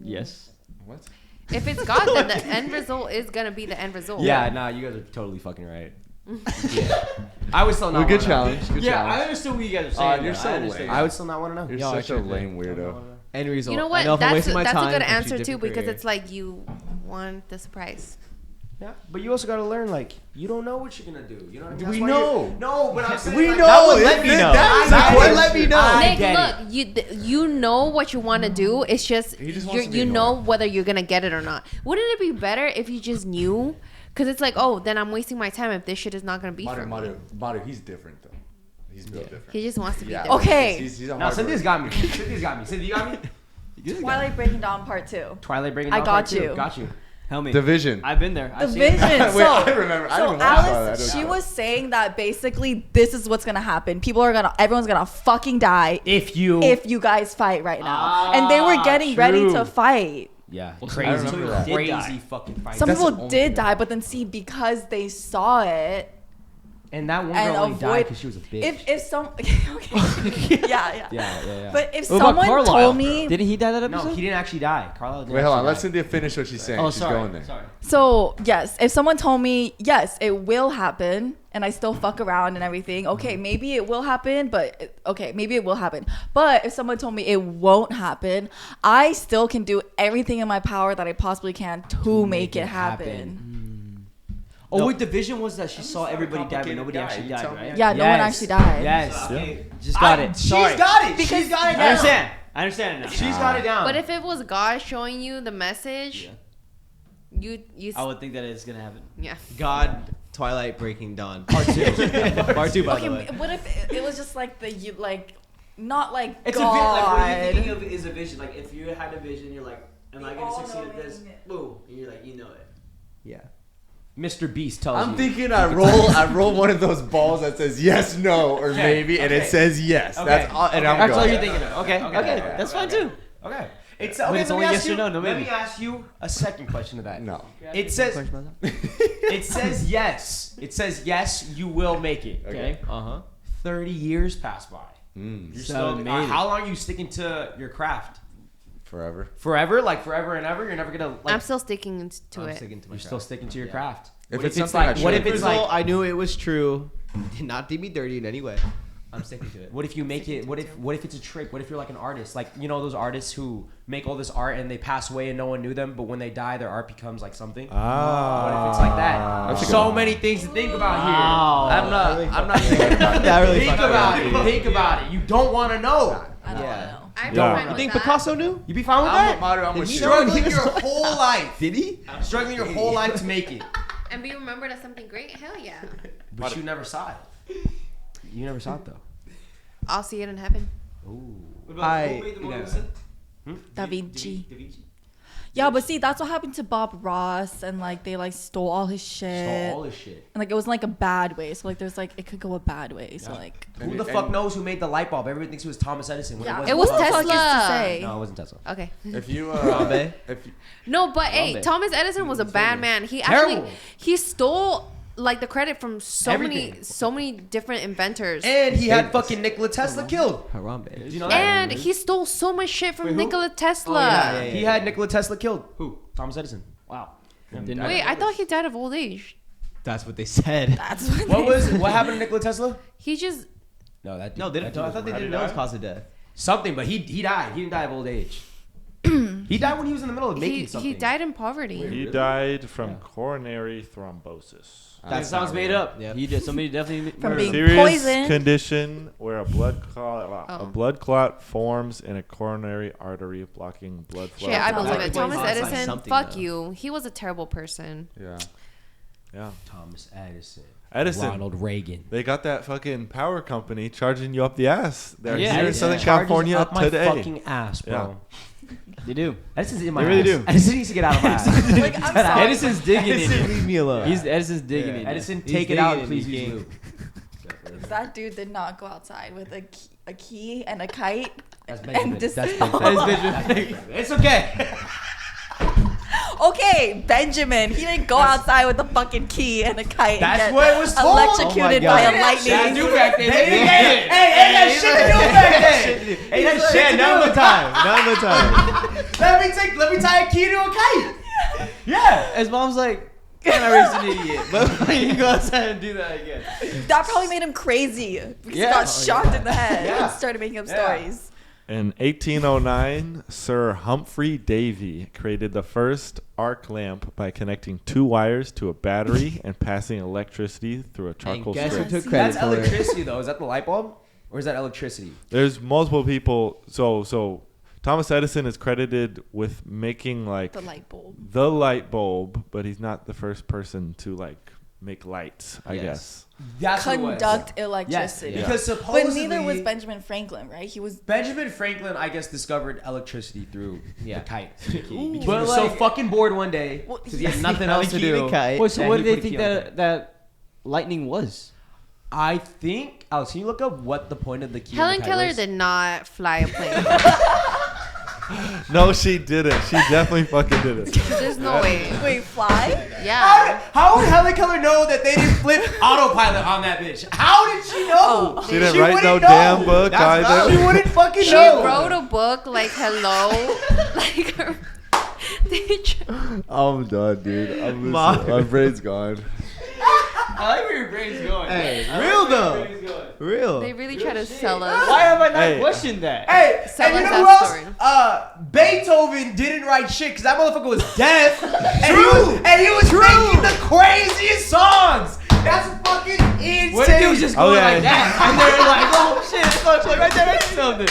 Yes. What? If it's God, then the end result is gonna be the end result. Yeah, nah, you guys are totally fucking right. Yeah. I would still not Well, good wanna know. challenge. Good Yeah, challenge. I understood what you guys are saying. you're though. so I understood. lame. I would still not want to know. You're Yo, I such a should've lame weirdo. End result. You know I what? know if I'm wasting my That's time, a good I choose answer too different because career. it's like you want the surprise. Yeah, but you also gotta learn, like, you don't know what you're gonna do. You know what I mean? We That's why know. you're- No, but I'm saying We like, know. That would let me know. That's I the get it. question. Let me know. I Nick, get look, you know what you want to do. It's just He just wants to be you know annoying. whether you're gonna get it or not. Wouldn't it be better if you just knew? Because it's like, oh, then I'm wasting my time if this shit is not gonna be for me. Maru, he's different though. He's built different. He just wants to be different. Okay. He's No, Cynthia's got me. Cynthia, you got me? Twilight Breaking Dawn Part 2. Twilight Breaking I Dawn got Part 2. you. Got you. Help me. Division. I've been there. I've The seen it. Vision. Wait, I remember. I So didn't watch Alice, she was saying that basically this is what's gonna happen. Everyone's gonna fucking die If you guys fight right now. And they were getting ready to fight. Yeah, Well, crazy, some people did crazy die. fucking fight. Some That's the people only did thing. die, but then because they saw it and that one and girl only died avoid because she was a bitch. if some okay. yeah. Yeah. But if What about someone Carlisle? told me Didn't he die that No, episode? he didn't actually die. Carlisle didn't Wait, hold on. actually Let die. Cynthia finish what she's saying. Oh, She's sorry. going there. Sorry. So yes, if someone told me yes, it will happen, and I still fuck around and everything, okay, maybe it will happen, but maybe it will happen. But if someone told me it won't happen, I still can do everything in my power that I possibly can to make it happen. Oh, wait, the vision was that she saw everybody die, but nobody actually died, right? Yeah, no one actually died. Yes. Just got it. Sorry. She's got it. Because She's got it I down. understand. I understand it now. She's got it down. But if it was God showing you the message, you I would think that it's gonna happen. yeah. God, Twilight Breaking Dawn, Part 2. Part 2, by the way. Okay, what if it was just like not like It's God? a vision. Like, what you're thinking of is a vision. Like, if you had a vision, you're like, am I The gonna succeed at all-knowing- this? Boom. And you're like, you know it. Yeah. Mr. Beast tells you. I'm thinking I roll one of those balls that says yes, no, or maybe, and it says yes. Okay. That's all. And I'm That's all going. you're thinking of. Okay. Okay. That's fine too. Okay. It's But okay. it's let me only ask yes or you- no, no Let maybe. me ask you a second question to that. No. It says it says yes. It says yes. You will make it. Okay. 30 years pass by. You're still. made it. How long are you sticking to your craft? Forever. Forever, like forever and ever. You're never gonna. Like, I'm still sticking to I'm it. sticking to my you're still craft. sticking to your Yeah. craft. If What it's if it's something I like? What if should. it's like? I knew it was true. Did not did me dirty in any way. I'm sticking to it. What if you make it? What if it's a trick? What if you're like an artist? Like, you know those artists who make all this art and they pass away and no one knew them, but when they die, their art becomes like something. What if it's like that? That's a good So one. many things to think about Wow. here. I'm not thinking about Yeah, I really Think fucked about up. it. Think about it. You don't want to know. I don't Yeah. know. I'm Yeah. fine You with think that. Picasso knew? You be fine with I'm that? Maru, I'm with you. Struggling your whole life. Did he? Struggling your whole life to make it. And be remembered as something great? Hell yeah. But you never saw it. You never saw it though. I'll see it in heaven. What I- who made the Mona yeah. Lisa? Da Vinci. Da Vinci. Yeah, but see, that's what happened to Bob Ross, and like they like stole all his shit, Stole all this shit. and like it was in, like a bad way. So like there's like it could go a bad way. So like Who the fuck knows who made the light bulb? Everybody thinks it was Thomas Edison. When yeah, It was who the fuck is to Tesla. say? No, it wasn't Tesla. Okay. If you Harambe? if you, No, but hey, Harambe. Thomas Edison was a bad man. He Terrible. actually he stole like the credit from so many Everything. different inventors. And he had fucking Nikola Tesla killed. Harambe. Did you know that? And he stole so much shit from Wait, who? Nikola Tesla. yeah, yeah. He had Nikola Tesla killed. Who? Thomas Edison. Wow. Wait, I thought he died of old age. That's what they said. That's what. What happened to Nikola Tesla? He just No, that. No, they didn't. I thought they didn't know his cause of death. Something, but he died. He didn't die of old age. He died when he was in the middle of making something. he died in poverty. He died from coronary thrombosis. That sounds made up. Yep. He did. Somebody definitely From murdered being him. Serious poisoned. condition where a blood clot forms in a coronary artery, blocking blood flow. Shit, I Sounds believe like it. it Thomas sounds like Edison, something, fuck though. you. He was a terrible person. yeah. Thomas Edison. Edison. Ronald Reagan. They got that fucking power company charging you up the ass. They're Yeah, here in Edison Southern Charges California up my today. fucking ass, bro. Yeah. They do. Edison's in my They really ass. do. Edison needs to get out of my ass. Like, I'm sorry. Edison's digging in Edison, it. leave me alone. Edison's digging in it. Edison, He's take it out digging and in, please you use can't. lube. That dude did not go outside with a key and a kite. That's And Benjamin. dis- That's Benjamin. It's okay. Okay, Benjamin. He didn't go outside with a fucking key and a kite. That's and get what it was told. electrocuted Oh my by God. a lightning. do back then. Hey, that shit to do back then. Hey, that shit to None do. of the time. None of the time. Let me tie a key to a kite. Yeah. His mom's like, "Man, I raised an idiot." But like, you go outside and do that again. That probably made him crazy because Yeah. he got shocked in the head Yeah. and started making up Yeah. stories. In 1809, Sir Humphrey Davy created the first arc lamp by connecting two wires to a battery and passing electricity through a charcoal guess who strip. took credit That's for electricity, though. Is that the light bulb? Or is that electricity? There's multiple people. So Thomas Edison is credited with making like The light bulb. the light bulb, but he's not the first person to like make lights, I guess. That's what it was. Conduct electricity. Yes, because supposedly, but neither was Benjamin Franklin, right? He was. Benjamin Franklin, I guess, discovered electricity through the kite. Because he But was so fucking bored one day because he had nothing else to do. Wait, so that what he did they put a think key on the kite. that lightning was? I think, Alex, can you look up what the point of the key Helen on the kite Keller was? did not fly a plane. No, she didn't. She definitely fucking didn't. There's no way. Wait, fly? Yeah. How would Helen Keller know that they didn't flip autopilot on that bitch? How did she know? She didn't write no wouldn't know. damn book either. She wouldn't fucking She know. wrote a book like hello, like her. I'm done, dude. My brain's gone. I like where your brain's going. Hey, real though. Real. They really try to sell us. Why have I not Hey. questioned that? Hey, Sell and you us know who that else? story. Beethoven didn't write shit because that motherfucker was deaf. and he was making the craziest songs. That's fucking insane. What if he was just going Okay. like that? And they're like, oh shit, it's like right there, that's something.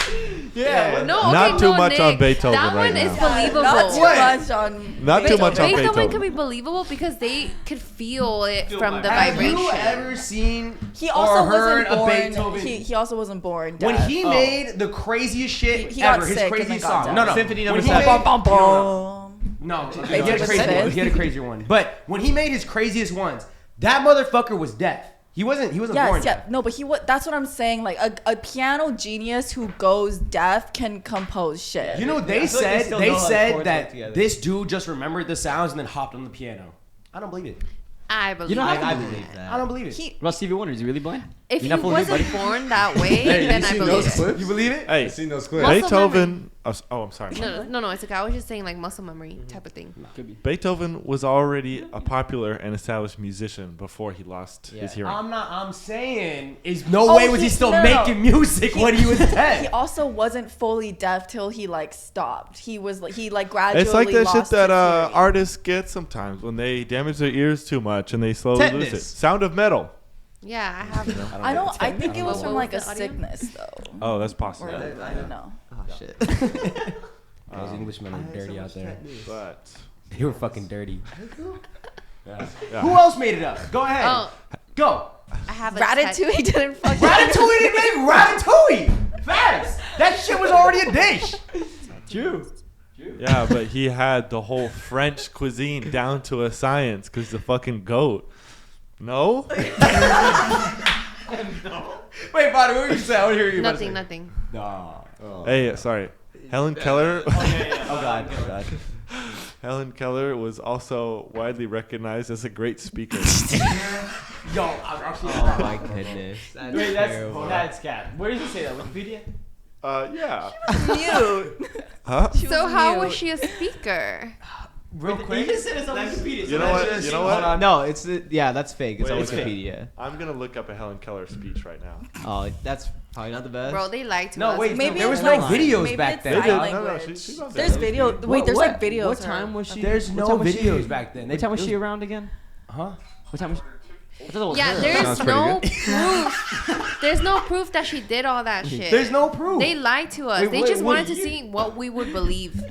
Yeah. No, okay, Not too no, much Nick, on Beethoven that right one is now. believable. Not too What? much on. Not too much on Beethoven Beethoven. can be believable because they could feel it Feel from the Have vibration. you ever seen He also or heard wasn't a born. Beethoven? He also wasn't born. When deaf. he made the craziest shit He got ever, his sick and then craziest got song. deaf. No. Symphony When number he 7. made- Bum, bum, bum. No, he had a Beethoven's crazier one. fifth. He had a crazier one. But when he made his craziest ones, that motherfucker was deaf. He wasn't born Yes, deaf. yeah. No, but that's what I'm saying. Like a piano genius who goes deaf can compose shit. You know, they I feel like they said still know how the that chords work together. this dude just remembered the sounds and then hopped on the piano. I don't believe it. I believe. You don't have it. to I believe believe that. that. I don't believe it. He, About Stevie Wonder, is he really blind? If he You're not fooling me, wasn't buddy. born that way, then I believe it. clips? You believe it? Hey, You seen those clips? Muscle Beethoven. Oh, I'm sorry. No, it's okay. I was just saying like muscle memory type of thing. Could be. Beethoven was already a popular and established musician before he lost his hearing. I'm saying, is no way was he still no. making music when he was he dead. also wasn't fully deaf till he like stopped. He was like gradually. It's like that shit lost that his hearing. artists get sometimes when they damage their ears too much and they slowly lose it. Tetanus. Sound of Metal. Yeah, I have. I think it was What from was like a the audio? sickness though. Oh, that's Or possible. I don't know. Oh shit. Those Englishmen are dirty out there. But They were fucking dirty. yeah. Who else made it up? Go ahead. Oh, Go. I have a Ratatouille didn't fucking. Ratatouille didn't make Ratatouille. Facts. That shit was already a dish. True. Yeah, but he had the whole French cuisine down to a science because the fucking goat. No? Wait, Bonnie, what were you saying? I want to hear you. Nothing. No. Hey, sorry. Helen Keller. Oh god. Oh god. Helen Keller was also widely recognized as a great speaker. Yo, I'm actually. Oh my goodness. That's Wait, terrible. that's cat. Where does it say that? Wikipedia? Yeah. Mute. Huh? So how mute. was she a speaker? Real You quick. just said it's on Wikipedia. You know what? You know Hold what? on. No, it's that's fake. It's Wait, on it's fake. Wikipedia. I'm gonna look up a Helen Keller speech right now. Oh, that's probably not the best. Bro, they lied to No, us. wait, Maybe there was it's no like- videos maybe back it's then. They did. sign No, language. she's on There's there. video. Wait, there's like videos. What of time her. was she? There's what no time was she- videos back then. What time was she around again? Huh? What time was she? I thought it was Yeah, her. there's Sounds pretty no proof. There's no proof that she did all that shit. There's no proof. They lied to us. Wait, They what- just what wanted to year? see what we would believe.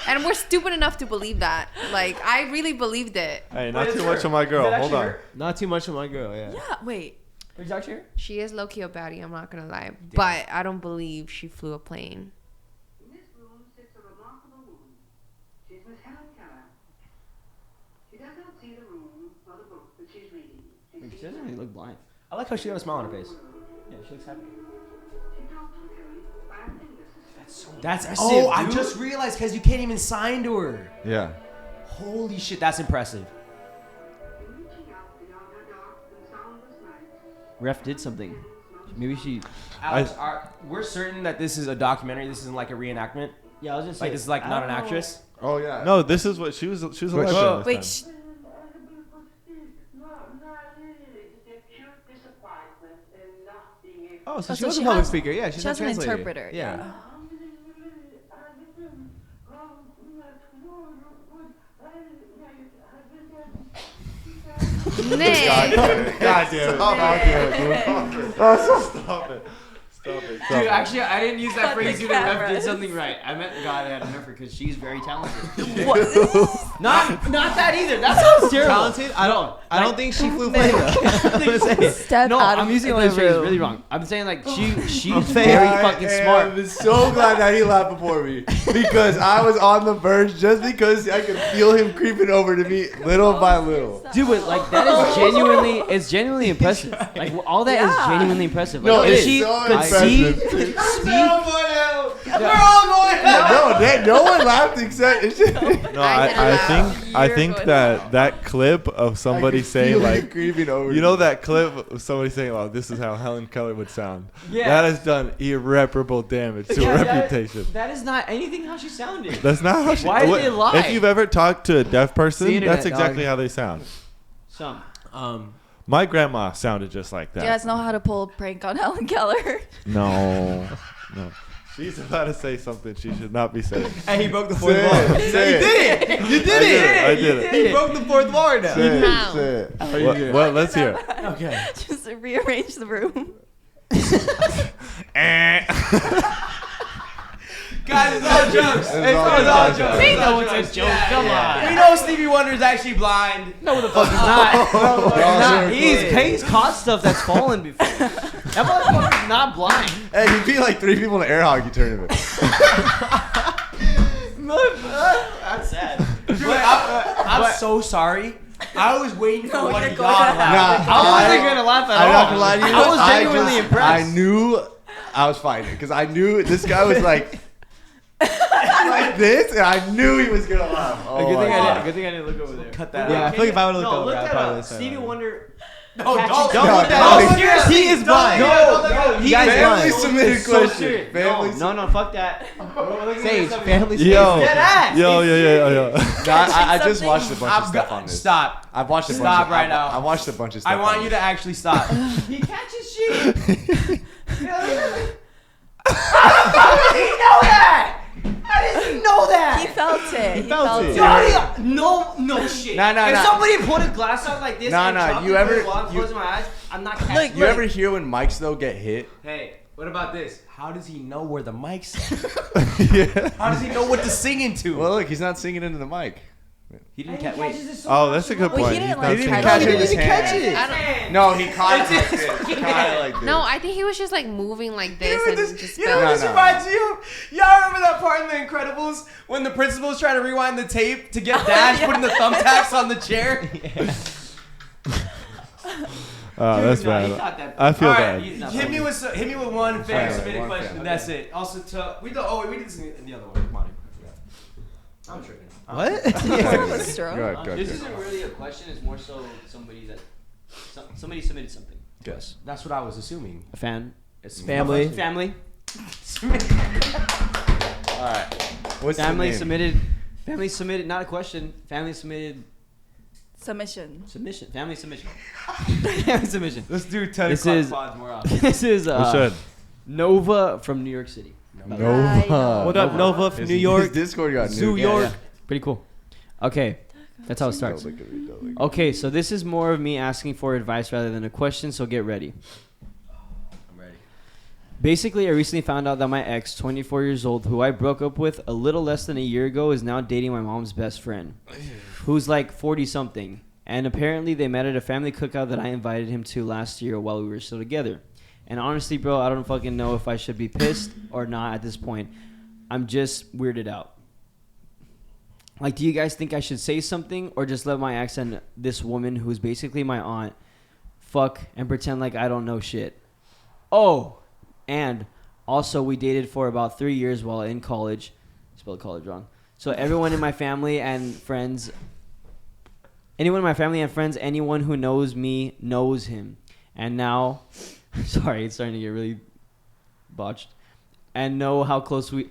And we're stupid enough to believe that. Like, I really believed it. Hey, not Wait, too is much her- of my girl. is that Hold actually on. her? Not too much of my girl. Yeah. Yeah. Wait. Is that her? She is low-key a baddie, I'm not gonna lie. But I don't believe she flew a plane. In this room sits a remarkable woman. She's Miss Helen Keller. She does not see the room or the book that she's reading. She doesn't really look blind. I like how she got a smile on her face. Yeah, she looks happy. She talks with Helen by a finger system. That's Impressive, oh, I dude. just realized because you can't even sign to her. Yeah. Holy shit, that's impressive. Reaching out beyond her dark and soundless night. Ref did something. Maybe she. Alex, we're certain that this is a documentary. This isn't like a reenactment. Yeah, I was just Like this is like not an actress. Oh yeah. No, this is what she was. She was a Wait, lesbian this Wait. time. Oh, so Oh, she so was a she public has- speaker. Yeah, she's She a has an translator. interpreter. Yeah. Nick. God damn it. Stop it. Stop it. Dude, actually, I didn't use that Cut phrase the either. Ref did cameras. something right. I meant the guy that had a heifer because she's very talented. What? Not that either. That sounds terrible. Talented? I don't think she flew plane though. Step No, out I'm of using the all these phrases room. really wrong. I'm saying like she's very fucking smart. I'm so glad that he laughed before me because I was on the verge just because I could feel him creeping over to me little by little. Dude, but like that is genuinely impressive. Like all that is genuinely impressive. Like, No, if it's she so could see, impressive. No one laughed except. No, I think that clip of somebody saying like, creeping over. you know that clip of somebody saying, "Oh, this is how Helen Keller would sound." Yeah. That has done irreparable damage to her reputation. That is not anything how she sounded. That's not how she. Why did they lie? If you've ever talked to a deaf person, The internet, that's exactly how they sound. Some. My grandma sounded just like that. Do you guys know how to pull a prank on Helen Keller? No. She's about to say something she should not be saying. And he broke the fourth wall. You did it. You did it. I did it. He broke the fourth wall right now. Say it. Well, let's hear. Okay. Just rearrange the room. Guys, it's all jokes. It's all jokes. We know it's a joke. Come on. We know Stevie Wonder is actually blind. No, the fuck he's not. He's caught stuff that's fallen before. That motherfucker's not blind. Hey, you beat like 3 people in the air hockey tournament. That's sad. I'm so sorry. I was waiting for what you're y'all going to laughed. I wasn't gonna laugh at all. I'm not gonna lie to you. I was genuinely impressed. I knew I was fighting because I knew this guy was like this, and I knew he was gonna laugh. Oh Good my God. thing I didn't look over there. Cut that Yeah, out. I feel like if I would have looked No, over, look I that probably up. said Stevie that. Wonder. No, don't No, look no, that. He is blind. He Family is blind. submitted So question. serious. Family No, fuck that. Sage, family Yo, Dead ass. yo. I just watched a bunch of stuff on this. Stop. I've watched a bunch. Stop right now. I watched a bunch of stuff. I want on you this. to actually stop. He catches shit. How does he know that? He felt it. He felt felt it. it. No shit. Nah, if nah. somebody put a glass out like this and dropped you it ever- while I'm you- closing my eyes, I'm not catching You ever hear when mics though get hit? Hey, what about this? How does he know where the mic's Yeah. How does he know what to sing into? Well, look, he's not singing into the mic. He didn't catch. Wait. Oh, that's a good Well, point. he didn't, He's not like, singing. catch it with his catch hand. it. I don't. No, he caught it like this. He caught it like this. No, I think he was just like moving like this and just You know what this No. reminds you of? Y'all remember that part in The Incredibles when the principal's trying to rewind the tape to get Dash putting the thumbtacks on the chair? That's No, he's bad. not that I feel All bad. right, He's not hit me with one fan Family, submitted one question. family. That's it. Also, we did this in the other one. Come on. I'm tripping. What? Let's throw. Good. This isn't really a question. It's more so somebody submitted something. Yes. That's what I was assuming. A fan. It's Family. Family. All right. What's Family the name? submitted. Family submitted. Not a question. Family submitted. Submission. Submission. Family submission. Family submission. Let's do 10 This o'clock is- pods more often. This is We should. Nova from New York City. Nova. What up, Nova from New York? His Discord got Zoo nuked. York. Pretty cool. Okay. That's how it starts. Don't look at me, don't look at me. Okay, so this is more of me asking for advice rather than a question, so get ready. I'm ready. Basically, I recently found out that my ex, 24 years old, who I broke up with a little less than a year ago, is now dating my mom's best friend, who's like 40-something. And apparently they met at a family cookout that I invited him to last year while we were still together. And honestly, bro, I don't fucking know if I should be pissed or not at this point. I'm just weirded out. Like, do you guys think I should say something or just let my ex and this woman, who's basically my aunt, fuck and pretend like I don't know shit? Oh, and also we dated for about 3 years while in college. Spelled college wrong. So everyone in my family and friends, anyone in my family and friends, anyone who knows me knows him. And now, sorry, it's starting to get really botched. And know how close we...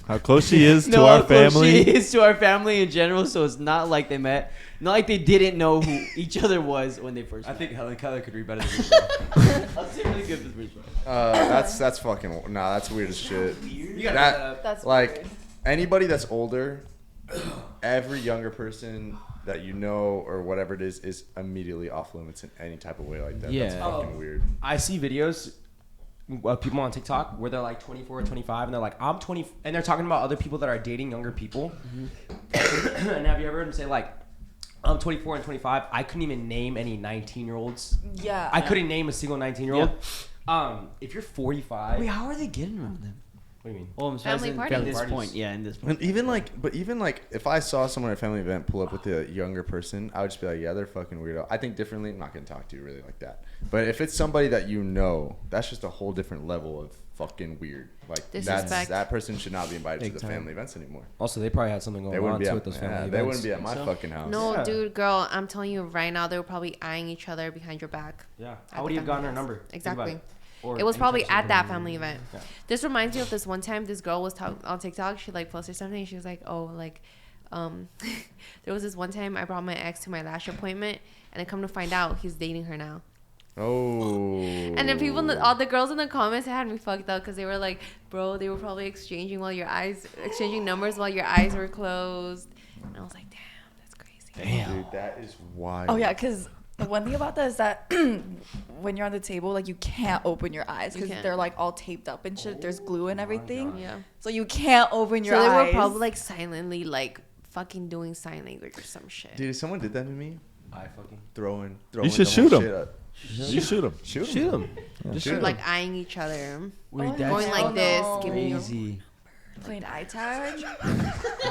How close she is to know our how close family. she is to our family in general, so it's not like they met. Not like they didn't know who each other was when they first I met. think Helen Keller could read better than me. That's really good for the first one. That's fucking that's weird as shit. You gotta That- look that up. That's Like weird. anybody that's older, every younger person that you know or whatever it is immediately off limits in any type of way like that. That's Yeah. fucking weird. I see videos people on TikTok where they're like 24 or 25 and they're like, I'm 20, and they're talking about other people that are dating younger people. And have you ever heard them say like, I'm 24 and 25. I couldn't even name any 19-year-olds. Yeah. I couldn't name a single 19-year-old. If you're 45. Wait, how are they getting around them? What do you mean? Well, Family parties. in this point, yeah, in this point. And even like, if I saw someone at a family event pull up with a younger person, I would just be like, yeah, they're fucking weirdo. I think differently. I'm not gonna talk to you really like that. But if it's somebody that you know, that's just a whole different level of fucking weird. Like that person should not be invited to the family events anymore. Also, they probably had something going on too with those family events. They wouldn't be at my fucking house. No, dude, girl, I'm telling you right now, they were probably eyeing each other behind your back. Yeah. How would you have gotten her number? Exactly. It was probably at that family event. Yeah. This reminds me of this one time this girl was on TikTok. She like posted something. She was like, oh, like, there was this one time I brought my ex to my lash appointment, and I come to find out he's dating her now. Oh. And then all the girls in the comments had me fucked up because they were like, bro, they were probably exchanging numbers while your eyes were closed. And I was like, damn, that's crazy. Damn. Dude, that is wild. Oh yeah, because the one thing about that is that when you're on the table, like you can't open your eyes because they're like all taped up and shit. There's glue and everything. Yeah. So you can't open your eyes. So they were probably like silently like fucking doing sign language or some shit. Dude, if someone did that to me, I fucking throwing. You should shoot him. You shoot him. Shoot him. Yeah. Just like eyeing each other. Going like this. Crazy. Playing eye tag.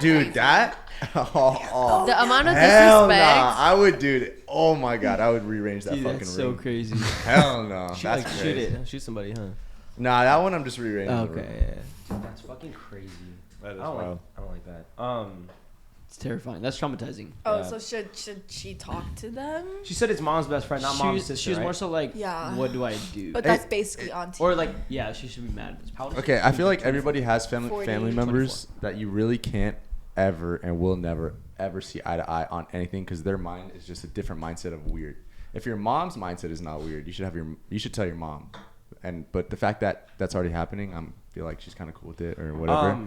Dude, that. The amount of hell disrespect. Nah. I would, dude. Oh my god, I would rearrange that fucking room. That's so crazy. Hell no. That's like, crazy. Shoot somebody, huh? Nah, that one I'm just rearranging. Okay. Yeah. That's fucking crazy. That is wild. I don't like that. It's terrifying. That's traumatizing. Oh, yeah. So should she talk to them? She said it's mom's best friend, not mom's sister. She was more so like, what do I do? But that's basically on TV. Or like, yeah, she should be mad. Okay, I feel like everybody has family members 24. That you really can't ever and will never ever see eye to eye on anything because their mind is just a different mindset of weird. If your mom's mindset is not weird, you should tell your mom. But the fact that that's already happening, I feel like she's kind of cool with it or whatever.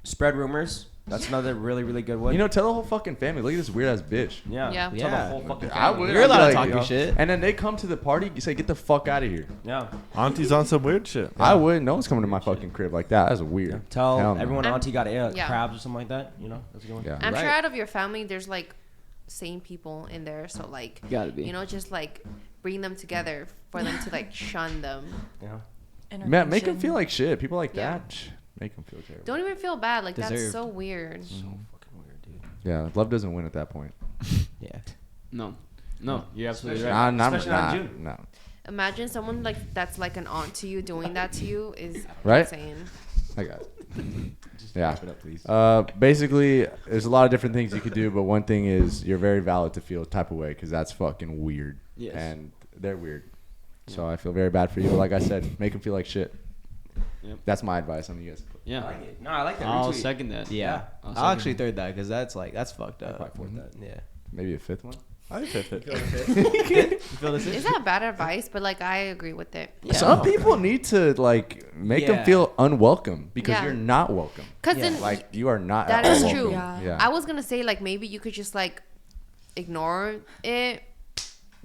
Spread rumors. That's another really, really good one. You know, tell the whole fucking family. Look at this weird ass bitch. Yeah. Tell the whole fucking family. I would. You're allowed to talk your shit. And then they come to the party, you say, get the fuck out of here. Yeah. Auntie's on some weird shit. I would. No one's coming to my fucking crib like that. That's weird. Yeah. Tell everyone auntie got crabs or something like that. You know, that's a good one. Yeah. I'm sure out of your family, there's like sane people in there. So like, gotta be. You know, just like bring them together for them to like shun them. Yeah. Man, make them feel like shit. People like that. Make them feel terrible. Don't even feel bad. Like, that's so weird. So fucking weird, dude. Yeah, love doesn't win at that point. Yeah. No, you're absolutely right. Especially on June. No. Imagine someone like that's like an aunt to you doing that to you is right? insane. I got it. Yeah. Wrap it up, please. Basically, there's a lot of different things you could do, but one thing is you're very valid to feel type of way because that's fucking weird. Yes. And they're weird. So I feel very bad for you. But like I said, make them feel like shit. Yep. That's my advice on you guys. Yeah. I like it. No, I like that. I'll second that. Yeah. I'll actually third that because that's fucked up. I'll probably fourth that. Yeah. Maybe a fifth one? I fifth it. You feel this? Is that bad advice? But like, I agree with it. Yeah. Some people need to like make them feel unwelcome because you're not welcome. Because then like you are not. That is welcome. true. Yeah. I was gonna say like maybe you could just like ignore it.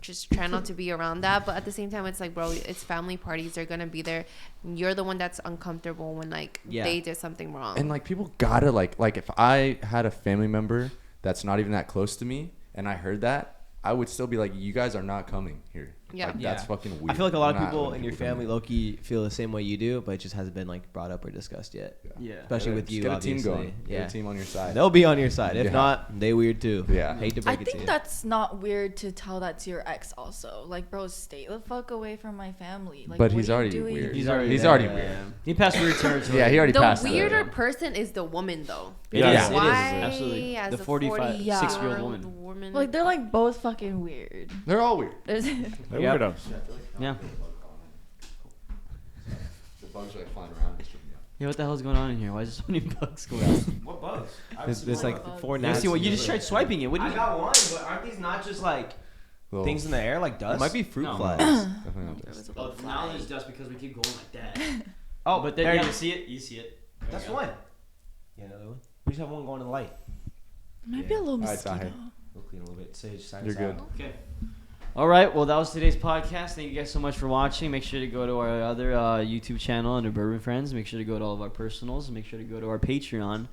Just try not to be around that, but at the same time it's like, bro, it's family parties, they're gonna be there. You're the one that's uncomfortable when like they did something wrong. And like people gotta like if I had a family member that's not even that close to me and I heard that, I would still be like, you guys are not coming here. Yeah. Like, that's fucking weird. I feel like a lot of people in your family low-key feel the same way you do, but it just hasn't been like brought up or discussed yet. Yeah. Especially with you, get a obviously. team going. Get a team on your side. They'll be on your side. If not, they weird too. Yeah. Hate to break I it to think you. that's not weird to tell that to your ex also. Like, bro, stay the fuck away from my family. Like, but what he's are you already doing? weird. He's already weird. He passed weird territory. Yeah, he already passed. The weirder person is the woman though. Yeah, Why, it is. Absolutely. as The a 46-year-old woman. Like, they're like both fucking weird. They're all weird. They're weirdos. Yeah. The bugs are like flying around. Yeah, what the hell's going on in here? Why is there so many bugs going on? What bugs? There's like four You nasty. see what you just tried swiping it. What do I you? got one, but aren't these not just like things in the air, like dust? It might be fruit No. flies. Definitely not this. Oh, now there's dust because we keep going like that. Oh, But there then you you see it. You see it. There That's you go. one. Yeah, another one. We just have one going in the light. Might be a little All right, mosquito. Tahir. We'll clean a little bit. Sage, You're good. Okay. All right. Well, that was today's podcast. Thank you guys so much for watching. Make sure to go to our other YouTube channel under Bourbon Friends. Make sure to go to all of our personals. Make sure to go to our Patreon.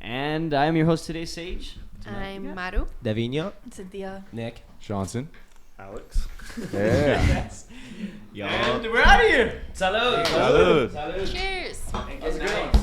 And I am your host today, Sage. I'm Maru. Davina. Cynthia. Nick. Johnson. Alex. Yeah. And we're out of here. Salud. Salud. Cheers. And good night.